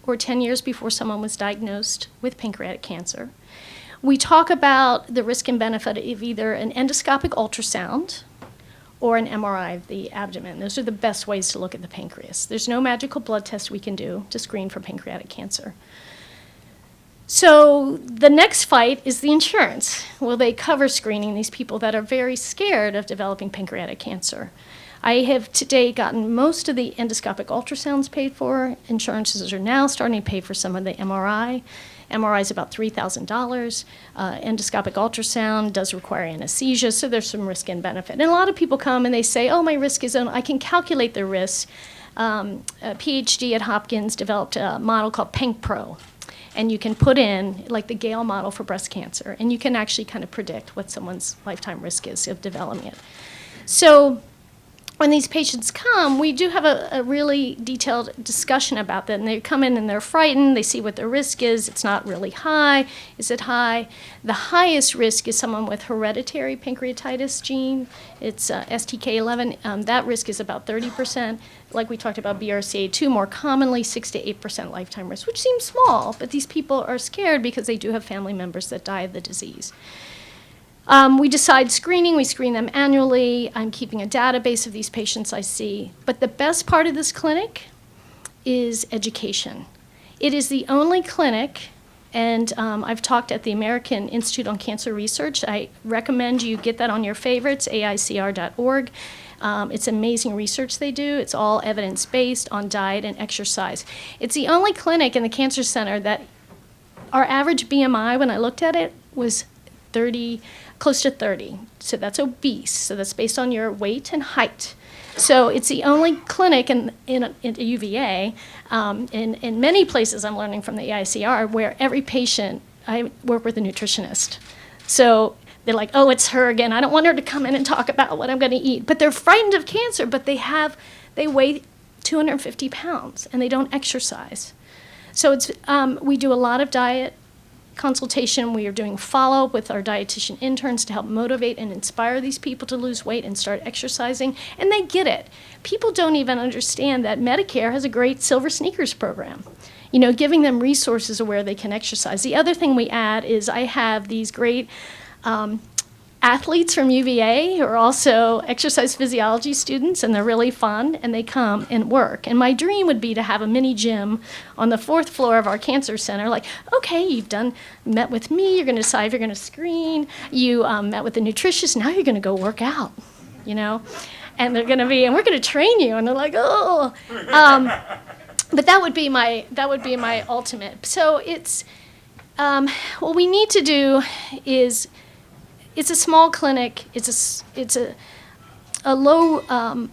or 10 years before someone was diagnosed with pancreatic cancer. We talk about the risk and benefit of either an endoscopic ultrasound or an MRI of the abdomen. Those are the best ways to look at the pancreas. There's no magical blood test we can do to screen for pancreatic cancer. So the next fight is the insurance. Will they cover screening these people that are very scared of developing pancreatic cancer? I have today gotten most of the endoscopic ultrasounds paid for. Insurances are now starting to pay for some of the MRI. MRI is about $3,000. Endoscopic ultrasound does require anesthesia, so there's some risk and benefit. And a lot of people come and they say, oh, my risk is, I can calculate the risk. A PhD at Hopkins developed a model called PancPro. And you can put in, like the Gale model for breast cancer, and you can actually kind of predict what someone's lifetime risk is of developing it. So when these patients come, we do have a really detailed discussion about that. And they come in and they're frightened. They see what their risk is. It's not really high. Is it high? The highest risk is someone with hereditary pancreatitis gene. It's STK11. That risk is about 30%. Like we talked about BRCA2, more commonly 6 to 8% lifetime risk, which seems small, but these people are scared because they do have family members that die of the disease. We decide screening. We screen them annually. I'm keeping a database of these patients I see. But the best part of this clinic is education. It is the only clinic And I've talked at the American Institute on Cancer Research. I recommend you get that on your favorites, aicr.org. It's amazing research they do. It's all evidence-based on diet and exercise. It's the only clinic in the cancer center that our average BMI, when I looked at it, was 30, close to 30. So that's obese. So that's based on your weight and height. So it's the only clinic in UVA, in many places I'm learning from the AICR, where every patient, I work with a nutritionist. So they're like, oh, it's her again. I don't want her to come in and talk about what I'm going to eat. But they're frightened of cancer, but they weigh 250 pounds and they don't exercise. So we do a lot of diet consultation. We are doing follow-up with our dietitian interns to help motivate and inspire these people to lose weight and start exercising, and they get it. People don't even understand that Medicare has a great Silver Sneakers program, giving them resources of where they can exercise. The other thing we add is I have these great athletes from UVA who are also exercise physiology students, and they're really fun, and they come and work. And my dream would be to have a mini gym on the 4th floor of our cancer center. Like, okay, you've met with me, you're going to decide if you're going to screen, you met with the nutritionist, now you're going to go work out, And they're going to be, and we're going to train you, and they're like, oh. But that would be my ultimate. So it's, what we need to do is, it's a small clinic. It's a low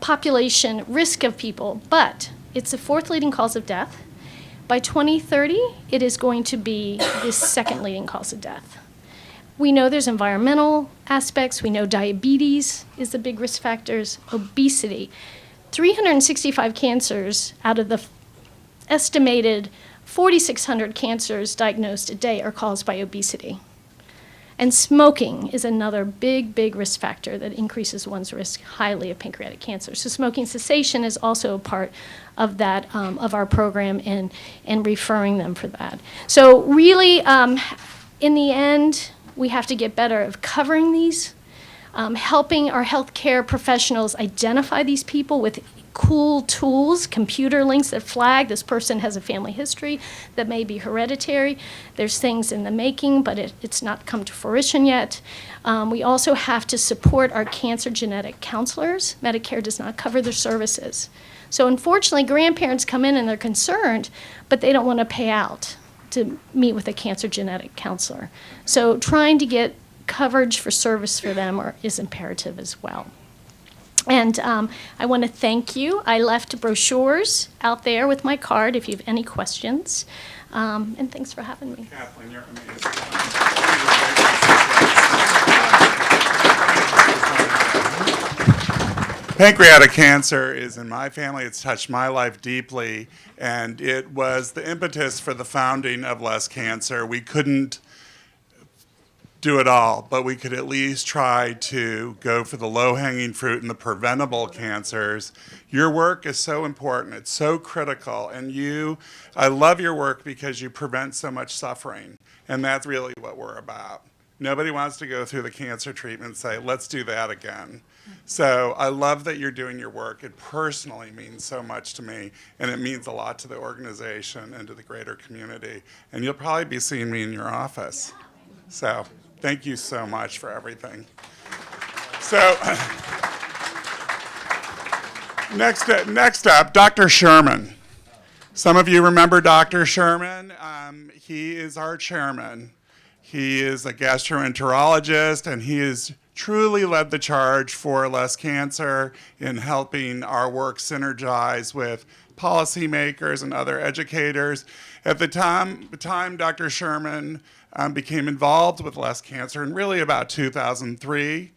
population risk of people, but it's the 4th leading cause of death. By 2030, it is going to be the 2nd leading cause of death. We know there's environmental aspects. We know diabetes is the big risk factors, obesity. 365 cancers out of the estimated 4,600 cancers diagnosed a day are caused by obesity. And smoking is another big, big risk factor that increases one's risk highly of pancreatic cancer. So smoking cessation is also a part of that, of our program and referring them for that. So really, in the end, we have to get better at covering these, helping our healthcare professionals identify these people with cool tools, computer links that flag this person has a family history that may be hereditary. There's things in the making, but it's not come to fruition yet. We also have to support our cancer genetic counselors. Medicare does not cover their services. So unfortunately, grandparents come in and they're concerned, but they don't want to pay out to meet with a cancer genetic counselor. So trying to get coverage for service for them is imperative as well. And I want to thank you. I left brochures out there with my card if you have any questions. And thanks for having me. Kathleen, you're amazing. Pancreatic cancer is in my family. It's touched my life deeply, and it was the impetus for the founding of Less Cancer. We couldn't do it all, but we could at least try to go for the low-hanging fruit and the preventable cancers. Your work is so important. It's so critical. And I love your work because you prevent so much suffering. And that's really what we're about. Nobody wants to go through the cancer treatment and say, let's do that again. So I love that you're doing your work. It personally means so much to me, and it means a lot to the organization and to the greater community. And you'll probably be seeing me in your office. So thank you so much for everything. So next up, Dr. Sherman. Some of you remember Dr. Sherman. He is our chairman. He is a gastroenterologist, and he has truly led the charge for Less Cancer in helping our work synergize with policymakers and other educators. At the time Dr. Sherman became involved with Less Cancer in really about 2003,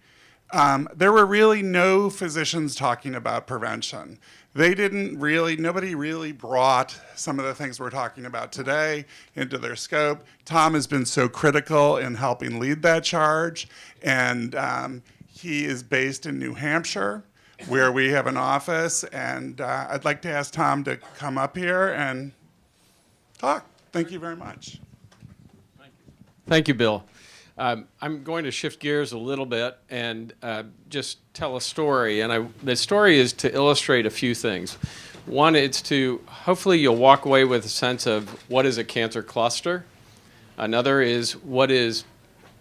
there were really no physicians talking about prevention. Nobody really brought some of the things we're talking about today into their scope. Tom has been so critical in helping lead that charge, and he is based in New Hampshire, where we have an office, and I'd like to ask Tom to come up here and talk. Thank you very much. Thank you, Bill. I'm going to shift gears a little bit and just tell a story. And the story is to illustrate a few things. One, it's to hopefully you'll walk away with a sense of what is a cancer cluster. Another is what is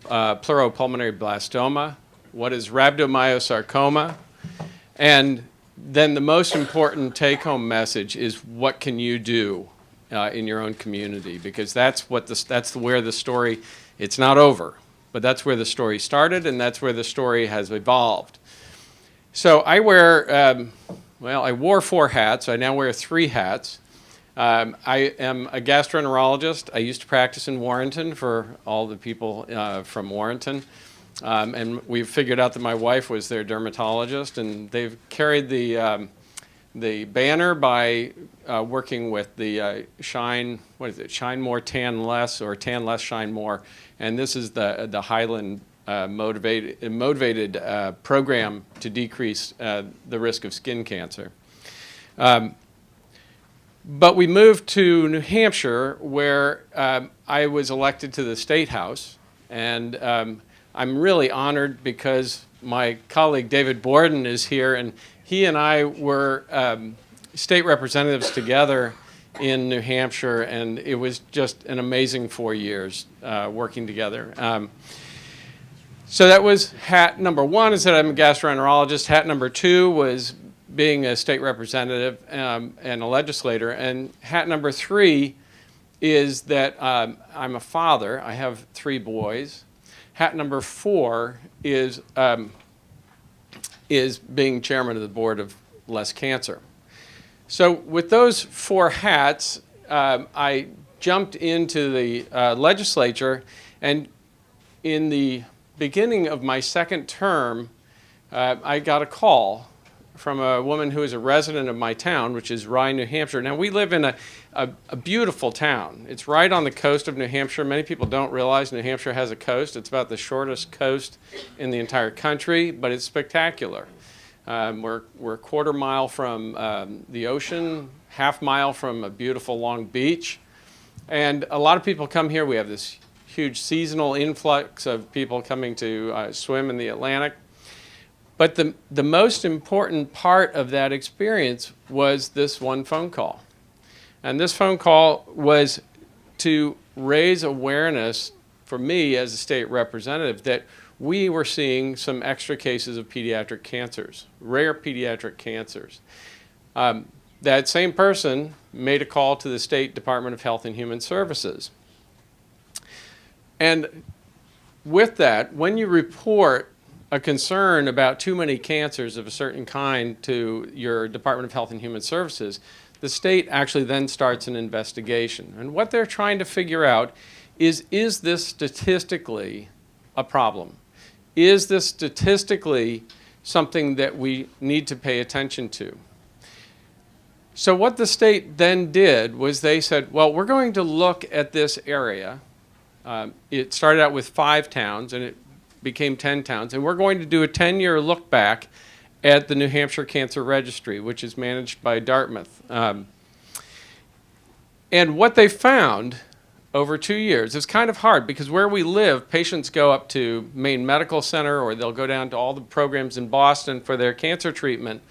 pleuropulmonary blastoma, what is rhabdomyosarcoma, and then the most important take-home message is what can you do in your own community, because that's where the story, it's not over, but that's where the story started and that's where the story has evolved. So I wear, I wore 4 hats. I now wear 3 hats. I am a gastroenterologist. I used to practice in Warrenton for all the people from Warrenton. And we've figured out that my wife was their dermatologist, and they've carried the banner by working with the Shine More, Tan Less, or Tan Less, Shine More. And this is the Highland motivated program to decrease the risk of skin cancer. But we moved to New Hampshire, where I was elected to the State House, and I'm really honored because my colleague David Borden is here, and he and I were state representatives together in New Hampshire, and it was just an amazing 4 years working together. So that was hat number 1, is that I'm a gastroenterologist. Hat number 2 was being a state representative and a legislator. And hat number 3 is that I'm a father. I have 3 boys. Hat number 4 is being chairman of the board of Less Cancer. So with those 4 hats, I jumped into the legislature, and in the beginning of my 2nd term, I got a call from a woman who is a resident of my town, which is Rye, New Hampshire. Now, we live in a beautiful town. It's right on the coast of New Hampshire. Many people don't realize New Hampshire has a coast. It's about the shortest coast in the entire country, but it's spectacular. We're a 1/4 mile from the ocean, 1/2 mile from a beautiful long beach. And a lot of people come here. We have this huge seasonal influx of people coming to swim in the Atlantic. But the most important part of that experience was this one phone call. And this phone call was to raise awareness for me as a state representative that we were seeing some extra cases of pediatric cancers, rare pediatric cancers. That same person made a call to the State Department of Health and Human Services. And with that, when you report a concern about too many cancers of a certain kind to your Department of Health and Human Services, the state actually then starts an investigation. And what they're trying to figure out is this statistically a problem? Is this statistically something that we need to pay attention to? So what the state then did was they said, well, we're going to look at this area. It started out with 5 towns, and it became 10 towns, and we're going to do a 10-year look back at the New Hampshire Cancer Registry, which is managed by Dartmouth. And what they found over 2 years, it's kind of hard because where we live, patients go up to Maine Medical Center, or they'll go down to all the programs in Boston for their cancer treatment,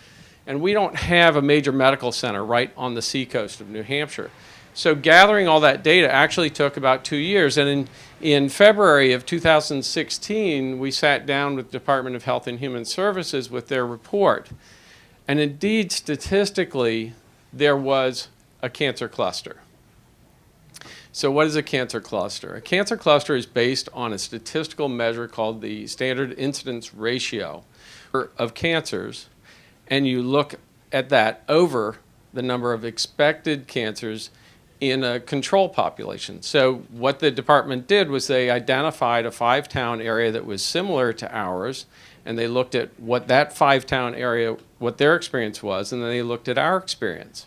and we don't have a major medical center right on the seacoast of New Hampshire. So gathering all that data actually took about 2 years. And in February of 2016, we sat down with the Department of Health and Human Services with their report. And indeed, statistically, there was a cancer cluster. So what is a cancer cluster? A cancer cluster is based on a statistical measure called the standard incidence ratio of cancers. And you look at that over the number of expected cancers in a control population. So what the department did was they identified a 5-town area that was similar to ours, and they looked at what that 5-town area, what their experience was, and then they looked at our experience.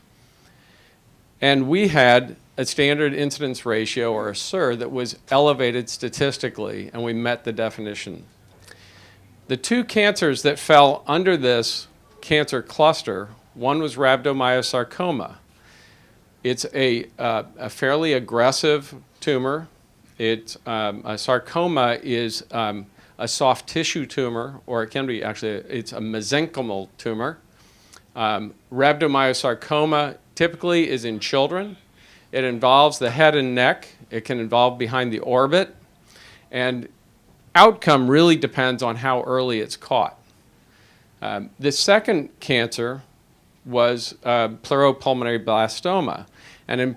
And we had a standard incidence ratio, or a SIR, that was elevated statistically, and we met the definition. The 2 cancers that fell under this cancer cluster, one was rhabdomyosarcoma. It's a fairly aggressive tumor. A sarcoma is a soft tissue tumor, or it can be actually, it's a mesenchymal tumor. Rhabdomyosarcoma typically is in children. It involves the head and neck. It can involve behind the orbit. And outcome really depends on how early it's caught. The second cancer was pleuropulmonary blastoma. And in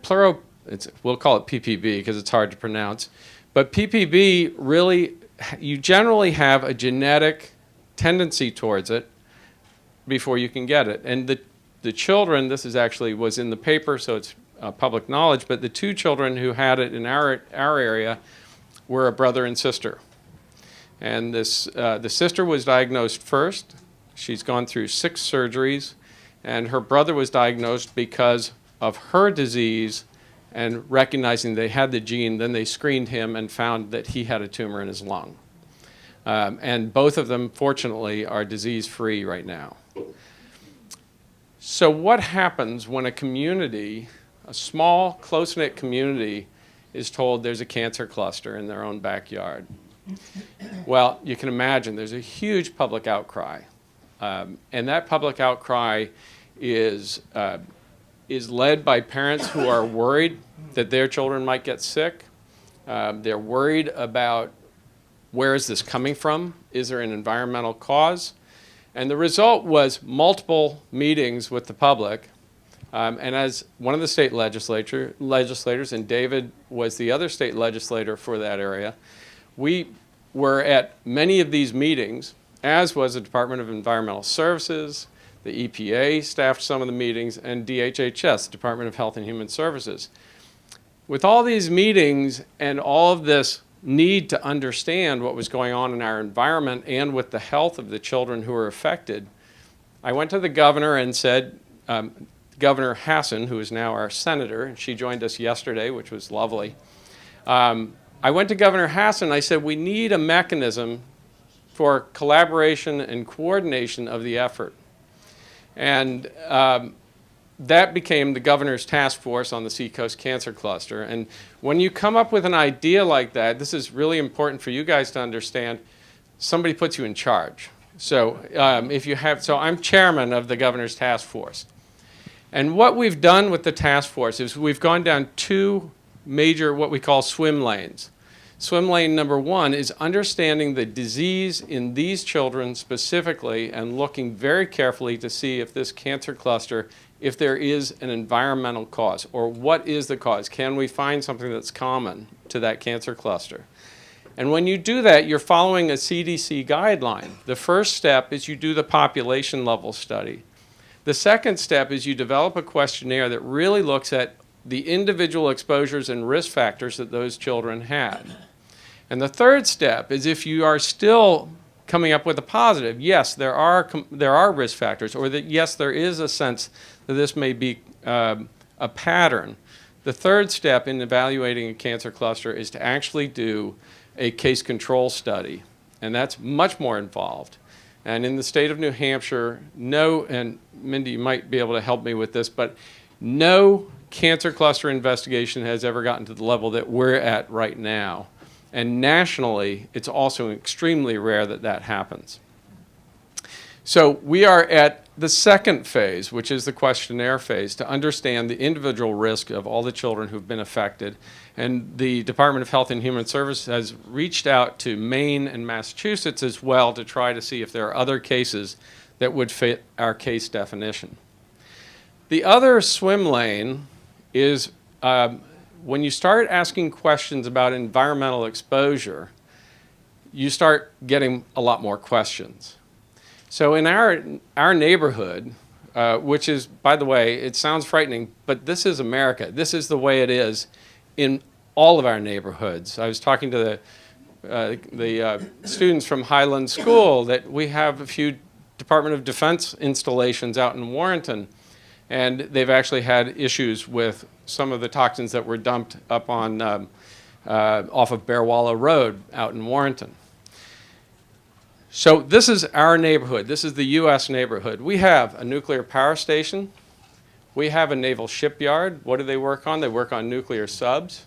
we'll call it PPB because it's hard to pronounce. But PPB really, you generally have a genetic tendency towards it before you can get it. And the children, this is actually was in the paper, so it's public knowledge, but the two children who had it in our area were a brother and sister. And the sister was diagnosed first. She's gone through 6 surgeries, and her brother was diagnosed because of her disease, and recognizing they had the gene, then they screened him and found that he had a tumor in his lung. And both of them, fortunately, are disease-free right now. So what happens when a community, a small, close-knit community, is told there's a cancer cluster in their own backyard? Well, you can imagine there's a huge public outcry. And that public outcry is led by parents who are worried that their children might get sick. They're worried about where is this coming from? Is there an environmental cause? And the result was multiple meetings with the public. And as one of the state legislators, and David was the other state legislator for that area, we were at many of these meetings, as was the Department of Environmental Services, the EPA staffed some of the meetings, and DHHS, Department of Health and Human Services. With all these meetings and all of this need to understand what was going on in our environment and with the health of the children who were affected, I went to the governor and said, Governor Hassan, who is now our senator, and she joined us yesterday, which was lovely. I went to Governor Hassan and I said, we need a mechanism for collaboration and coordination of the effort. And that became the governor's task force on the Seacoast Cancer Cluster. And when you come up with an idea like that, this is really important for you guys to understand, somebody puts you in charge. So I'm chairman of the governor's task force. And what we've done with the task force is we've gone down 2 major, what we call swim lanes. Swim lane number 1 is understanding the disease in these children specifically and looking very carefully to see if this cancer cluster, if there is an environmental cause, or what is the cause? Can we find something that's common to that cancer cluster? And when you do that, you're following a CDC guideline. The first step is you do the population level study. The second step is you develop a questionnaire that really looks at the individual exposures and risk factors that those children had. And the third step is if you are still coming up with a positive, yes, there are risk factors, or that yes, there is a sense that this may be a pattern. The third step in evaluating a cancer cluster is to actually do a case control study, and that's much more involved. And in the state of New Hampshire, and Mindy, you might be able to help me with this, but no cancer cluster investigation has ever gotten to the level that we're at right now. And nationally, it's also extremely rare that that happens. So we are at the second phase, which is the questionnaire phase, to understand the individual risk of all the children who've been affected. And the Department of Health and Human Services has reached out to Maine and Massachusetts as well to try to see if there are other cases that would fit our case definition. The other swim lane is when you start asking questions about environmental exposure, you start getting a lot more questions. So in our neighborhood, which is, by the way, it sounds frightening, but this is America. This is the way it is in all of our neighborhoods. I was talking to the students from Highland School that we have a few Department of Defense installations out in Warrenton, and they've actually had issues with some of the toxins that were dumped up on off of Bear Wallow Road out in Warrenton. So this is our neighborhood. This is the U.S. neighborhood. We have a nuclear power station. We have a naval shipyard. What do they work on? They work on nuclear subs.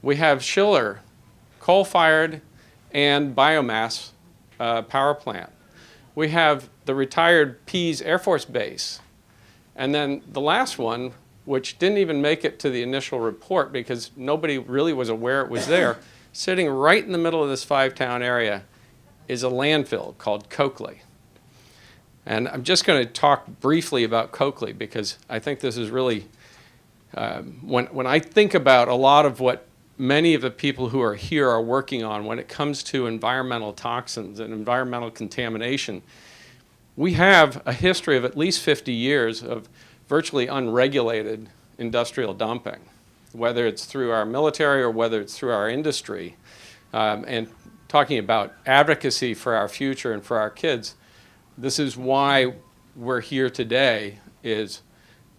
We have Schiller, coal-fired and biomass power plant. We have the retired Pease Air Force Base. And then the last one, which didn't even make it to the initial report because nobody really was aware it was there, sitting right in the middle of this 5-town area is a landfill called Coakley. And I'm just going to talk briefly about Coakley because I think this is really, when I think about a lot of what many of the people who are here are working on when it comes to environmental toxins and environmental contamination, we have a history of at least 50 years of virtually unregulated industrial dumping, whether it's through our military or whether it's through our industry. And talking about advocacy for our future and for our kids, this is why we're here today, is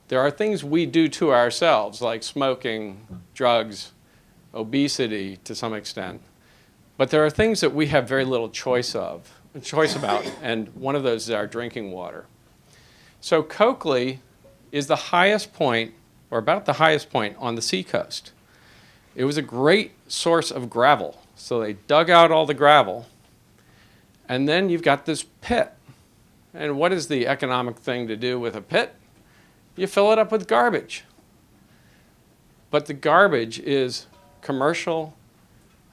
there are things we do to ourselves, like smoking, drugs, obesity to some extent. But there are things that we have very little choice about, and one of those is our drinking water. So Coakley is the highest point, or about the highest point, on the seacoast. It was a great source of gravel. So they dug out all the gravel, and then you've got this pit. And what is the economic thing to do with a pit? You fill it up with garbage. But the garbage is commercial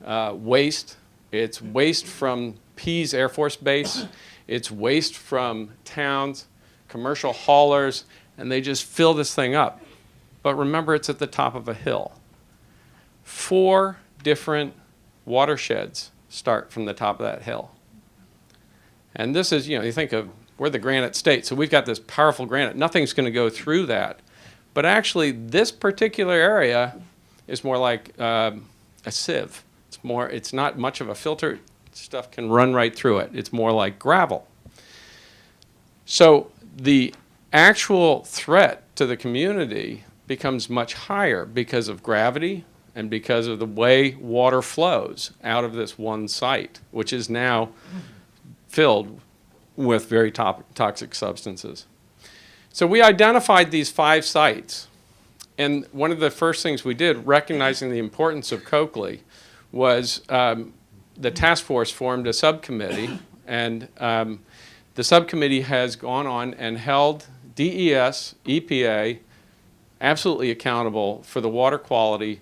waste. It's waste from Pease Air Force Base. It's waste from towns, commercial haulers, and they just fill this thing up. But remember, it's at the top of a hill. 4 different watersheds start from the top of that hill. And this is, you think of, we're the granite state, so we've got this powerful granite. Nothing's going to go through that. But actually, this particular area is more like a sieve. It's not much of a filter. Stuff can run right through it. It's more like gravel. So the actual threat to the community becomes much higher because of gravity and because of the way water flows out of this one site, which is now filled with very toxic substances. So we identified these 5 sites, and one of the first things we did, recognizing the importance of Coakley, was the task force formed a subcommittee, and the subcommittee has gone on and held DES, EPA, absolutely accountable for the water quality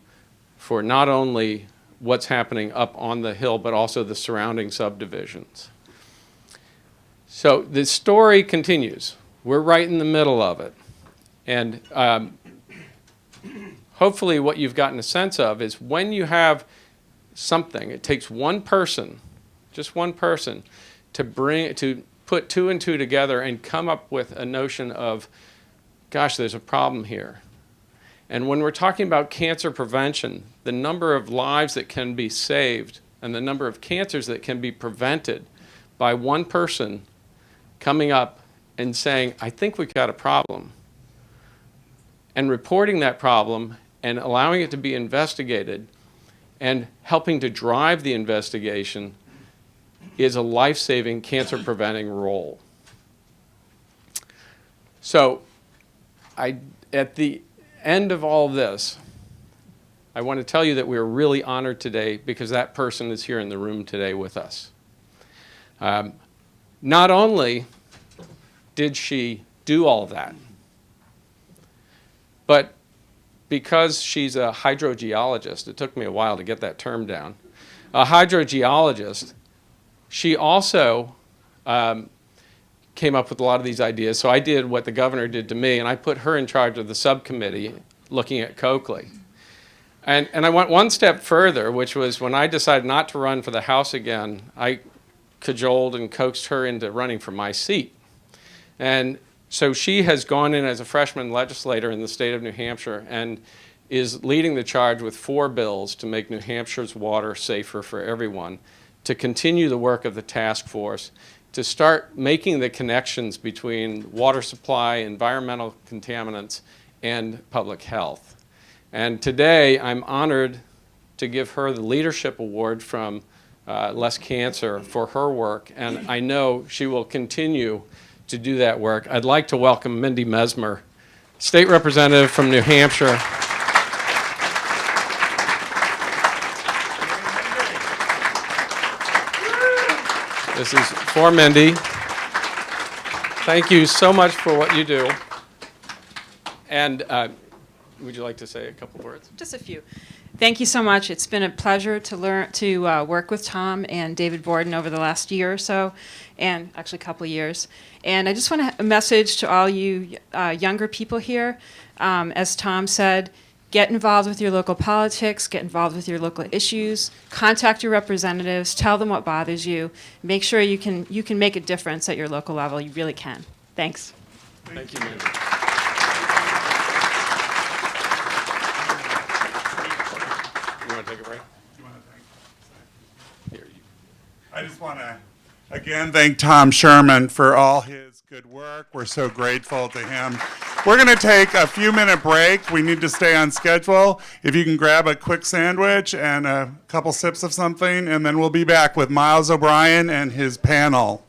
for not only what's happening up on the hill, but also the surrounding subdivisions. So the story continues. We're right in the middle of it. And hopefully what you've gotten a sense of is when you have something, it takes one person, just one person, to put 2 and 2 together and come up with a notion of, gosh, there's a problem here. And when we're talking about cancer prevention, the number of lives that can be saved and the number of cancers that can be prevented by one person coming up and saying, I think we've got a problem, and reporting that problem and allowing it to be investigated and helping to drive the investigation is a life-saving cancer preventing role. So at the end of all this, I want to tell you that we're really honored today because that person is here in the room today with us. Not only did she do all that, but because she's a hydrogeologist, it took me a while to get that term down, a hydrogeologist, she also came up with a lot of these ideas. So I did what the governor did to me, and I put her in charge of the subcommittee looking at Coakley. And I went one step further, which was when I decided not to run for the House again, I cajoled and coaxed her into running for my seat. And so she has gone in as a freshman legislator in the state of New Hampshire and is leading the charge with 4 bills to make New Hampshire's water safer for everyone, to continue the work of the task force, to start making the connections between water supply, environmental contaminants, and public health. And today, I'm honored to give her the Leadership Award from Less Cancer for her work, and I know she will continue to do that work. I'd like to welcome Mindy Mesmer, State Representative from New Hampshire. This is for Mindy. Thank you so much for what you do. And would you like to say a couple words? Just a few. Thank you so much. It's been a pleasure to work with Tom and David Borden over the last year or so, and actually a couple of years. And I just want a message to all you younger people here. As Tom said, get involved with your local politics, get involved with your local issues, contact your representatives, tell them what bothers you, make sure you can make a difference at your local level. You really can. Thanks. Thank you, Mandy. You want to take a break? I just want to, again, thank Tom Sherman for all his good work. We're so grateful to him. We're going to take a few-minute break. We need to stay on schedule. If you can grab a quick sandwich and a couple sips of something, and then we'll be back with Miles O'Brien and his panel.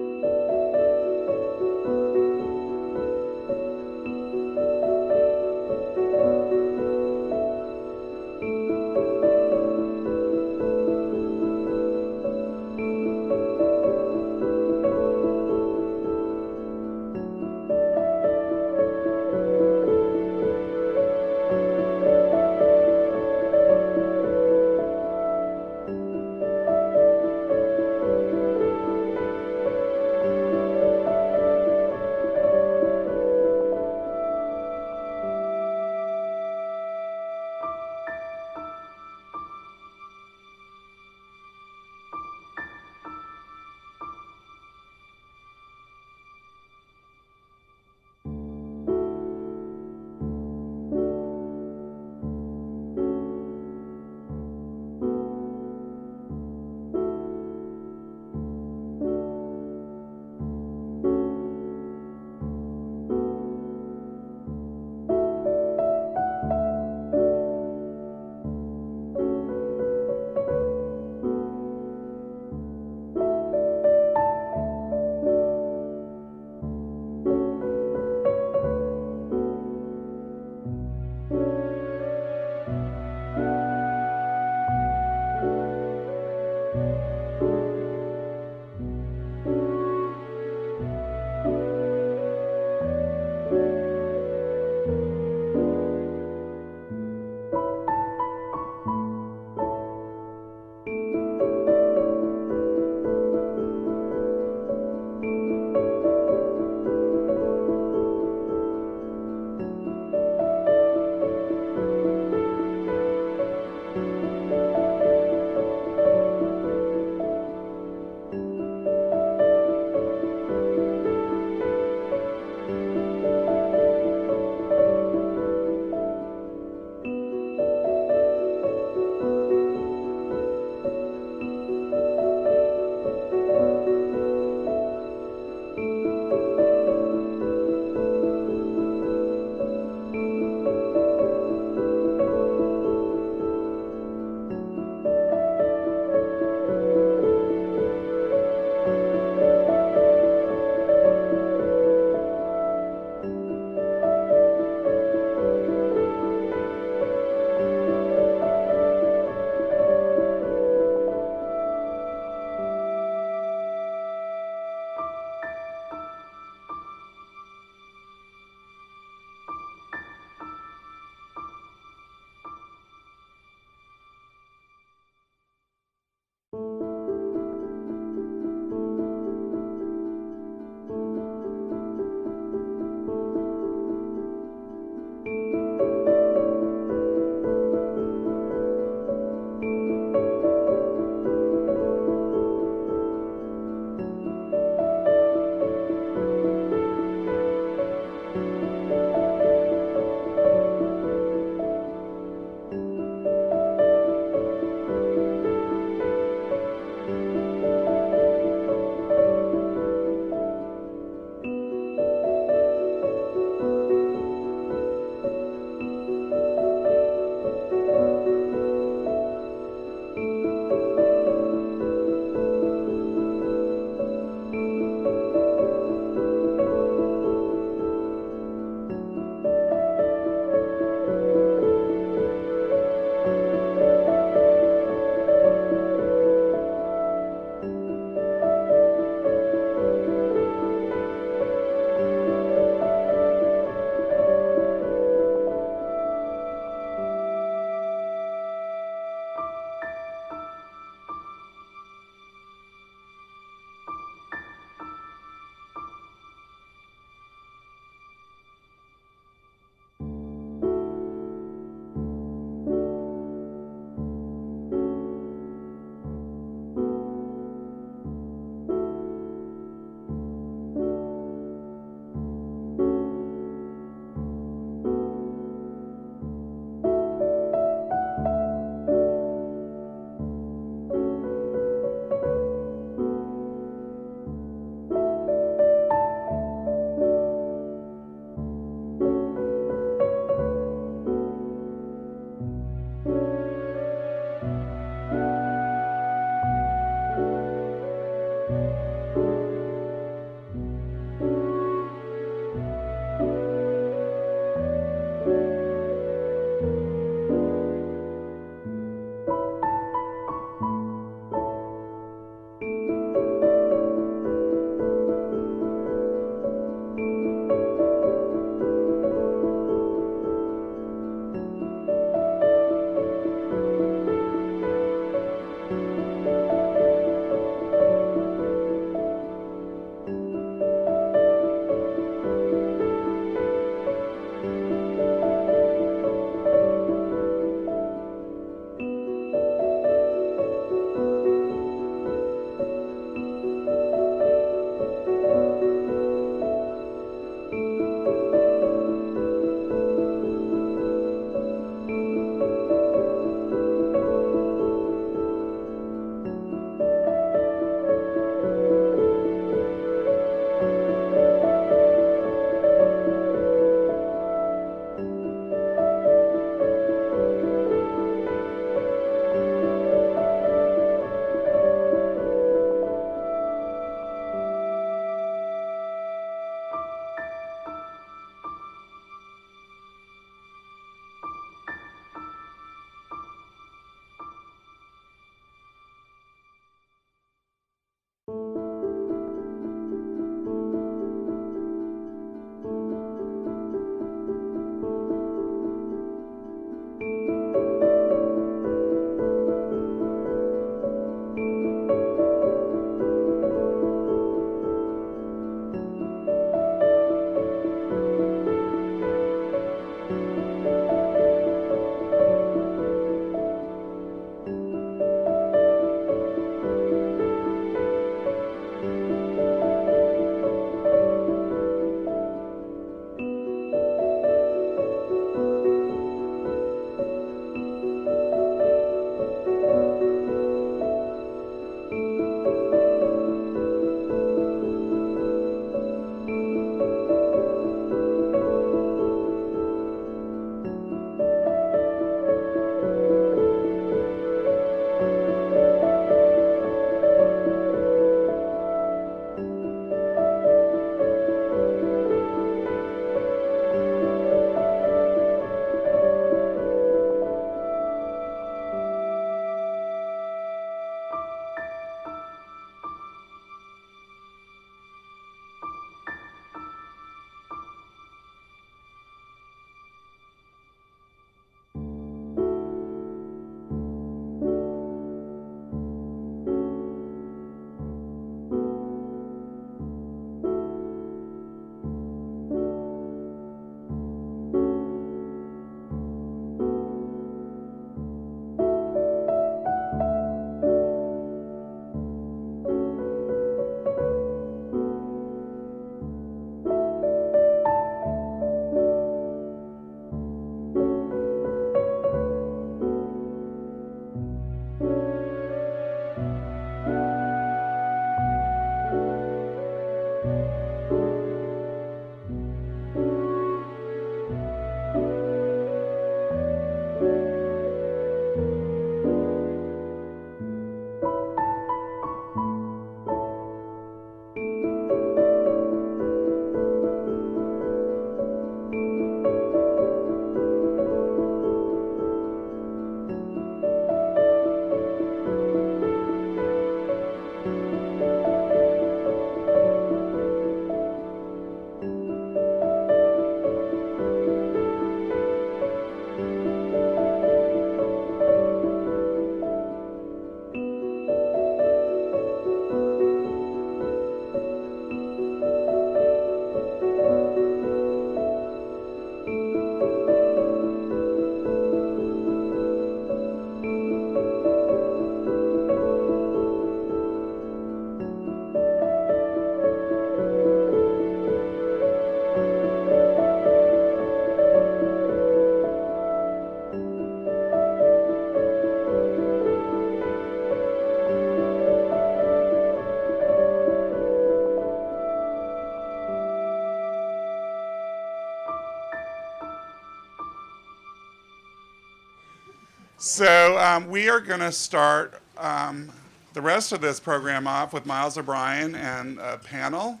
So we are going to start the rest of this program off with Miles O'Brien and a panel.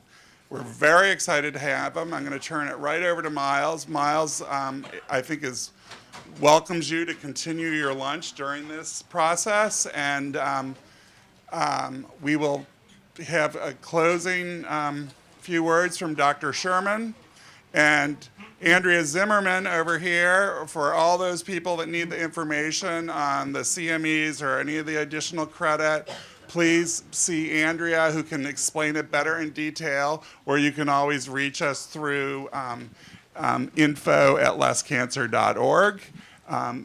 We're very excited to have him. I'm going to turn it right over to Miles. Miles, I think, welcomes you to continue your lunch during this process, and we will have a closing few words from Dr. Sherman. And Andrea Zimmerman over here, for all those people that need the information on the CMEs or any of the additional credit, please see Andrea, who can explain it better in detail, or you can always reach us through info@lesscancer.org.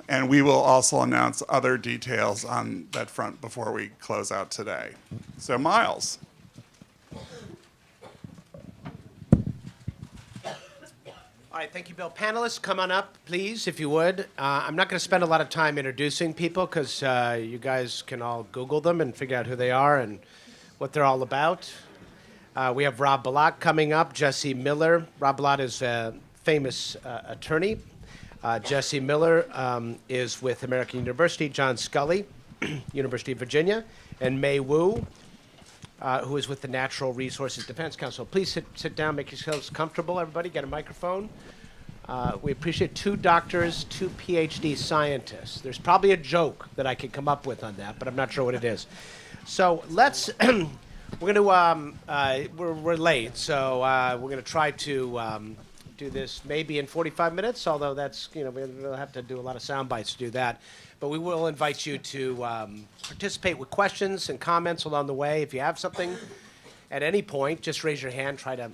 And we will also announce other details on that front before we close out today. So, Miles. All right, thank you, Bill. Panelists, come on up, please, if you would. I'm not going to spend a lot of time introducing people because you guys can all Google them and figure out who they are and what they're all about. We have Rob Bilott coming up, Jesse Miller. Rob Bilott is a famous attorney. Jesse Miller is with American University, John Scully, University of Virginia, and May Wu, who is with the Natural Resources Defense Council. Please sit down, make yourselves comfortable, everybody. Get a microphone. We appreciate 2 doctors, 2 PhD scientists. There's probably a joke that I could come up with on that, but I'm not sure what it is. So let's, we're late, so we're going to try to do this maybe in 45 minutes, although that's, we'll have to do a lot of sound bites to do that. But we will invite you to participate with questions and comments along the way. If you have something at any point, just raise your hand, try to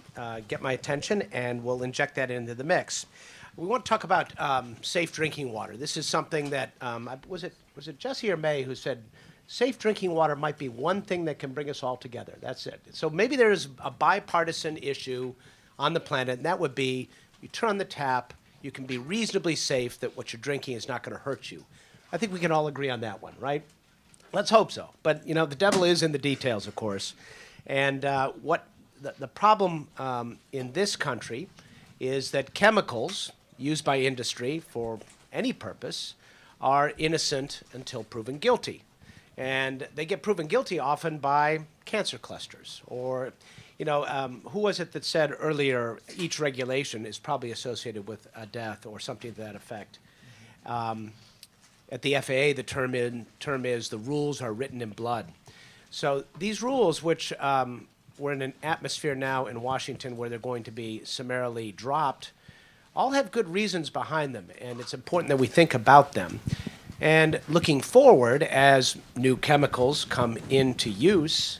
get my attention, and we'll inject that into the mix. We want to talk about safe drinking water. This is something that, was it Jesse or May who said, safe drinking water might be one thing that can bring us all together. That's it. So maybe there's a bipartisan issue on the planet, and that would be you turn on the tap, you can be reasonably safe that what you're drinking is not going to hurt you. I think we can all agree on that one, right? Let's hope so. But, the devil is in the details, of course. And what the problem in this country is that chemicals used by industry for any purpose are innocent until proven guilty. And they get proven guilty often by cancer clusters. Or, who was it that said earlier each regulation is probably associated with a death or something to that effect? At the FAA, the term is the rules are written in blood. So these rules, which we're in an atmosphere now in Washington where they're going to be summarily dropped, all have good reasons behind them, and it's important that we think about them. And looking forward, as new chemicals come into use,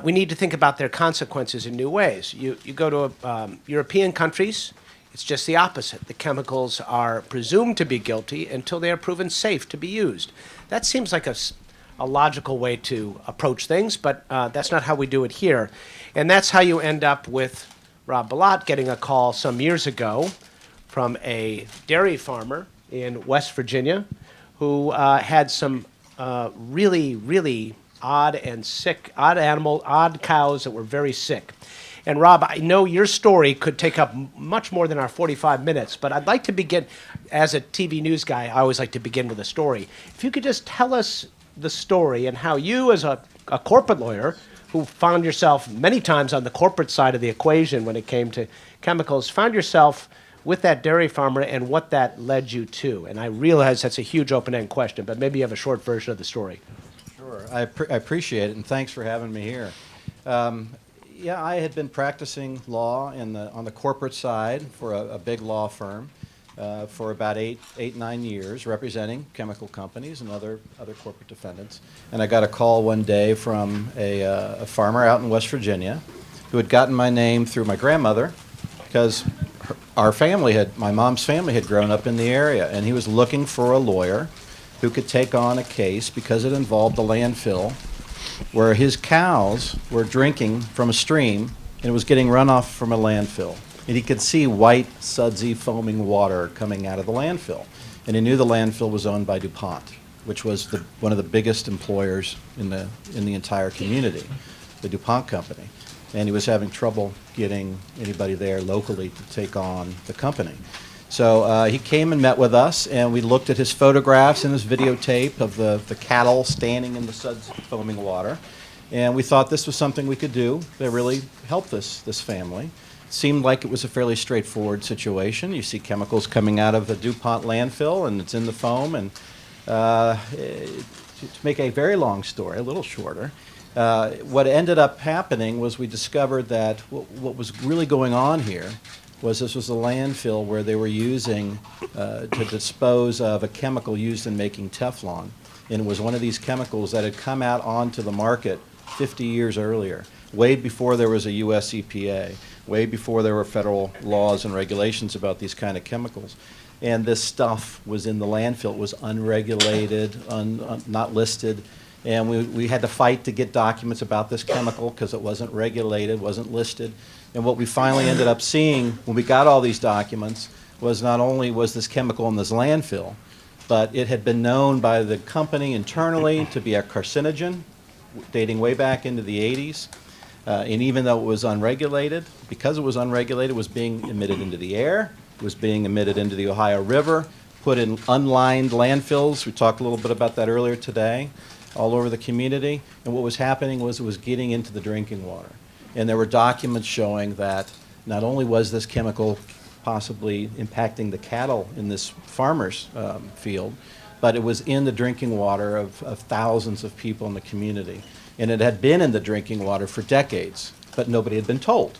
we need to think about their consequences in new ways. You go to European countries, it's just the opposite. The chemicals are presumed to be guilty until they are proven safe to be used. That seems like a logical way to approach things, but that's not how we do it here. And that's how you end up with Rob Bilott getting a call some years ago from a dairy farmer in West Virginia who had some really, really odd cows that were very sick. And Rob, I know your story could take up much more than our 45 minutes, but I'd like to begin, as a TV news guy, I always like to begin with a story. If you could just tell us the story and how you, as a corporate lawyer, who found yourself many times on the corporate side of the equation when it came to chemicals, found yourself with that dairy farmer and what that led you to. And I realize that's a huge open-end question, but maybe you have a short version of the story. Sure, I appreciate it, and thanks for having me here. Yeah, I had been practicing law on the corporate side for a big law firm for about 9 years, representing chemical companies and other corporate defendants. And I got a call one day from a farmer out in West Virginia who had gotten my name through my grandmother because my mom's family had grown up in the area, and he was looking for a lawyer who could take on a case because it involved the landfill where his cows were drinking from a stream and it was getting runoff from a landfill. And he could see white, sudsy, foaming water coming out of the landfill. And he knew the landfill was owned by DuPont, which was one of the biggest employers in the entire community, the DuPont company. And he was having trouble getting anybody there locally to take on the company. So he came and met with us, and we looked at his photographs and his videotape of the cattle standing in the suds foaming water. And we thought this was something we could do that really help this family. Seemed like it was a fairly straightforward situation. You see chemicals coming out of the DuPont landfill, and it's in the foam. And to make a very long story, a little shorter, what ended up happening was we discovered that what was really going on here was this was a landfill where they were using to dispose of a chemical used in making Teflon. And it was one of these chemicals that had come out onto the market 50 years earlier, way before there was a US EPA, way before there were federal laws and regulations about these kind of chemicals. And this stuff was in the landfill. It was unregulated, not listed. And we had to fight to get documents about this chemical because it wasn't regulated, wasn't listed. And what we finally ended up seeing when we got all these documents was not only was this chemical in this landfill, but it had been known by the company internally to be a carcinogen, dating way back into the 80s. And even though it was unregulated, because it was unregulated, it was being emitted into the air, it was being emitted into the Ohio River, put in unlined landfills. We talked a little bit about that earlier today, all over the community. And what was happening was it was getting into the drinking water. And there were documents showing that not only was this chemical possibly impacting the cattle in this farmer's field, but it was in the drinking water of thousands of people in the community. And it had been in the drinking water for decades, but nobody had been told.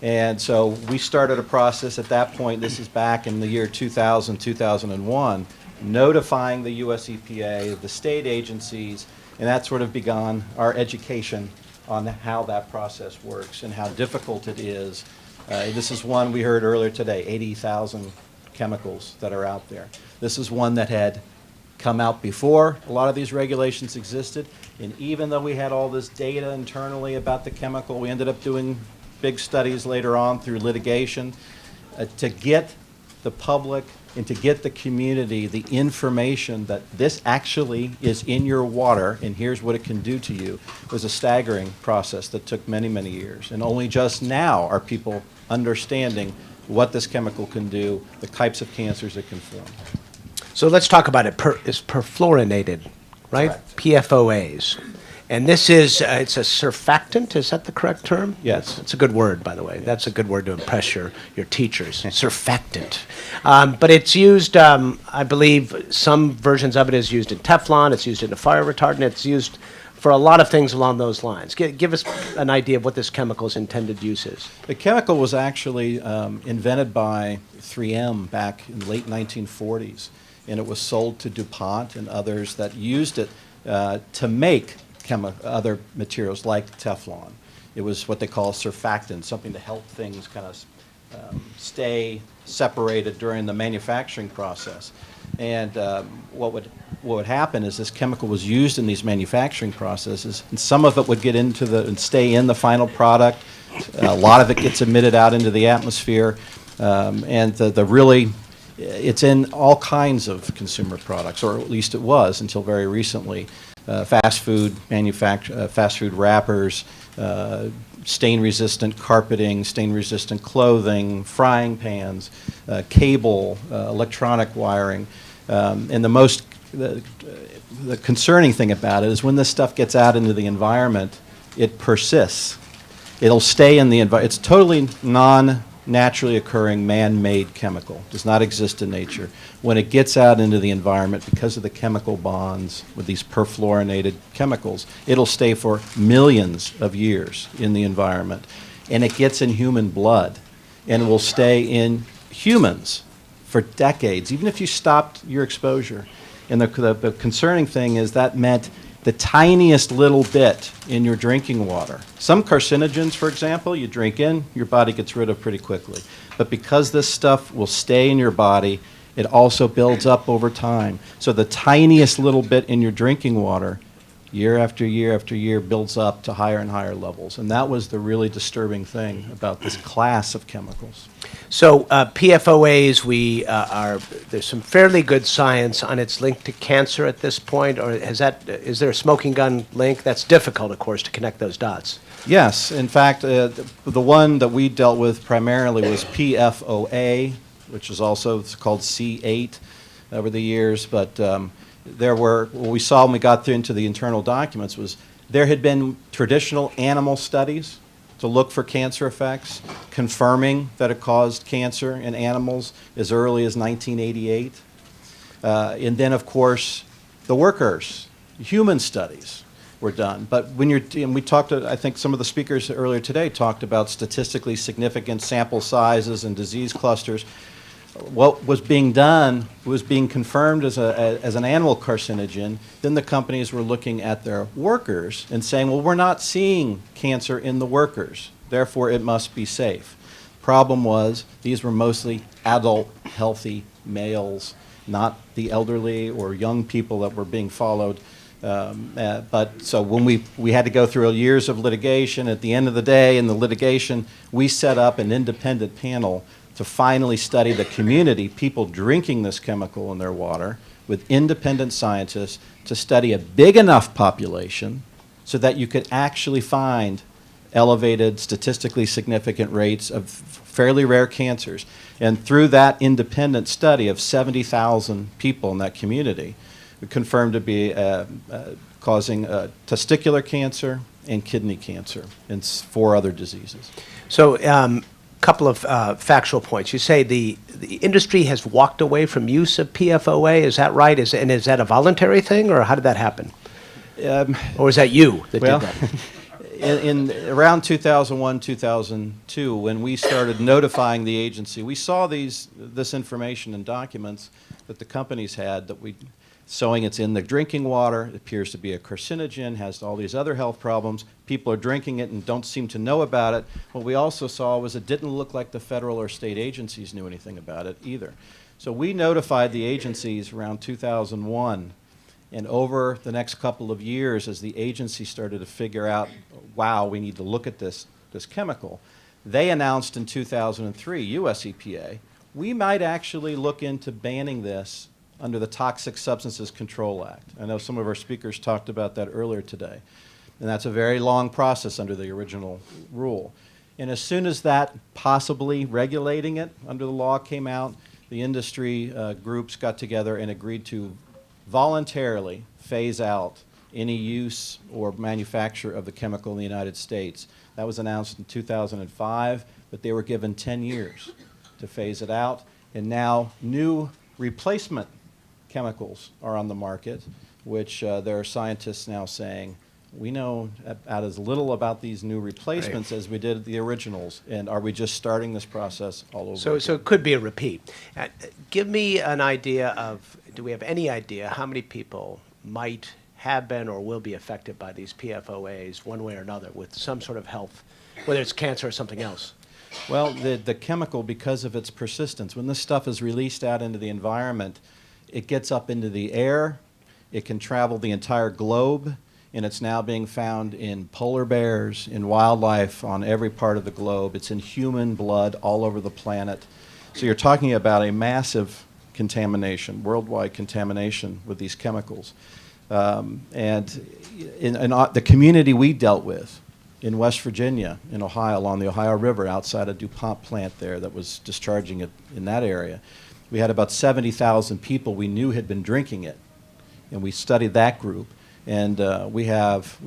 And so we started a process at that point, this is back in the year 2000, 2001, notifying the US EPA, the state agencies, and that sort of began our education on how that process works and how difficult it is. This is one we heard earlier today, 80,000 chemicals that are out there. This is one that had come out before a lot of these regulations existed, and even though we had all this data internally about the chemical, we ended up doing big studies later on through litigation to get the public and to get the community the information that this actually is in your water and here's what it can do to you was a staggering process that took many, many years. And only just now are people understanding what this chemical can do, the types of cancers it can form. So let's talk about it. It's perfluorinated, right? Correct. PFOAs. And this is, it's a surfactant, is that the correct term? Yes. It's a good word, by the way. That's a good word to impress your teachers, surfactant. But it's used, I believe, some versions of it is used in Teflon, it's used in a fire retardant, it's used for a lot of things along those lines. Give us an idea of what this chemical's intended use is. The chemical was actually invented by 3M back in the late 1940s, and it was sold to DuPont and others that used it to make other materials like Teflon. It was what they call surfactant, something to help things kind of stay separated during the manufacturing process. And what would happen is this chemical was used in these manufacturing processes, and some of it would get into and stay in the final product. A lot of it gets emitted out into the atmosphere, and it's in all kinds of consumer products, or at least it was until very recently. Fast food wrappers, stain-resistant carpeting, stain-resistant clothing, frying pans, cable, electronic wiring. And the concerning thing about it is when this stuff gets out into the environment, it persists. It'll stay in the environment. It's totally non-naturally occurring man-made chemical. Does not exist in nature. When it gets out into the environment, because of the chemical bonds with these perfluorinated chemicals, it'll stay for millions of years in the environment. And it gets in human blood and will stay in humans for decades, even if you stopped your exposure. And the concerning thing is that meant the tiniest little bit in your drinking water. Some carcinogens, for example, you drink in, your body gets rid of pretty quickly. But because this stuff will stay in your body, it also builds up over time. So the tiniest little bit in your drinking water, year after year after year, builds up to higher and higher levels. And that was the really disturbing thing about this class of chemicals. So PFOAs, there's some fairly good science on its link to cancer at this point, or is there a smoking gun link? That's difficult, of course, to connect those dots. Yes, in fact, the one that we dealt with primarily was PFOA, which is also it's called C8 over the years. But what we saw when we got into the internal documents was there had been traditional animal studies to look for cancer effects, confirming that it caused cancer in animals as early as 1988. And then, of course, the workers, human studies were done. But when and we talked, I think some of the speakers earlier today talked about statistically significant sample sizes and disease clusters. What was being done was being confirmed as an animal carcinogen. Then the companies were looking at their workers and saying, well, we're not seeing cancer in the workers, therefore it must be safe. Problem was, these were mostly adult, healthy males, not the elderly or young people that were being followed. But so when we had to go through years of litigation, at the end of the day in the litigation, we set up an independent panel to finally study the community, people drinking this chemical in their water, with independent scientists to study a big enough population so that you could actually find elevated, statistically significant rates of fairly rare cancers. And through that independent study of 70,000 people in that community, we confirmed to be causing testicular cancer and kidney cancer and 4 other diseases. So, couple of factual points. You say the industry has walked away from use of PFOA. Is that right? And is that a voluntary thing, or how did that happen? Or is that you that did that? In around 2001, 2002, when we started notifying the agency, we saw this information in documents that the companies had that showing it's in the drinking water, it appears to be a carcinogen, has all these other health problems. People are drinking it and don't seem to know about it. What we also saw was it didn't look like the federal or state agencies knew anything about it either. So we notified the agencies around 2001, and over the next couple of years, as the agency started to figure out, wow, we need to look at this chemical, they announced in 2003, US EPA, we might actually look into banning this under the Toxic Substances Control Act. I know some of our speakers talked about that earlier today. And that's a very long process under the original rule. And as soon as that possibly regulating it under the law came out, the industry groups got together and agreed to voluntarily phase out any use or manufacture of the chemical in the United States. That was announced in 2005, but they were given 10 years to phase it out. And now new replacement chemicals are on the market, which there are scientists now saying, we know about as little about these new replacements as we did the originals, and are we just starting this process all over? So it could be a repeat. Give me an idea of, do we have any idea how many people might have been or will be affected by these PFOAs one way or another with some sort of health, whether it's cancer or something else? Well, the chemical, because of its persistence, when this stuff is released out into the environment, it gets up into the air, it can travel the entire globe, and it's now being found in polar bears, in wildlife on every part of the globe. It's in human blood all over the planet. So you're talking about a massive contamination, worldwide contamination with these chemicals. And in the community we dealt with in West Virginia, in Ohio, along the Ohio River, outside a DuPont plant there that was discharging it in that area, we had about 70,000 people we knew had been drinking it, and we studied that group. And we have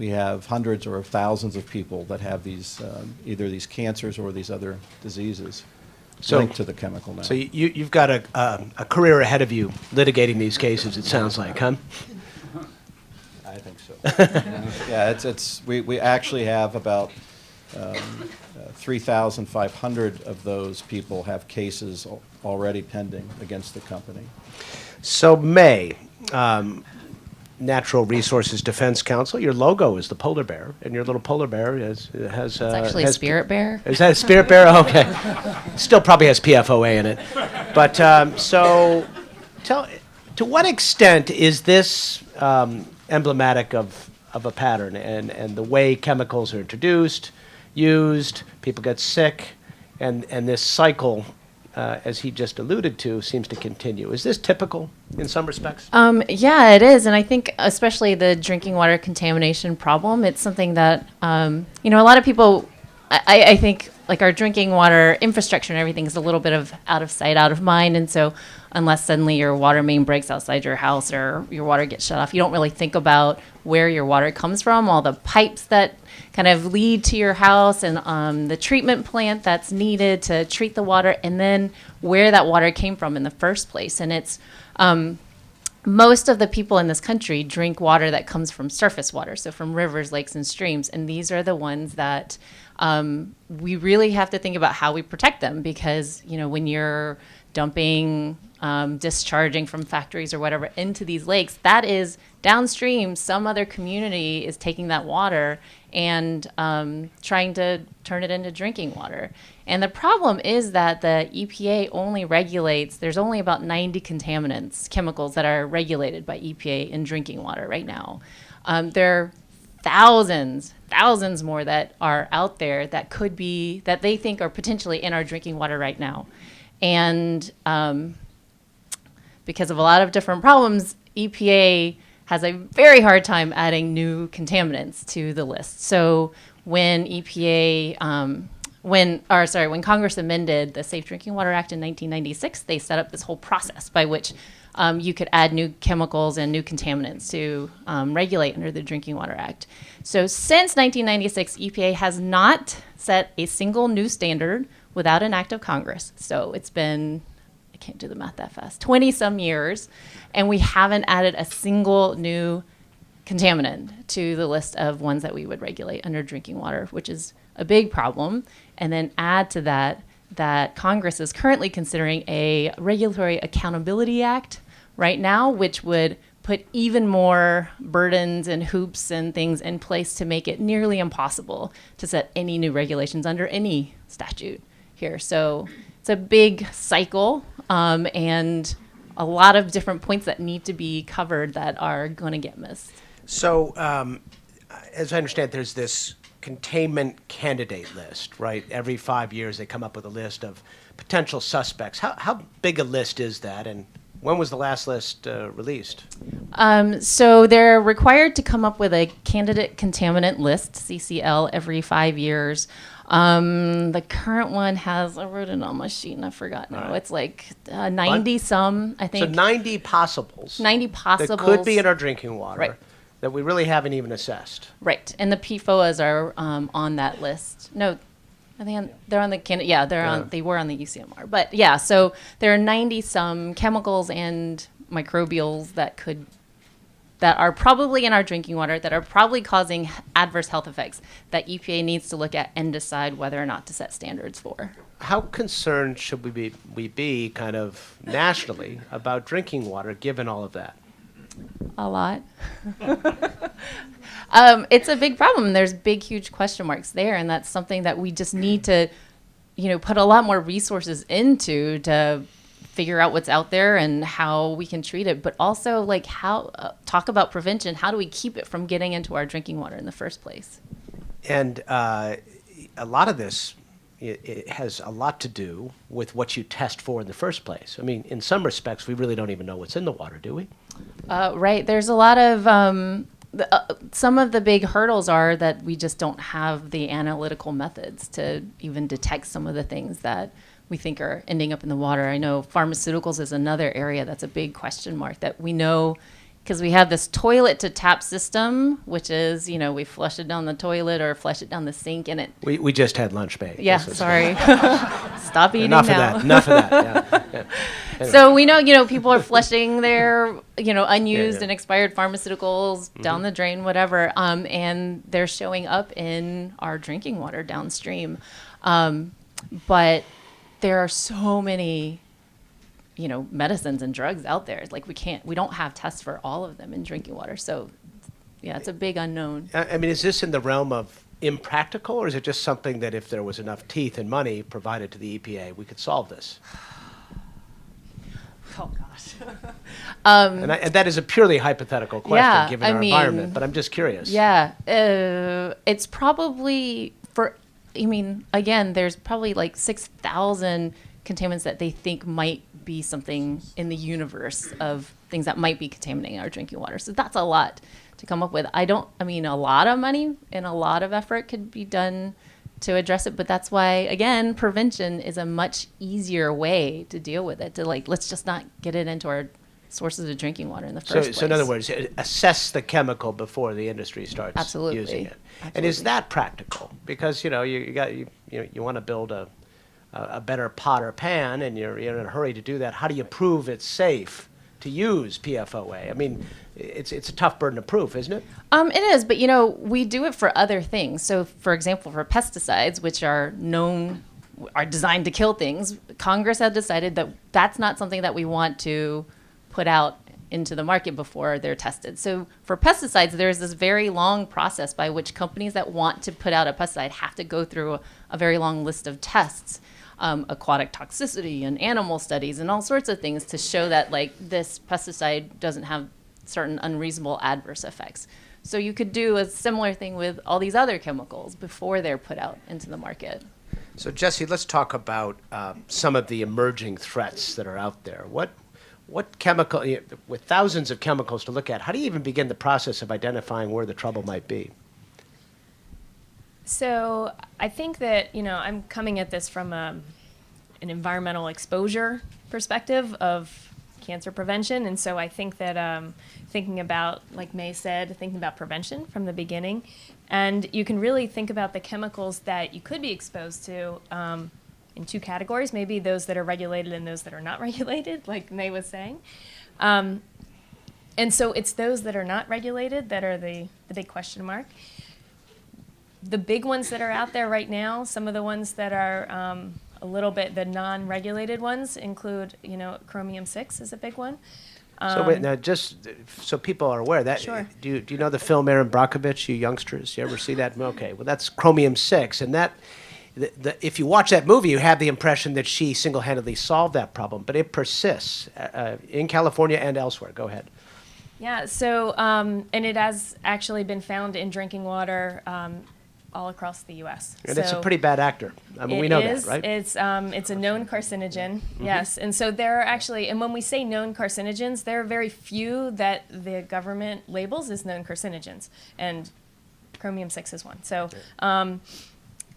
hundreds or thousands of people that have these either these cancers or these other diseases linked to the chemical now. So you've got a career ahead of you litigating these cases, it sounds like, huh? I think so. Yeah, we actually have about 3,500 of those people have cases already pending against the company. So Natural Resources Defense Council, your logo is the polar bear, and your little polar bear has It's actually a spirit bear. Is that a spirit bear? Okay. Still probably has PFOA in it. But so to what extent is this emblematic of a pattern and the way chemicals are introduced, used, people get sick, and this cycle, as he just alluded to, seems to continue. Is this typical in some respects? Yeah, it is. And I think especially the drinking water contamination problem, it's something that, a lot of people, I think like our drinking water infrastructure and everything is a little bit of out of sight, out of mind. And so unless suddenly your water main breaks outside your house or your water gets shut off, you don't really think about where your water comes from, all the pipes that kind of lead to your house, and the treatment plant that's needed to treat the water, and then where that water came from in the first place. And it's most of the people in this country drink water that comes from surface water, so from rivers, lakes, and streams. And these are the ones that we really have to think about how we protect them, because, you know, when you're dumping, discharging from factories or whatever into these lakes, that is downstream. Some other community is taking that water and trying to turn it into drinking water. And the problem is that the EPA only regulates, there's only about 90 contaminants, chemicals that are regulated by EPA in drinking water right now. There are thousands more that are out there that could be, that they think are potentially in our drinking water right now. And because of a lot of different problems, EPA has a very hard time adding new contaminants to the list. So when when Congress amended the Safe Drinking Water Act in 1996, they set up this whole process by which you could add new chemicals and new contaminants to regulate under the Drinking Water Act. So since 1996, EPA has not set a single new standard without an act of Congress. So it's been, I can't do the math that fast, 20 some years, and we haven't added a single new contaminant to the list of ones that we would regulate under drinking water, which is a big problem. And then add to that Congress is currently considering a Regulatory Accountability Act right now, which would put even more burdens and hoops and things in place to make it nearly impossible to set any new regulations under any statute here. So it's a big cycle, and a lot of different points that need to be covered that are going to get missed. So, as I understand, there's this containment candidate list, right? Every 5 years, they come up with a list of potential suspects. How big a list is that, and when was the last list released? So they're required to come up with a candidate contaminant list, CCL, every 5 years. The current one has, I wrote it on my sheet and I forgot now. Right. It's like 90 some, I think. So 90 possibles. 90 possibles. That could be in our drinking water. Right. That we really haven't even assessed. Right, and the PFOAs are on that list. No, I think they're on the they were on the UCMR. But yeah, so there are 90 some chemicals and microbials that are probably in our drinking water that are probably causing adverse health effects that EPA needs to look at and decide whether or not to set standards for. How concerned should we be kind of nationally about drinking water given all of that? A lot. It's a big problem. There's big, huge question marks there, and that's something that we just need to, put a lot more resources into to figure out what's out there and how we can treat it. But also, like, how talk about prevention. How do we keep it from getting into our drinking water in the first place? And a lot of this, it has a lot to do with what you test for in the first place. I mean, in some respects, we really don't even know what's in the water, do we? Right. There's a lot of some of the big hurdles are that we just don't have the analytical methods to even detect some of the things that we think are ending up in the water. I know pharmaceuticals is another area that's a big question mark that we know, because we have this toilet to tap system, which is, we flush it down the toilet or flush it down the sink, and it. We just had lunch, babe. Yeah, sorry. Stop eating Enough now. Enough of that. Yeah. Anyway. So we know, people are flushing their, unused and expired pharmaceuticals down the drain, whatever, and they're showing up in our drinking water downstream. But there are so many, medicines and drugs out there. Like we don't have tests for all of them in drinking water. So yeah, it's a big unknown. I mean, is this in the realm of impractical, or is it just something that if there was enough teeth and money provided to the EPA, we could solve this? Oh, gosh. And that is a purely hypothetical question given our environment, but I'm just curious. Yeah. It's probably again, there's probably like 6,000 contaminants that they think might be something in the universe of things that might be contaminating our drinking water. So that's a lot to come up with. A lot of money and a lot of effort could be done to address it. But that's why, again, prevention is a much easier way to deal with it. To like, let's just not get it into our sources of drinking water in the first place. So in other words, assess the chemical before the industry starts Absolutely. using it. And Absolutely. is that practical? Because you want to build a better pot or pan, and you're in a hurry to do that. How do you prove it's safe to use PFOA? I mean, it's a tough burden of proof, isn't it? It is, but we do it for other things. So, for example, for pesticides, which are designed to kill things, Congress had decided that that's not something that we want to put out into the market before they're tested. So for pesticides, there's this very long process by which companies that want to put out a pesticide have to go through a very long list of tests, aquatic toxicity and animal studies and all sorts of things to show that like this pesticide doesn't have certain unreasonable adverse effects. So you could do a similar thing with all these other chemicals before they're put out into the market. So Jesse, let's talk about some of the emerging threats that are out there. What chemical, with thousands of chemicals to look at, how do you even begin the process of identifying where the trouble might be? So I think that, I'm coming at this from an environmental exposure perspective of cancer prevention. And so I think that thinking about, like May said, thinking about prevention from the beginning. And you can really think about the chemicals that you could be exposed to in two categories, maybe those that are regulated and those that are not regulated, like May was saying. And so it's those that are not regulated that are the big question mark. The big ones that are out there right now, some of the ones that are a little bit, the non-regulated ones include, chromium-6 is a big one. So wait, now just so people are aware, that Sure. do you know the film Erin Brockovich, you youngsters? You ever see that? Okay, well that's chromium-6, and that if you watch that movie, you have the impression that she single-handedly solved that problem, but it persists in California and elsewhere. Go ahead. Yeah, so, and it has actually been found in drinking water all across the U.S. And it's a pretty bad actor. I mean, we know that, right? It's a known carcinogen, yes. And so there are actually, and when we say known carcinogens, there are very few that the government labels as known carcinogens, and chromium-6 is one. So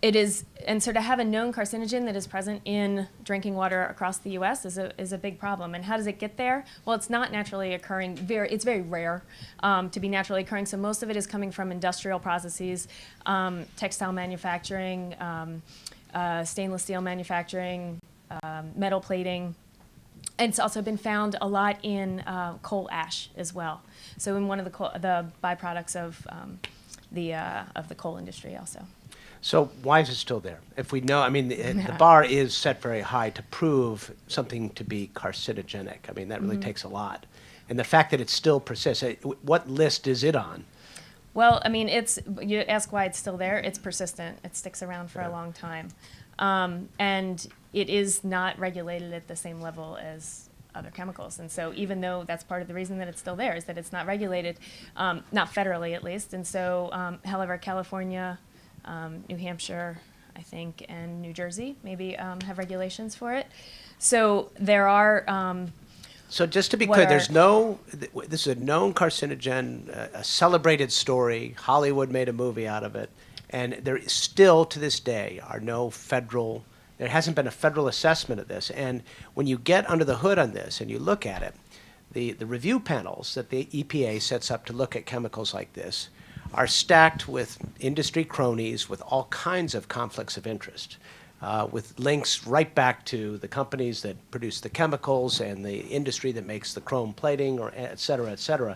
it is, and so to have a known carcinogen that is present in drinking water across the U.S. is a big problem. And how does it get there? Well, it's not naturally occurring. It's very rare to be naturally occurring. So most of it is coming from industrial processes, textile manufacturing, stainless steel manufacturing, metal plating. And it's also been found a lot in coal ash as well. So in one of the byproducts of the coal industry also. So why is it still there? If we know, I mean, the bar is set very high to prove something to be carcinogenic. I mean, that really takes a lot. And the fact that it still persists, what list is it on? Well, I mean, you ask why it's still there. It's persistent. It sticks around for a long time. And it is not regulated at the same level as other chemicals. And so even though that's part of the reason that it's still there is that it's not regulated, not federally at least. And so, however, California, New Hampshire, I think, and New Jersey maybe have regulations for it. So there are. So just to be clear, this is a known carcinogen, a celebrated story. Hollywood made a movie out of it, and there is still to this day there hasn't been a federal assessment of this. And when you get under the hood on this and you look at it, the review panels that the EPA sets up to look at chemicals like this are stacked with industry cronies with all kinds of conflicts of interest, with links right back to the companies that produce the chemicals and the industry that makes the chrome plating, or et cetera, et cetera.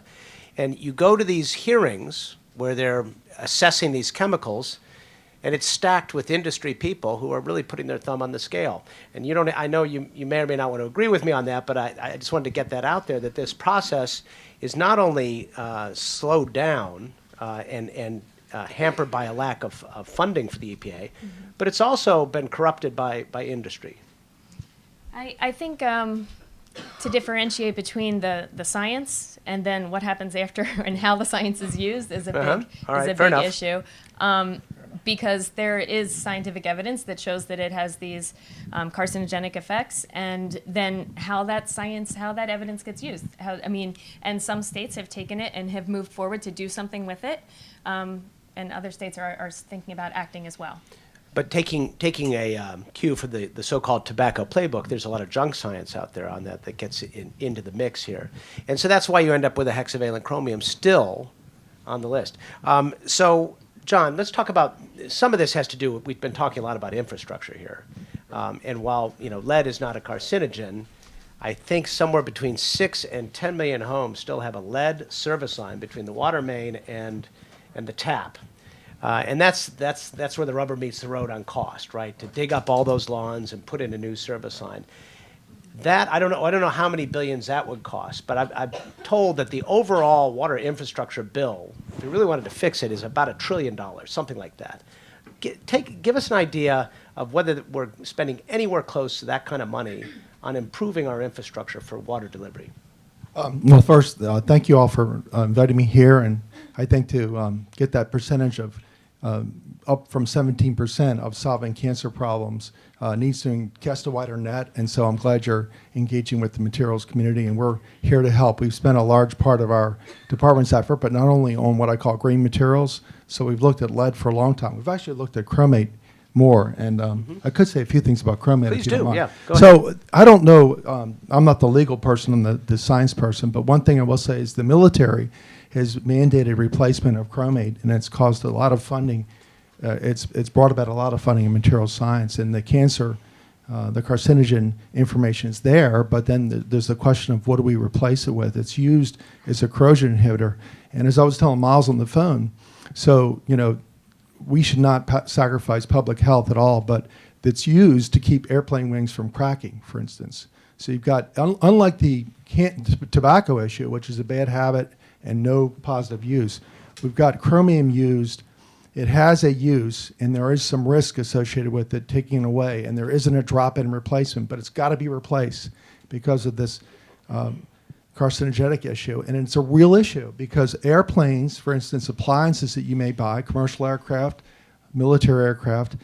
And you go to these hearings where they're assessing these chemicals, and it's stacked with industry people who are really putting their thumb on the scale. And I know you may or may not want to agree with me on that, but I just wanted to get that out there, that this process is not only slowed down and hampered by a lack of funding for the EPA, but it's also been corrupted by industry. I think to differentiate between the science and then what happens after and how the science is used is a big issue. Because there is scientific evidence that shows that it has these carcinogenic effects, and then how that evidence gets used. And some states have taken it and have moved forward to do something with it, and other states are thinking about acting as well. But taking a cue for the so-called tobacco playbook, there's a lot of junk science out there on that gets into the mix here. And so that's why you end up with a hexavalent chromium still on the list. So, John, let's talk about, some of this has to do with, we've been talking a lot about infrastructure here. And while, lead is not a carcinogen, I think somewhere between 6 and 10 million homes still have a lead service line between the water main and the tap. And that's where the rubber meets the road on cost, right? To dig up all those lawns and put in a new service line. That, I don't know how many billions that would cost, but I'm told that the overall water infrastructure bill, if we really wanted to fix it, is about $1 trillion, something like that. Give us an idea of whether we're spending anywhere close to that kind of money on improving our infrastructure for water delivery. Well, first, thank you all for inviting me here, and I think to get that percentage of up from 17% of solving cancer problems needs to cast a wider net, and so I'm glad you're engaging with the materials community, and we're here to help. We've spent a large part of our department's effort, but not only on what I call green materials, so we've looked at lead for a long time. We've actually looked at chromate more, and I could say a few things about chromate. Please if you don't do, mind. yeah, go So ahead. I don't know, I'm not the legal person, I'm the science person, but one thing I will say is the military has mandated replacement of chromate, and it's caused a lot of funding. It's brought about a lot of funding in material science, and the cancer, the carcinogen information is there, but then there's the question of what do we replace it with? It's used as a corrosion inhibitor, and as I was telling Miles on the phone, so, we should not sacrifice public health at all, but it's used to keep airplane wings from cracking, for instance. So you've got, unlike the tobacco issue, which is a bad habit and no positive use, we've got chromium used. It has a use, and there is some risk associated with it taking it away, and there isn't a drop-in replacement, but it's got to be replaced because of this carcinogenic issue. And it's a real issue because airplanes, for instance, appliances that you may buy, commercial aircraft, military aircraft,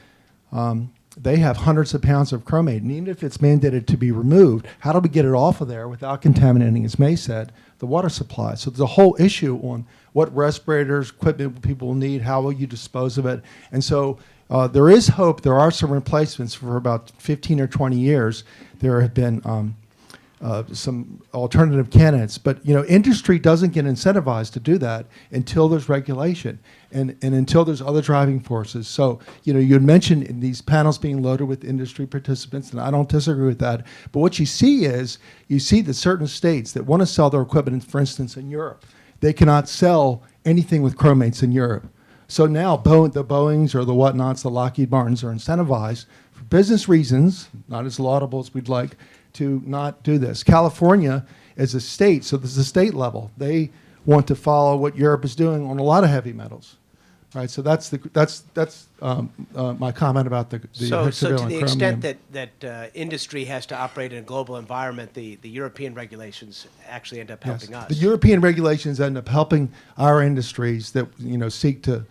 they have hundreds of pounds of chromate. And even if it's mandated to be removed, how do we get it off of there without contaminating, as May said, the water supply? So there's a whole issue on what respirators, equipment people will need, how will you dispose of it. And so there is hope. There are some replacements for about 15 or 20 years. There have been some alternative candidates, but industry doesn't get incentivized to do that until there's regulation and until there's other driving forces. So you had mentioned in these panels being loaded with industry participants, and I don't disagree with that. But what you see is that certain states that want to sell their equipment, for instance, in Europe, they cannot sell anything with chromates in Europe. So now the Boeings or the whatnots, the Lockheed Martins are incentivized for business reasons, not as laudable as we'd like, to not do this. California is a state, so this is a state level. They want to follow what Europe is doing on a lot of heavy metals, right? So that's my comment about the So to hexavalent the chromium. extent that industry has to operate in a global environment, the European regulations actually end up helping us. The European regulations end up helping our industries that seek to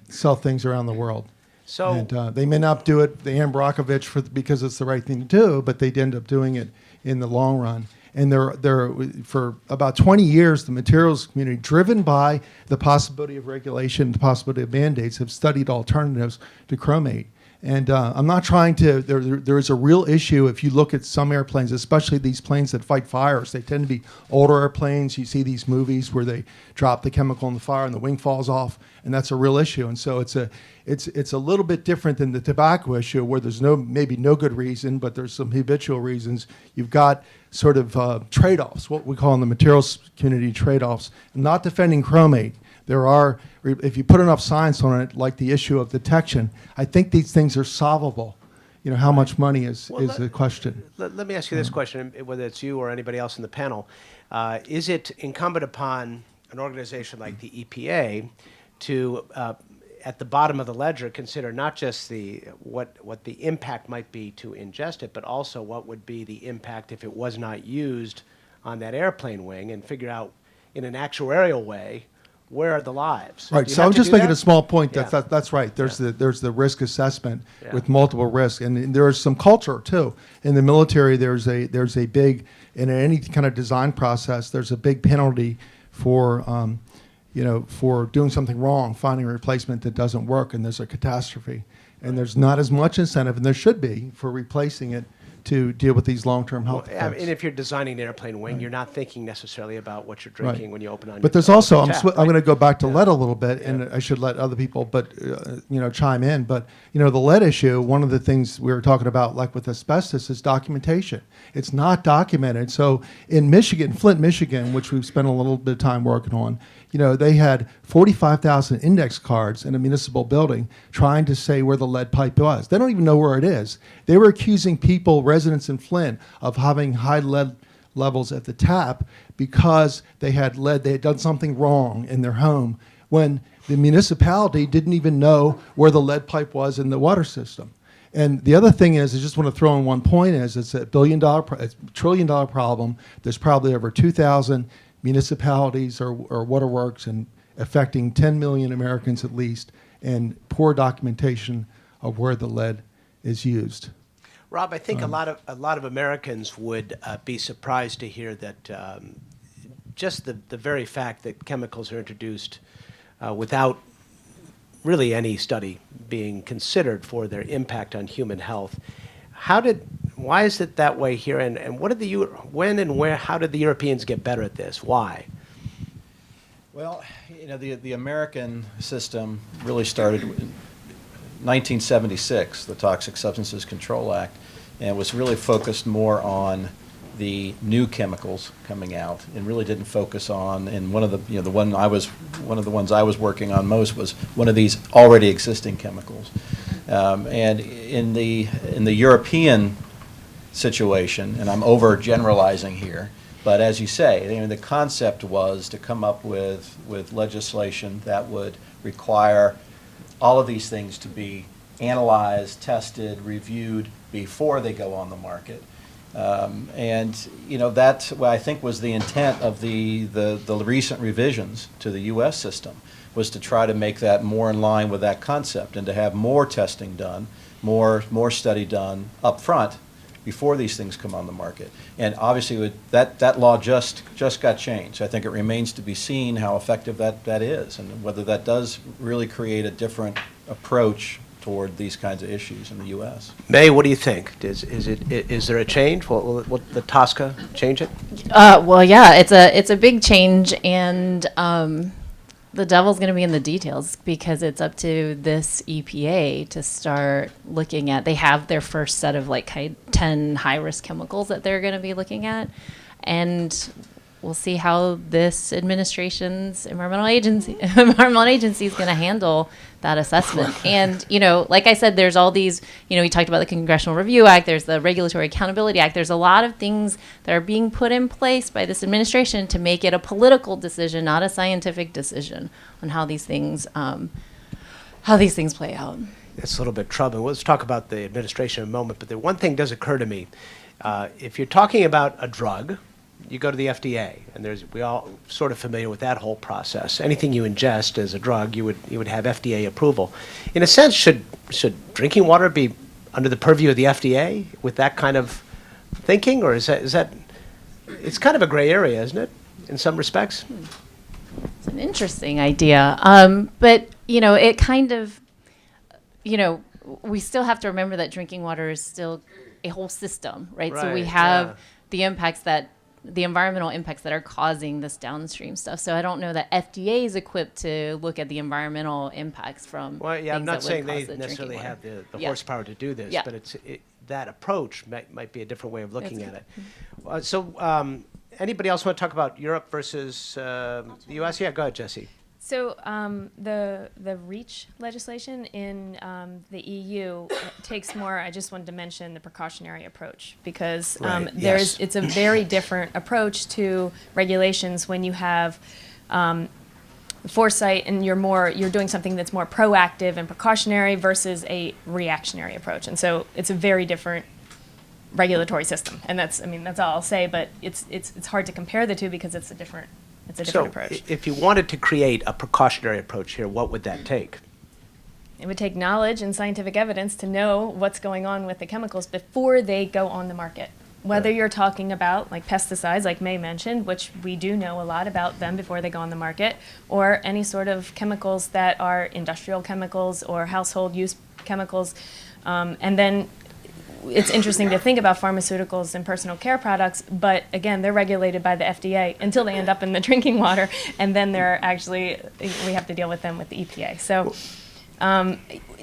sell things around the world. So And they may not do it, the Ann Brockovich, because it's the right thing to do, but they'd end up doing it in the long run. And they're for about 20 years, the materials community, driven by the possibility of regulation, the possibility of mandates, have studied alternatives to chromate. And I'm not trying to, there is a real issue if you look at some airplanes, especially these planes that fight fires. They tend to be older airplanes. You see these movies where they drop the chemical in the fire and the wing falls off, and that's a real issue. And so it's a little bit different than the tobacco issue where there's maybe no good reason, but there's some habitual reasons. You've got sort of trade-offs, what we call in the materials community trade-offs. I'm not defending chromate. There are, if you put enough science on it, like the issue of detection, I think these things are solvable. How much money is the question. Let me ask you this question, whether it's you or anybody else in the panel. Is it incumbent upon an organization like the EPA to, at the bottom of the ledger, consider not just what the impact might be to ingest it, but also what would be the impact if it was not used on that airplane wing, and figure out in an actuarial way where are the lives? Right. Do you So have I'm to just do making that? a small point. Yeah. That's right. There's the risk assessment Yeah. with multiple risks, and there is some culture too. In the military, there's a big, in any kind of design process, there's a big penalty for for doing something wrong, finding a replacement that doesn't work, and there's a catastrophe. And there's not as much incentive, and there should be, for replacing it to deal with these long-term health Well, effects. and if you're designing an airplane wing, you're not thinking necessarily about what you're drinking Right. when you open on. But there's your also, I'm tap, I'm right? going to go back to lead a little bit, and I should let other people, chime in. But the lead issue. One of the things we were talking about, like with asbestos, is documentation. It's not documented. So in Michigan, Flint, Michigan, which we've spent a little bit of time working on, they had 45,000 index cards in a municipal building trying to say where the lead pipe was. They don't even know where it is. They were accusing people, residents in Flint, of having high lead levels at the tap because they had lead. They had done something wrong in their home when the municipality didn't even know where the lead pipe was in the water system. And the other thing is, I just want to throw in one point, is it's a $1 trillion problem. There's probably over 2,000 municipalities or waterworks, and affecting 10 million Americans at least, and poor documentation of where the lead is used. Rob, I think a lot of Americans would be surprised to hear that just the very fact that chemicals are introduced without really any study being considered for their impact on human health. Why is it that way here? And what did how did the Europeans get better at this? Why? Well, the American system really started in 1976, the Toxic Substances Control Act, and was really focused more on the new chemicals coming out, and really didn't focus on. And one of the ones I was working on most was one of these already existing chemicals. And in the European situation, and I'm overgeneralizing here, but as you say, the concept was to come up with legislation that would require all of these things to be analyzed, tested, reviewed before they go on the market. And that's what I think was the intent of the recent revisions to the U.S. system, was to try to make that more in line with that concept, and to have more testing done, more study done up front before these things come on the market. And obviously that law just got changed. I think it remains to be seen how effective that is, and whether that does really create a different approach toward these kinds of issues in the U.S. May, what do you think? Is there a change? Will the TSCA change it? Well, yeah, it's a big change, and the devil's going to be in the details, because it's up to this EPA to start looking at. They have their first set of 10 high-risk chemicals that they're going to be looking at, and we'll see how this administration's environmental agency is going to handle that assessment. And, like I said, there's all these, we talked about the Congressional Review Act, there's the Regulatory Accountability Act, there's a lot of things that are being put in place by this administration to make it a political decision, not a scientific decision, on how these things play out. It's a little bit troubling. Let's talk about the administration in a moment, but the one thing does occur to me. If you're talking about a drug, you go to the FDA, and we all sort of familiar with that whole process. Anything you ingest as a drug, you would have FDA approval. In a sense, should drinking water be under the purview of the FDA with that kind of thinking, or is that it's kind of a gray area, isn't it, in some respects? It's an interesting idea, but it kind of, we still have to remember that drinking water is still a whole system, right? So we have the environmental impacts that are causing this downstream stuff. So I don't know that FDA is equipped to look at the environmental impacts from. Well, yeah, I'm things not that saying would they cause the necessarily drinking have water. the horsepower to do this, Yeah. but that approach might be a different way of looking That's at it. So anybody else want to talk about Europe versus the U.S.? Yeah, go ahead, Jesse. So the REACH legislation in the EU takes more. I just wanted to mention the precautionary approach, because it's a very different approach to regulations when you have foresight and you're doing something that's more proactive and precautionary versus a reactionary approach. And so it's a very different regulatory system. And that's all I'll say. But it's hard to compare the two, because it's a different approach. If you wanted to create a precautionary approach here, what would that take? It would take knowledge and scientific evidence to know what's going on with the chemicals before they go on the market. Whether you're talking about pesticides, like May mentioned, which we do know a lot about them before they go on the market, or any sort of chemicals that are industrial chemicals or household use chemicals. And then it's interesting to think about pharmaceuticals and personal care products, but again, they're regulated by the FDA until they end up in the drinking water, and then we have to deal with them with the EPA. So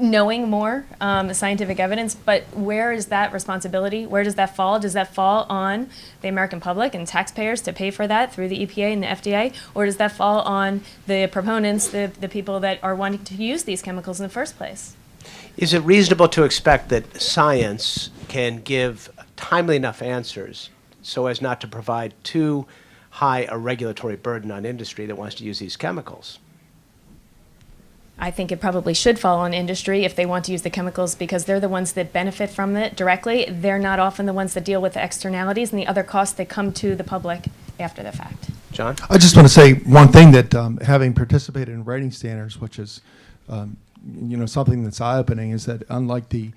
knowing more scientific evidence, but where is that responsibility? Where does that fall? Does that fall on the American public and taxpayers to pay for that through the EPA and the FDA? Or does that fall on the proponents, the people that are wanting to use these chemicals in the first place? Is it reasonable to expect that science can give timely enough answers so as not to provide too high a regulatory burden on industry that wants to use these chemicals? I think it probably should fall on industry if they want to use the chemicals, because they're the ones that benefit from it directly. They're not often the ones that deal with the externalities and the other costs that come to the public after the fact. John? I just want to say one thing, that having participated in rating standards, which is something that's eye-opening, is that unlike the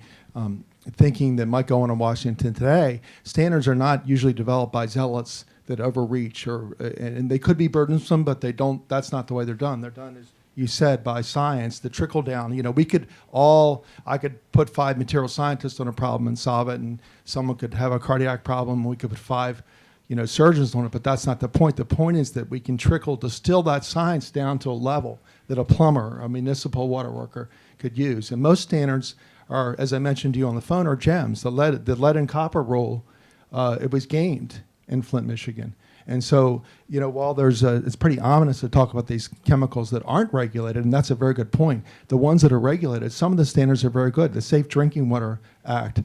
thinking that might go on in Washington today, standards are not usually developed by zealots that overreach, and they could be burdensome, but they don't. That's not the way they're done. They're done, as you said, by science. The trickle down. I could put 5 material scientists on a problem and solve it, and someone could have a cardiac problem, and we could put 5 surgeons on it, but that's not the point. The point is that we can distill that science down to a level that a plumber, a municipal water worker could use. And most standards are, as I mentioned to you on the phone, are gems. The lead and copper rule, it was gamed in Flint, Michigan. And so, while it's pretty ominous to talk about these chemicals that aren't regulated, and that's a very good point. The ones that are regulated, some of the standards are very good. The Safe Drinking Water Act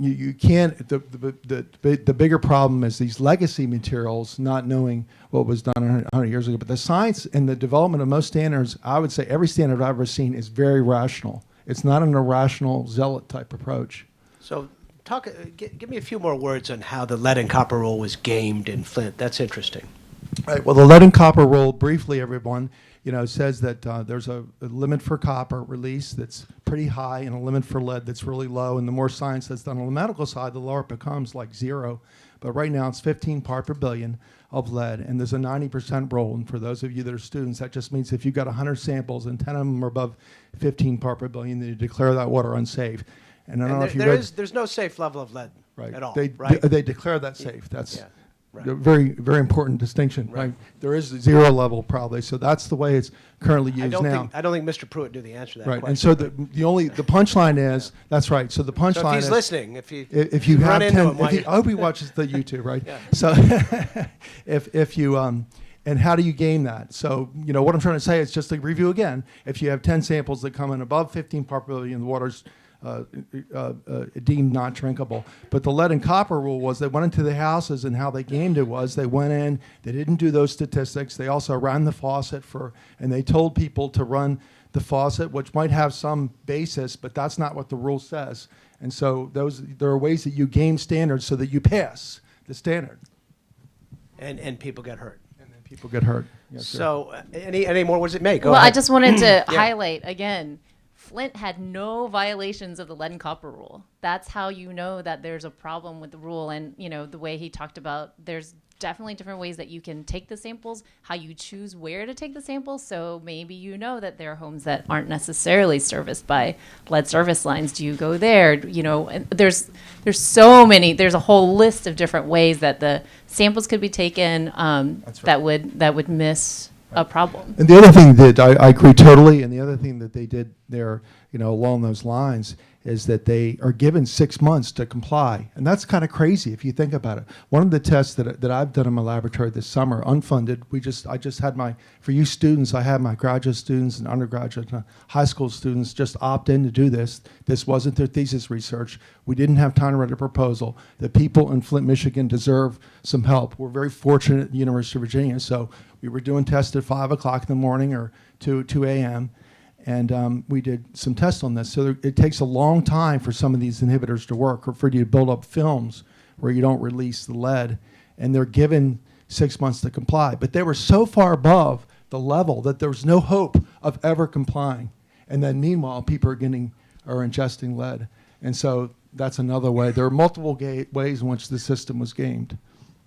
you can't. The bigger problem is these legacy materials, not knowing what was done 100 years ago. But the science and the development of most standards, I would say every standard I've ever seen is very rational. It's not an irrational zealot type approach. So give me a few more words on how the lead and copper rule was gamed in Flint. That's interesting. Right. Well, the lead and copper rule, briefly, everyone, says that there's a limit for copper release that's pretty high and a limit for lead that's really low. And the more science that's done on the medical side, the lower it becomes, like 0. But right now it's 15 part per billion of lead, and there's a 90% rule. And for those of you that are students, that just means if you've got 100 samples and 10 of them are above 15 part per billion, then you declare that water unsafe. And I don't know if you read, there's no safe level of lead at all, they, right? They declare that safe. That's right. a very, very important distinction. Right. There is a 0 level probably, so that's the way it's currently used now. I don't think Mr. Pruitt knew the answer to that Right, question. and so the punchline is that's right. So the punchline So if he's is listening, if you run have into 10, him, why I hope he watches the YouTube, right? Yeah. So if you and how do you game that? So what I'm trying to say is, just to review again, if you have 10 samples that come in above 15 part per billion, the water's deemed not drinkable. But the lead and copper rule was they went into the houses, and how they gamed it was they went in, they didn't do those statistics. They also ran the faucet and they told people to run the faucet, which might have some basis, but that's not what the rule says. And so there are ways that you game standards so that you pass the standard. And people get hurt. And then people get hurt. Yes, sir. So any more words it may? Go Well, ahead. I just wanted to Yeah. highlight again, Flint had no violations of the lead and copper rule. That's how you know that there's a problem with the rule. And, the way he talked about, there's definitely different ways that you can take the samples, how you choose where to take the samples. So maybe that there are homes that aren't necessarily serviced by lead service lines. Do you go there? And there's so many, there's a whole list of different ways that the samples could be taken that would miss a problem. And the other thing that I agree totally, and the other thing that they did there, along those lines, is that they are given 6 months to comply. And that's kind of crazy if you think about it. One of the tests that I've done in my laboratory this summer, unfunded, I just had for you students, I had my graduate students and undergraduate and high school students just opt in to do this. This wasn't their thesis research. We didn't have time to write a proposal. The people in Flint, Michigan deserve some help. We're very fortunate at the University of Virginia. So we were doing tests at 5 o'clock in the morning or 2 a.m., and we did some tests on this. So it takes a long time for some of these inhibitors to work, or for you to build up films where you don't release the lead. And they're given 6 months to comply. But they were so far above the level that there was no hope of ever complying. And then meanwhile, people are ingesting lead. And so that's another way. There are multiple ways in which the system was gamed.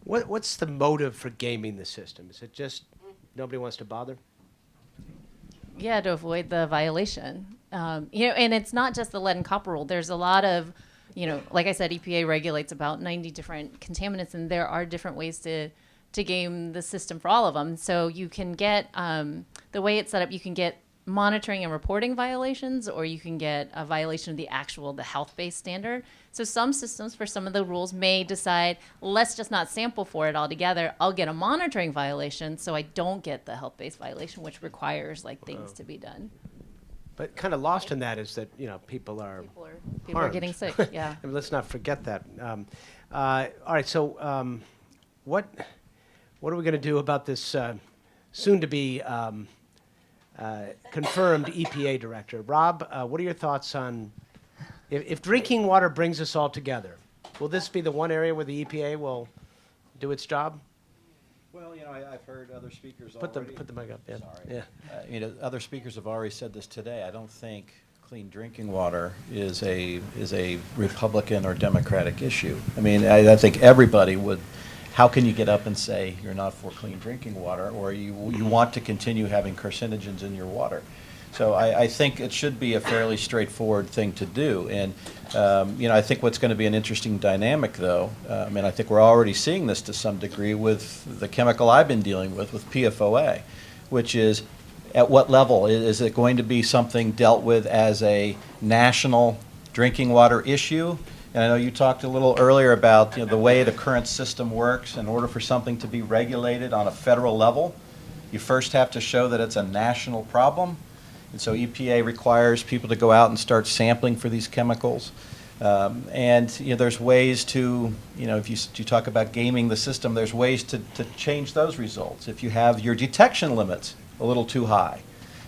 What's the motive for gaming the system? Is it just nobody wants to bother? Yeah, to avoid the violation. And it's not just the lead and copper rule. There's a lot of, like I said, EPA regulates about 90 different contaminants, and there are different ways to game the system for all of them. So you can get, the way it's set up, you can get monitoring and reporting violations, or you can get a violation of the health-based standard. So some systems for some of the rules may decide, let's just not sample for it altogether. I'll get a monitoring violation, so I don't get the health-based violation, which requires things to be done. But kind of lost in that is that, people are harmed. Getting sick, yeah. I mean, let's not forget that. All right, so what are we going to do about this soon-to-be confirmed EPA director? Rob, what are your thoughts on if drinking water brings us all together? Will this be the one area where the EPA will do its job? Well, I've heard other speakers Put already. the mic up. Yeah. Sorry. Yeah. Other speakers have already said this today. I don't think clean drinking water is a Republican or Democratic issue. I mean, I think everybody would. How can you get up and say you're not for clean drinking water, or you want to continue having carcinogens in your water? So I think it should be a fairly straightforward thing to do. And, I think what's going to be an interesting dynamic, though, and I think we're already seeing this to some degree with the chemical I've been dealing with PFOA, which is at what level? Is it going to be something dealt with as a national drinking water issue? And I know you talked a little earlier about the way the current system works. In order for something to be regulated on a federal level, you first have to show that it's a national problem. And so EPA requires people to go out and start sampling for these chemicals. There's ways to, if you talk about gaming the system, there's ways to change those results. If you have your detection limits a little too high,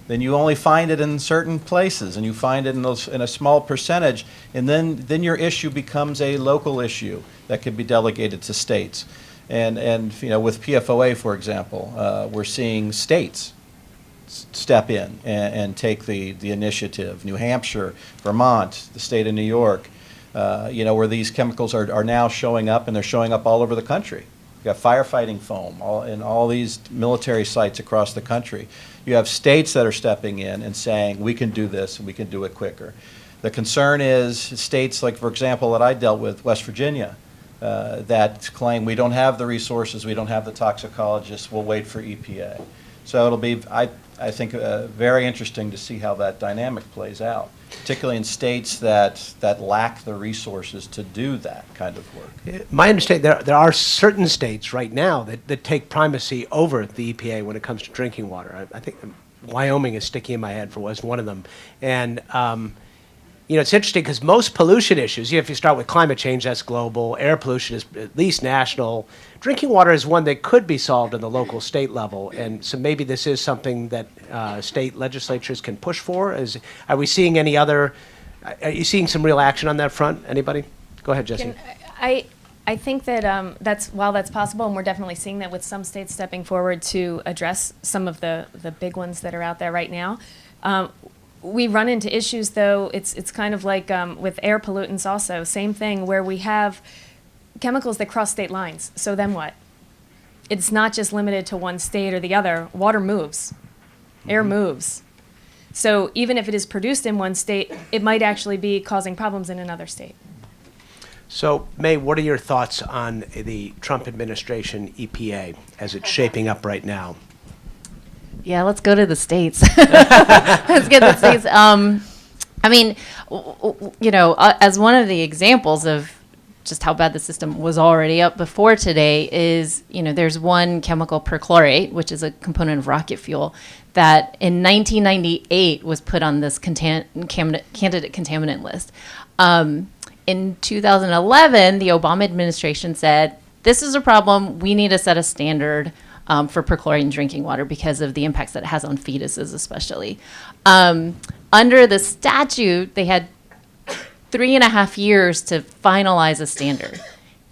then you only find it in certain places, and you find it in a small percentage, and then your issue becomes a local issue that can be delegated to states. And with PFOA, for example, we're seeing states step in and take the initiative. New Hampshire, Vermont, the state of New York, where these chemicals are now showing up, and they're showing up all over the country. You got firefighting foam in all these military sites across the country. You have states that are stepping in and saying, we can do this and we can do it quicker. The concern is states like, for example, that I dealt with, West Virginia, that claim we don't have the resources, we don't have the toxicologists, we'll wait for EPA. So it'll be, I think, very interesting to see how that dynamic plays out, particularly in states that lack the resources to do that kind of work. My understanding, there are certain states right now that take primacy over the EPA when it comes to drinking water. I think Wyoming is sticking in my head for was one of them. And it's interesting because most pollution issues, if you start with climate change, that's global. Air pollution is at least national. Drinking water is one that could be solved at the local state level. And so maybe this is something that state legislatures can push for. Are we seeing any other, are you seeing some real action on that front? Anybody? Go ahead, Jesse. I think that while that's possible, and we're definitely seeing that with some states stepping forward to address some of the big ones that are out there right now. We run into issues, though. It's kind of like with air pollutants also, same thing, where we have chemicals that cross state lines. So then what? It's not just limited to one state or the other. Water moves. Air moves. So even if it is produced in one state, it might actually be causing problems in another state. So, May, what are your thoughts on the Trump administration EPA as it's shaping up right now? Yeah, let's go to the states. Let's get the states. As one of the examples of just how bad the system was already up before today is, there's one chemical perchlorate, which is a component of rocket fuel, that in 1998 was put on this candidate contaminant list. In 2011, the Obama administration said, this is a problem, we need to set a standard for perchlorate in drinking water because of the impacts that it has on fetuses especially. Under the statute, they had 3.5 years to finalize a standard.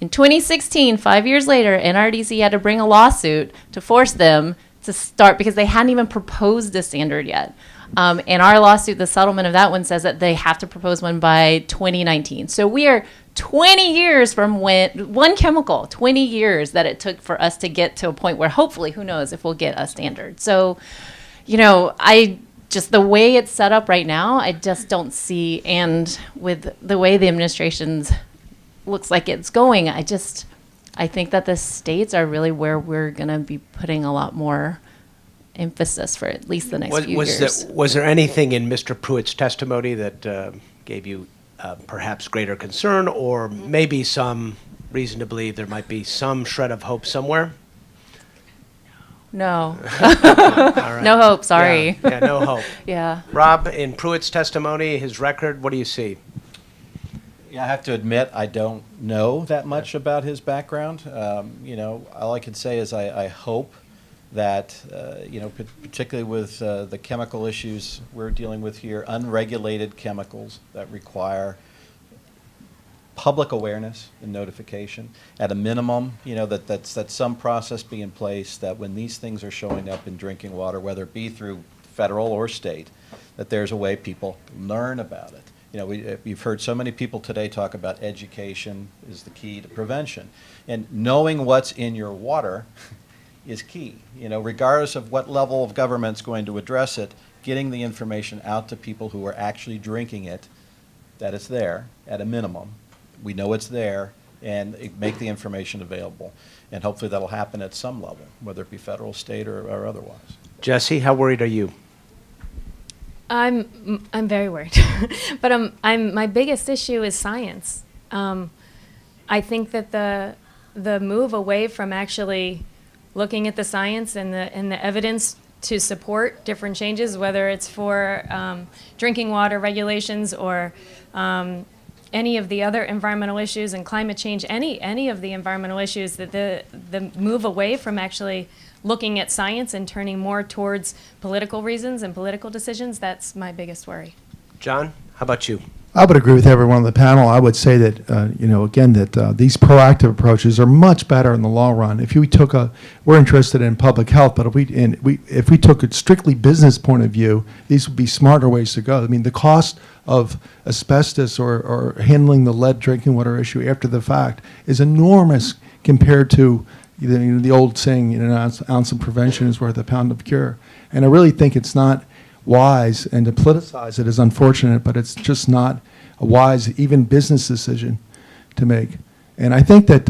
In 2016, 5 years later, NRDC had to bring a lawsuit to force them to start because they hadn't even proposed a standard yet. And our lawsuit, the settlement of that one says that they have to propose one by 2019. So we are 20 years from when, one chemical, 20 years that it took for us to get to a point where hopefully, who knows if we'll get a standard. So, just the way it's set up right now, I just don't see, and with the way the administration's looks like it's going, I think that the states are really where we're going to be putting a lot more emphasis for at least the next few years. Was there anything in Mr. Pruitt's testimony that gave you perhaps greater concern, or maybe some reason to believe there might be some shred of hope somewhere? No. All right. No hope, sorry. Yeah, no hope. Yeah. Rob, in Pruitt's testimony, his record, what do you see? Yeah, I have to admit, I don't know that much about his background. All I can say is I hope that, particularly with the chemical issues we're dealing with here, unregulated chemicals that require public awareness and notification. At a minimum, that some process be in place that when these things are showing up in drinking water, whether it be through federal or state, that there's a way people learn about it. You've heard so many people today talk about education is the key to prevention. And knowing what's in your water is key. Regardless of what level of government's going to address it, getting the information out to people who are actually drinking it, that it's there at a minimum. We know it's there, and make the information available. And hopefully that'll happen at some level, whether it be federal, state, or otherwise. Jesse, how worried are you? I'm very worried, but my biggest issue is science. I think that the move away from actually looking at the science and the evidence to support different changes, whether it's for drinking water regulations or any of the other environmental issues and climate change, any of the environmental issues, that the move away from actually looking at science and turning more towards political reasons and political decisions, that's my biggest worry. John, how about you? I would agree with everyone on the panel. I would say that, again, that these proactive approaches are much better in the long run. If we took we're interested in public health, but if we took a strictly business point of view, these would be smarter ways to go. I mean, the cost of asbestos or handling the lead drinking water issue after the fact is enormous compared to the old saying, an ounce of prevention is worth a pound of cure. And I really think it's not wise, and to politicize it is unfortunate, but it's just not a wise, even business decision to make. And I think that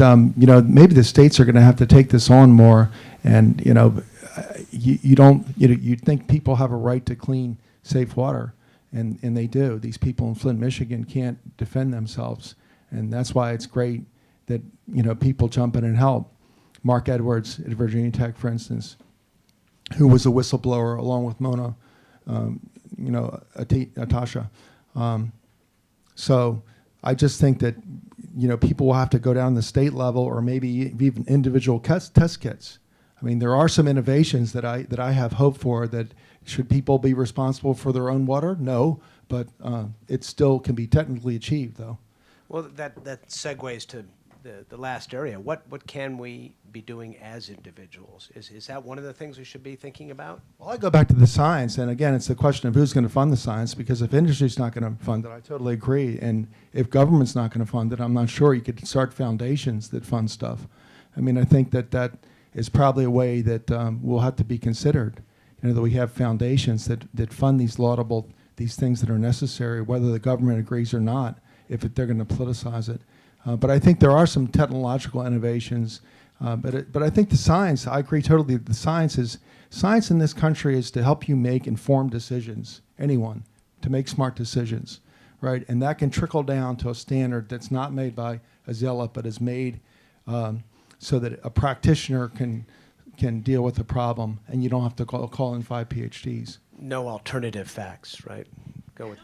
maybe the states are going to have to take this on more. And you'd think people have a right to clean, safe water, and they do. These people in Flint, Michigan can't defend themselves, and that's why it's great that people jump in and help. Mark Edwards at Virginia Tech, for instance, who was a whistleblower along with Mona. Natasha. So I just think that, people will have to go down the state level or maybe even individual test kits. I mean, there are some innovations that I have hope for. That should people be responsible for their own water? No, but it still can be technically achieved, though. Well, that segues to the last area. What can we be doing as individuals? Is that one of the things we should be thinking about? Well, I go back to the science, and again, it's the question of who's going to fund the science, because if industry's not going to fund it, I totally agree. And if government's not going to fund it, I'm not sure. You could start foundations that fund stuff. I mean, I think that is probably a way that will have to be considered. That we have foundations that fund these things that are necessary, whether the government agrees or not, if they're going to politicize it. But I think there are some technological innovations. But I think the science, I agree totally. The science in this country is to help you make informed decisions, anyone, to make smart decisions, right? And that can trickle down to a standard that's not made by a zealot, but is made so that a practitioner can deal with the problem, and you don't have to call in 5 PhDs. No alternative facts, right? Go with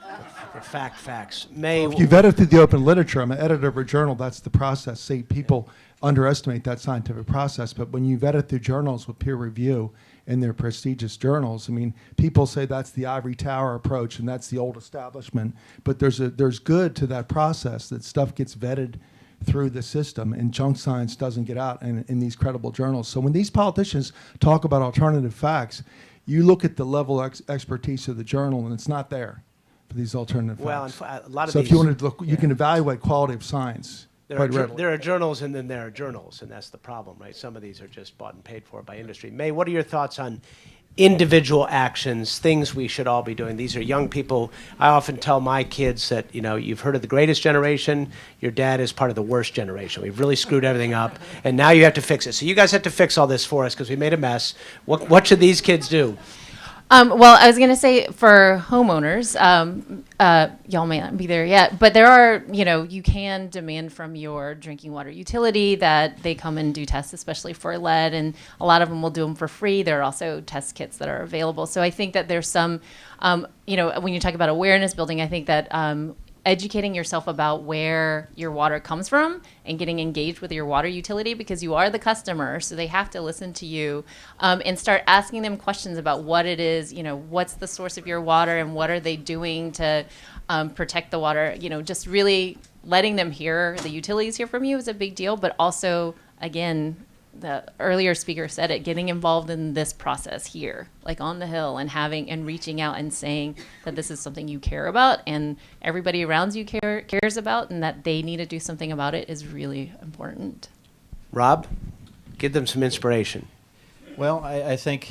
the facts. If you vet it through the open literature, I'm an editor of a journal, that's the process. See, people underestimate that scientific process, but when you vet it through journals with peer review in their prestigious journals, I mean, people say that's the ivory tower approach and that's the old establishment, but there's good to that process, that stuff gets vetted through the system, and junk science doesn't get out in these credible journals. So when these politicians talk about alternative facts, you look at the level of expertise of the journal, and it's not there for these alternative facts. Well, a lot of so these, if you want to look, you can evaluate quality of science. quite readily. There are journals and then there are journals, and that's the problem, right? Some of these are just bought and paid for by industry. May, what are your thoughts on individual actions, things we should all be doing? These are young people. I often tell my kids that, you've heard of the greatest generation. Your dad is part of the worst generation. We've really screwed everything up, and now you have to fix it. So you guys have to fix all this for us because we made a mess. What should these kids do? Well, I was going to say for homeowners, y'all may not be there yet, but there are, you can demand from your drinking water utility that they come and do tests, especially for lead, and a lot of them will do them for free. There are also test kits that are available. So I think that there's some, when you talk about awareness building, I think that educating yourself about where your water comes from and getting engaged with your water utility, because you are the customer, so they have to listen to you, and start asking them questions about what it is, what's the source of your water and what are they doing to protect the water. Just really letting them hear, the utilities hear from you is a big deal, but also, again, the earlier speaker said it, getting involved in this process here, like on the Hill, and reaching out and saying that this is something you care about and everybody around you cares about, and that they need to do something about it is really important. Rob, give them some inspiration. Well, I think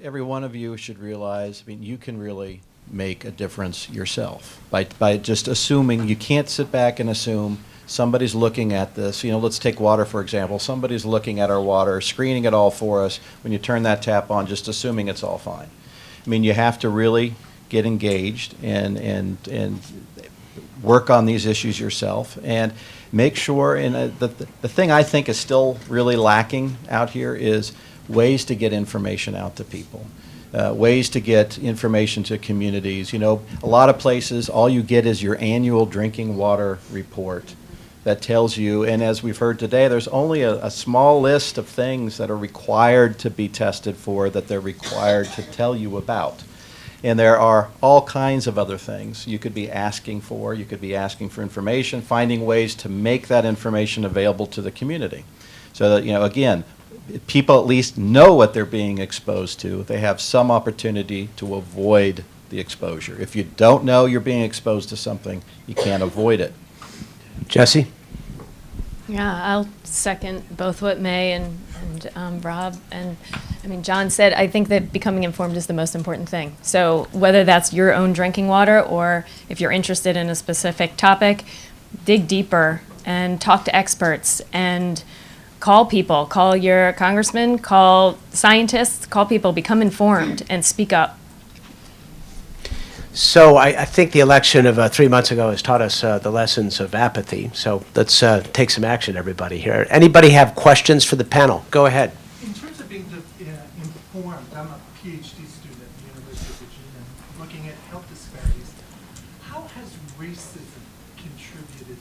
every one of you should realize, you can really make a difference yourself by just assuming. You can't sit back and assume somebody's looking at this. Let's take water, for example. Somebody's looking at our water, screening it all for us. When you turn that tap on, just assuming it's all fine. You have to really get engaged and work on these issues yourself and make sure. And the thing I think is still really lacking out here is ways to get information out to people. Ways to get information to communities. A lot of places, all you get is your annual drinking water report that tells you, and as we've heard today, there's only a small list of things that are required to be tested for, that they're required to tell you about. And there are all kinds of other things you could be asking for. You could be asking for information, finding ways to make that information available to the community. So that, again, people at least know what they're being exposed to. They have some opportunity to avoid the exposure. If you don't know you're being exposed to something, you can't avoid it. Jesse? Yeah, I'll second both what May and Rob and John said. I think that becoming informed is the most important thing. So whether that's your own drinking water or if you're interested in a specific topic, dig deeper and talk to experts and call people, call your congressman, call scientists, call people, become informed and speak up. So I think the election of 3 months ago has taught us the lessons of apathy. So let's take some action, everybody here. Anybody have questions for the panel? Go ahead. In terms of being informed, I'm a PhD student at the University of Virginia, looking at health disparities. How has racism contributed to these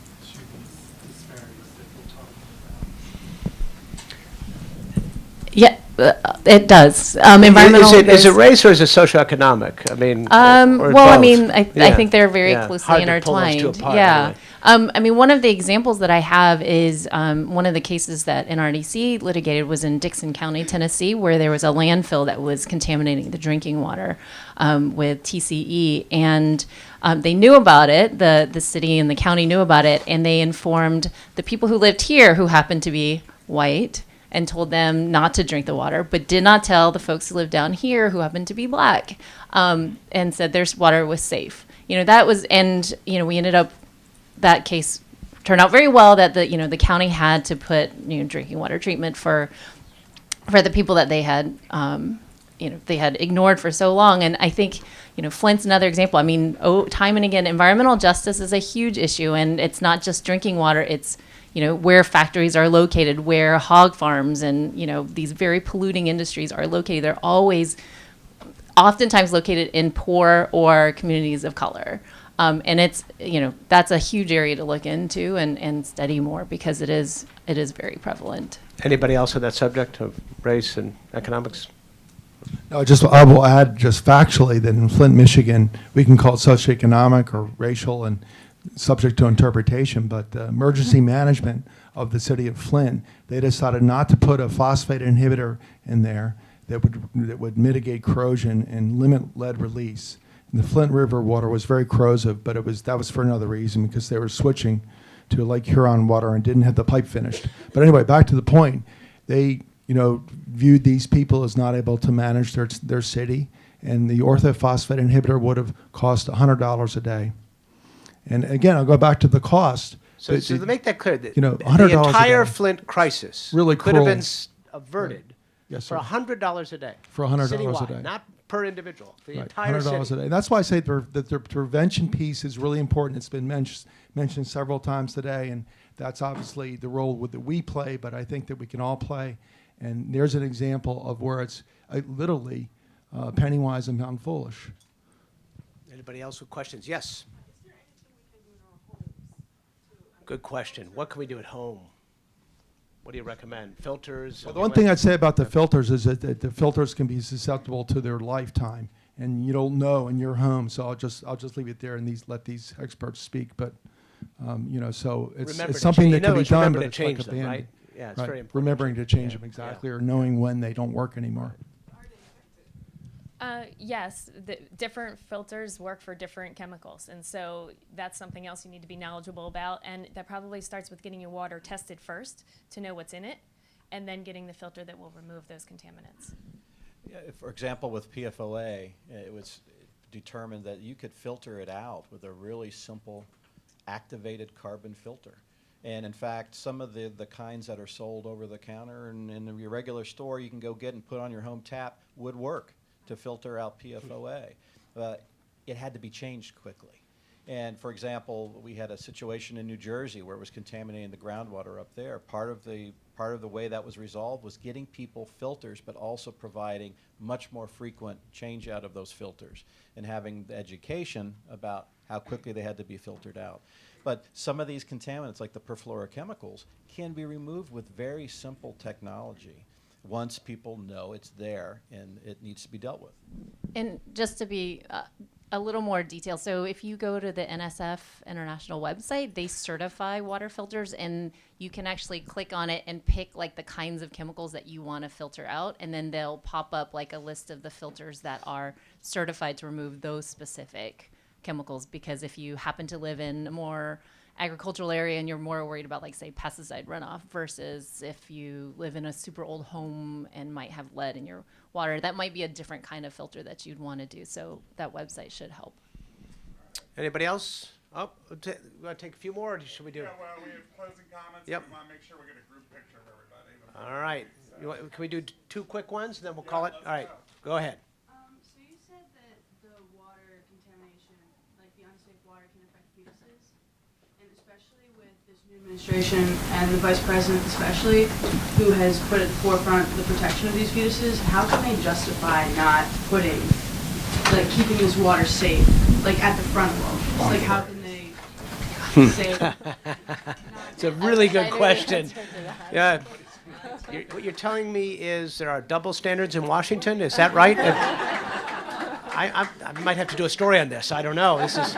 disparities that we're talking about? Yeah, it does. Environmental. Is it race or is it socioeconomic? I think they're very closely intertwined. Apart, anyway. One of the examples that I have is one of the cases that NRDC litigated was in Dixon County, Tennessee, where there was a landfill that was contaminating the drinking water with TCE, and they knew about it. The city and the county knew about it, and they informed the people who lived here, who happened to be white, and told them not to drink the water, but did not tell the folks who lived down here who happened to be black, and said their water was safe. We ended up, that case turned out very well, that the county had to put drinking water treatment for the people that they had they had ignored for so long. And I think Flint's another example. Time and again, environmental justice is a huge issue, and it's not just drinking water. It's where factories are located, where hog farms and, these very polluting industries are located. They're oftentimes located in poor or communities of color. And it's, that's a huge area to look into and study more, because it is very prevalent. Anybody else on that subject of race and economics? No, I will add just factually that in Flint, Michigan, we can call it socioeconomic or racial and subject to interpretation, but the emergency management of the city of Flint, they decided not to put a phosphate inhibitor in there that would mitigate corrosion and limit lead release. And the Flint River water was very corrosive, but that was for another reason, because they were switching to Lake Huron water and didn't have the pipe finished. But anyway, back to the point, they viewed these people as not able to manage their city, and the orthophosphate inhibitor would have cost $100 a day. And again, I'll go back to the cost. So to make that clear, the $100 entire a day. Flint crisis Really could have cruel. been averted Yes, for sir. $100 a day. For $100 a citywide, day. not per individual. The Right, entire $100 city. a day. That's why I say that the prevention piece is really important. It's been mentioned several times today, and that's obviously the role that we play, but I think that we can all play. And there's an example of where it's literally penny wise and pound foolish. Anybody else with questions? Yes. Good question. What can we do at home? What do you recommend? Filters? Well, the one thing I'd say about the filters is that the filters can be susceptible to their lifetime, and you don't know in your home. So I'll just leave it there and let these experts speak. But so Remember it's to something change- that can be it's done, remember but to it's like change a them, band-aid. right? Yeah, it's Right. very important. Remembering to change them exactly, or knowing when they don't work anymore. Yes, the different filters work for different chemicals, and so that's something else you need to be knowledgeable about, and that probably starts with getting your water tested first to know what's in it, and then getting the filter that will remove those contaminants. Yeah, for example, with PFOA, it was determined that you could filter it out with a really simple activated carbon filter. And in fact, some of the kinds that are sold over the counter and in your regular store you can go get and put on your home tap would work to filter out PFOA. It had to be changed quickly. And for example, we had a situation in New Jersey where it was contaminating the groundwater up there. Part of the way that was resolved was getting people filters, but also providing much more frequent change out of those filters and having the education about how quickly they had to be filtered out. But some of these contaminants, like the perfluorochemicals, can be removed with very simple technology once people know it's there and it needs to be dealt with. And just to be a little more detailed, so if you go to the NSF International website, they certify water filters, and you can actually click on it and pick like the kinds of chemicals that you want to filter out, and then they'll pop up like a list of the filters that are certified to remove those specific chemicals. Because if you happen to live in a more agricultural area and you're more worried about, like, say, pesticide runoff versus if you live in a super old home and might have lead in your water, that might be a different kind of filter that you'd want to do. So that website should help. Anybody else? Oh, we want to take a few more, or should we do? Yeah, well, we have closing comments. Yep. We want to make sure we get a group picture of everybody. All right. Can we do two quick ones, and then we'll call it? All right. Go ahead. So you said that the water contamination, like the unsafe water, can affect fetuses, and especially with this new administration and the vice president especially, who has put at the forefront the protection of these fetuses, how can they justify not putting, like, keeping this water safe, like, at the front wall? Like, how can they say... It's a really good question. Yeah. What you're telling me is there are double standards in Washington. Is that right? I might have to do a story on this. I don't know. This is.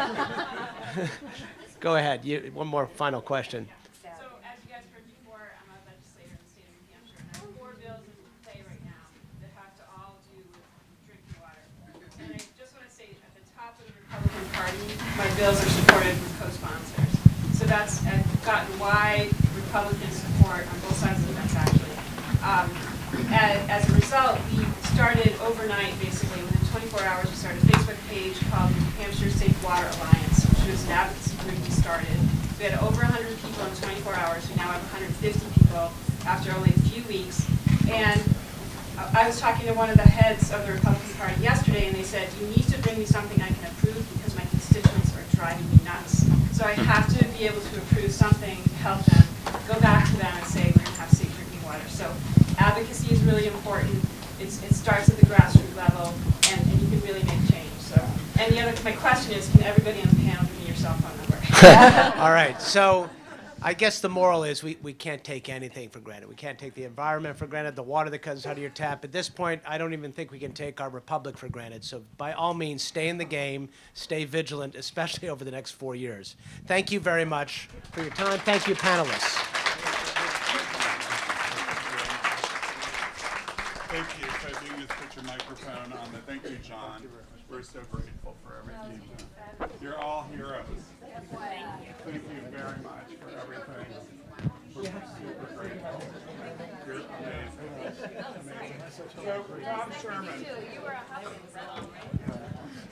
Go ahead. One more final question. So, as you guys heard before, I'm a legislator in the state of New Hampshire, and I have 4 bills in play right now that have to all do with drinking water. And I just want to say, at the top of the Republican Party, my bills are supported with co-sponsors. So that's gotten wide Republican support on both sides of the fence, actually. As a result, we started overnight, basically, within 24 hours, we started a Facebook page called New Hampshire Safe Water Alliance, which was an advocacy group we started. We had over 100 people in 24 hours. We now have 150 people after only a few weeks. And I was talking to one of the heads of the Republican Party yesterday, and they said, you need to bring me something I can approve because my constituents are driving me nuts. So I have to be able to approve something to help them, go back to them and say, we're going to have safe drinking water. So advocacy is really important. It starts at the grassroots level, and you can really make change. So, and my question is, can everybody on the panel give me your cell phone number? All right. So I guess the moral is we can't take anything for granted. We can't take the environment for granted, the water that comes out of your tap. At this point, I don't even think we can take our republic for granted. So by all means, stay in the game, stay vigilant, especially over the next 4 years. Thank you very much for your time. Thank you, panelists. Thank you for being just put your microphone on the, thank you, John. We're so grateful for everything you've done. You're all heroes. Thank you very much for everything. We're super grateful. You're amazing. So, Tom Sherman.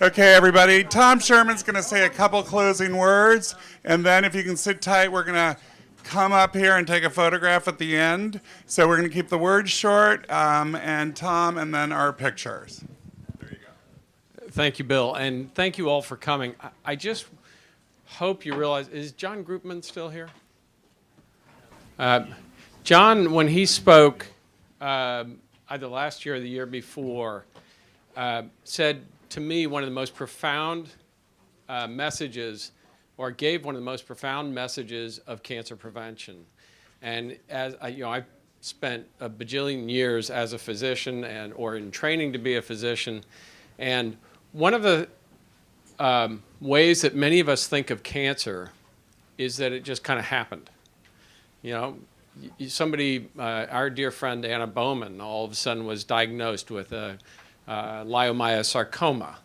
Okay, everybody. Tom Sherman's going to say a couple closing words, and then if you can sit tight, we're going to come up here and take a photograph at the end. So we're going to keep the words short, and Tom, and then our pictures. There you go. Thank you, Bill, and thank you all for coming. I just hope you realize, is John Groupman still here? John, when he spoke either last year or the year before, said to me one of the most profound messages, or gave one of the most profound messages of cancer prevention. And as I spent a bajillion years as a physician or in training to be a physician, and one of the ways that many of us think of cancer is that it just kind of happened. Somebody, our dear friend Anna Bowman, all of a sudden was diagnosed with a leiomyosarcoma.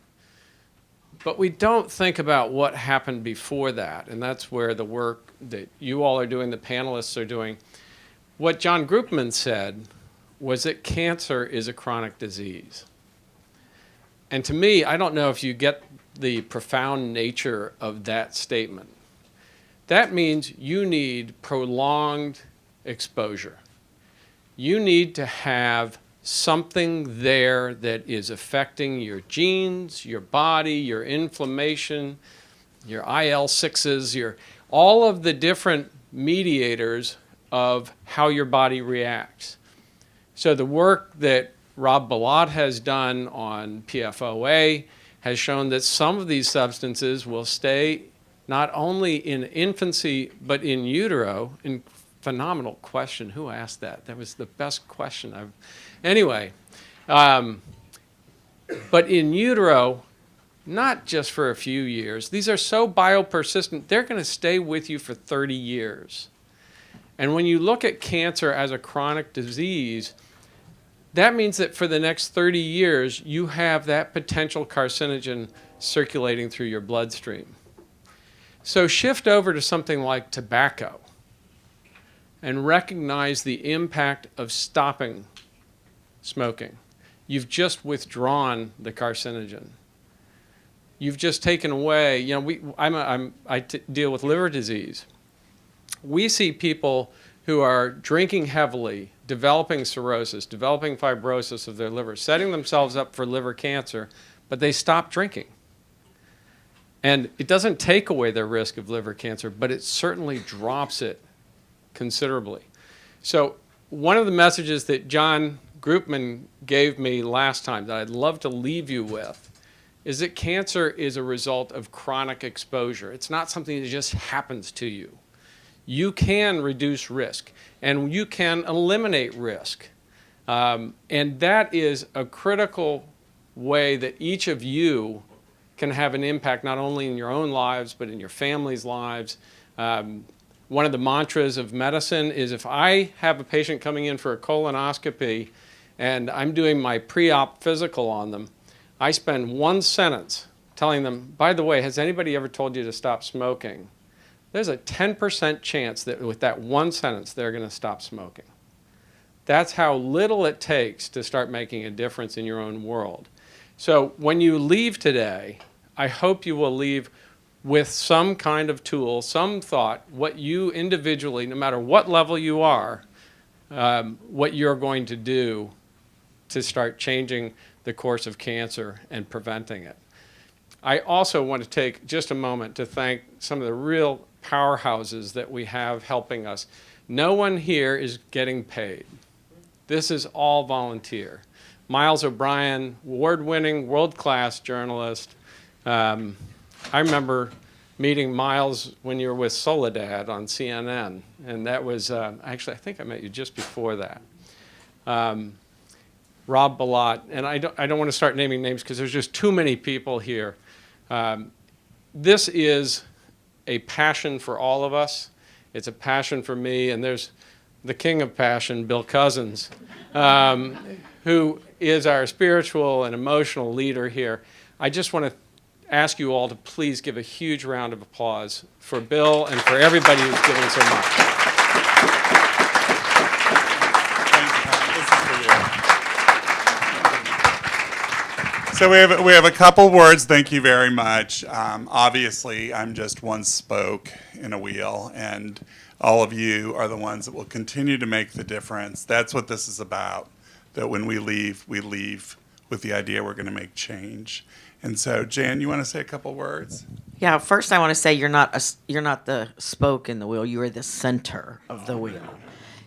But we don't think about what happened before that, and that's where the work that you all are doing, the panelists are doing. What John Groupman said was that cancer is a chronic disease. And to me, I don't know if you get the profound nature of that statement. That means you need prolonged exposure. You need to have something there that is affecting your genes, your body, your inflammation, your IL-6s, all of the different mediators of how your body reacts. So the work that Rob Bilott has done on PFOA has shown that some of these substances will stay not only in infancy, but in utero. And phenomenal question. Who asked that? That was the best question I've... Anyway, but in utero, not just for a few years. These are so biopersistent, they're going to stay with you for 30 years. And when you look at cancer as a chronic disease, that means that for the next 30 years, you have that potential carcinogen circulating through your bloodstream. So shift over to something like tobacco and recognize the impact of stopping smoking. You've just withdrawn the carcinogen. You've just taken away, I deal with liver disease. We see people who are drinking heavily, developing cirrhosis, developing fibrosis of their liver, setting themselves up for liver cancer, but they stop drinking. And it doesn't take away their risk of liver cancer, but it certainly drops it considerably. So one of the messages that John Groupman gave me last time that I'd love to leave you with is that cancer is a result of chronic exposure. It's not something that just happens to you. You can reduce risk, and you can eliminate risk. And that is a critical way that each of you can have an impact not only in your own lives, but in your family's lives. One of the mantras of medicine is if I have a patient coming in for a colonoscopy and I'm doing my pre-op physical on them, I spend one sentence telling them, by the way, has anybody ever told you to stop smoking? There's a 10% chance that with that one sentence, they're going to stop smoking. That's how little it takes to start making a difference in your own world. So when you leave today, I hope you will leave with some kind of tool, some thought, what you individually, no matter what level you are, what you're going to do to start changing the course of cancer and preventing it. I also want to take just a moment to thank some of the real powerhouses that we have helping us. No one here is getting paid. This is all volunteer. Miles O'Brien, award-winning, world-class journalist. I remember meeting Miles when you were with Soledad on CNN, and that was, actually, I think I met you just before that. Rob Bilott, and I don't want to start naming names because there's just too many people here. This is a passion for all of us. It's a passion for me, and there's the king of passion, Bill Cousins, who is our spiritual and emotional leader here. I just want to ask you all to please give a huge round of applause for Bill and for everybody who's given so much. So we have a couple words. Thank you very much. Obviously, I'm just one spoke in a wheel, and all of you are the ones that will continue to make the difference. That's what this is about, that when we leave with the idea we're going to make change. And so, Jan, you want to say a couple words? Yeah, first I want to say you're not the spoke in the wheel. You are the center of the wheel.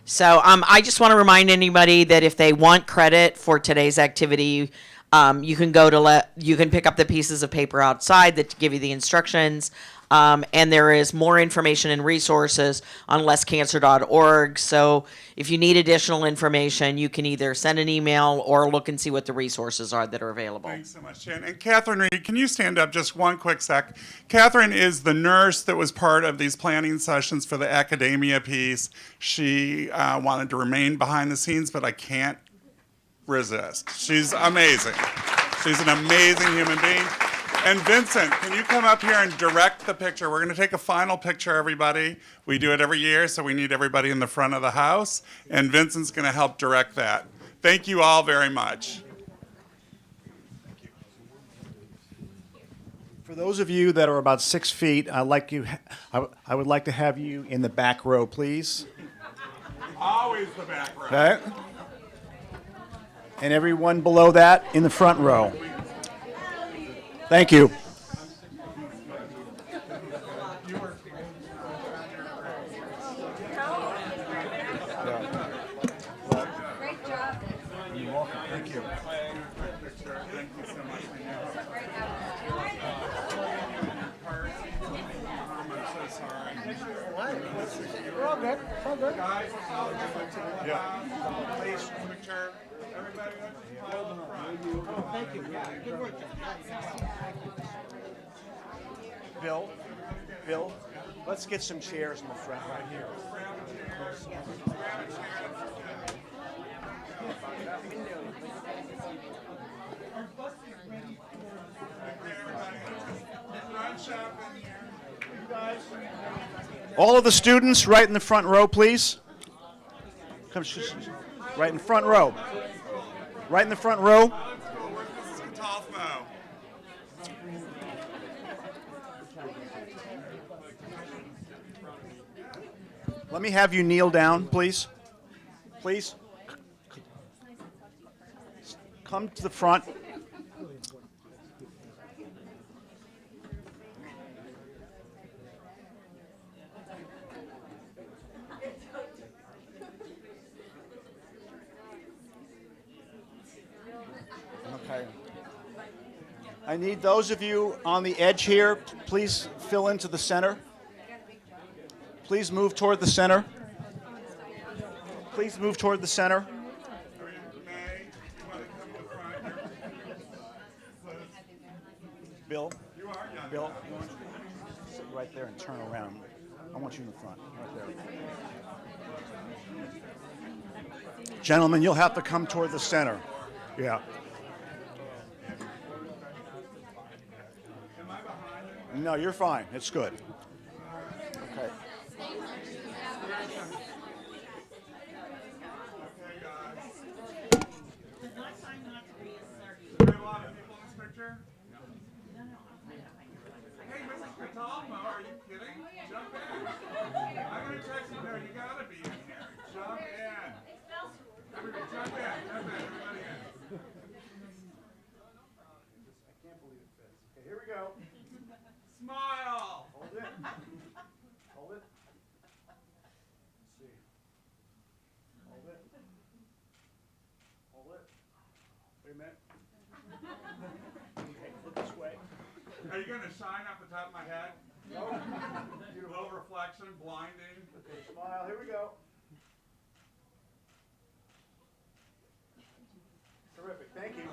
So I just want to remind anybody that if they want credit for today's activity, you can you can pick up the pieces of paper outside that give you the instructions. And there is more information and resources on lesscancer.org. So if you need additional information, you can either send an email or look and see what the resources are that are available. Thanks so much, Jan. And Catherine Reed, can you stand up just one quick sec? Catherine is the nurse that was part of these planning sessions for the academia piece. She wanted to remain behind the scenes, but I can't resist. She's amazing. She's an amazing human being. And Vincent, can you come up here and direct the picture? We're going to take a final picture, everybody. We do it every year, so we need everybody in the front of the house. And Vincent's going to help direct that. Thank you all very much. For those of you that are about 6 feet, I would like to have you in the back row, please. Always the back row. Okay. And everyone below that in the front row. Thank you. Great job. You're welcome. Thank you. We're all good. It's all good. Guys, yeah. Please, picture. Everybody, thank you. Good work. Bill, let's get some chairs in the front right here. All of the students right in the front row, please. Come, right in the front row. Right in the front row. Let me have you kneel down, please. Please. Come to the front. Okay. I need those of you on the edge here, please fill into the center. Please move toward the center. Please move toward the center. Bill, you want to sit right there and turn around. I want you in the front, right there. Gentlemen, you'll have to come toward the center. Yeah. No, you're fine. It's good. Okay. Hey, Mrs. Catalmo, are you kidding? Jump in. I'm going to text you there. You got to be in here. Jump in. Everybody, jump in. Everybody in. I can't believe it fits. Okay, here we go. Smile. Hold it. Hold it. Let's see. Hold it. Hold it. Wait a minute. Okay, look this way. Are you going to shine off the top of my head? No. Low reflection, blinding. Okay, smile. Here we go. Terrific. Thank you.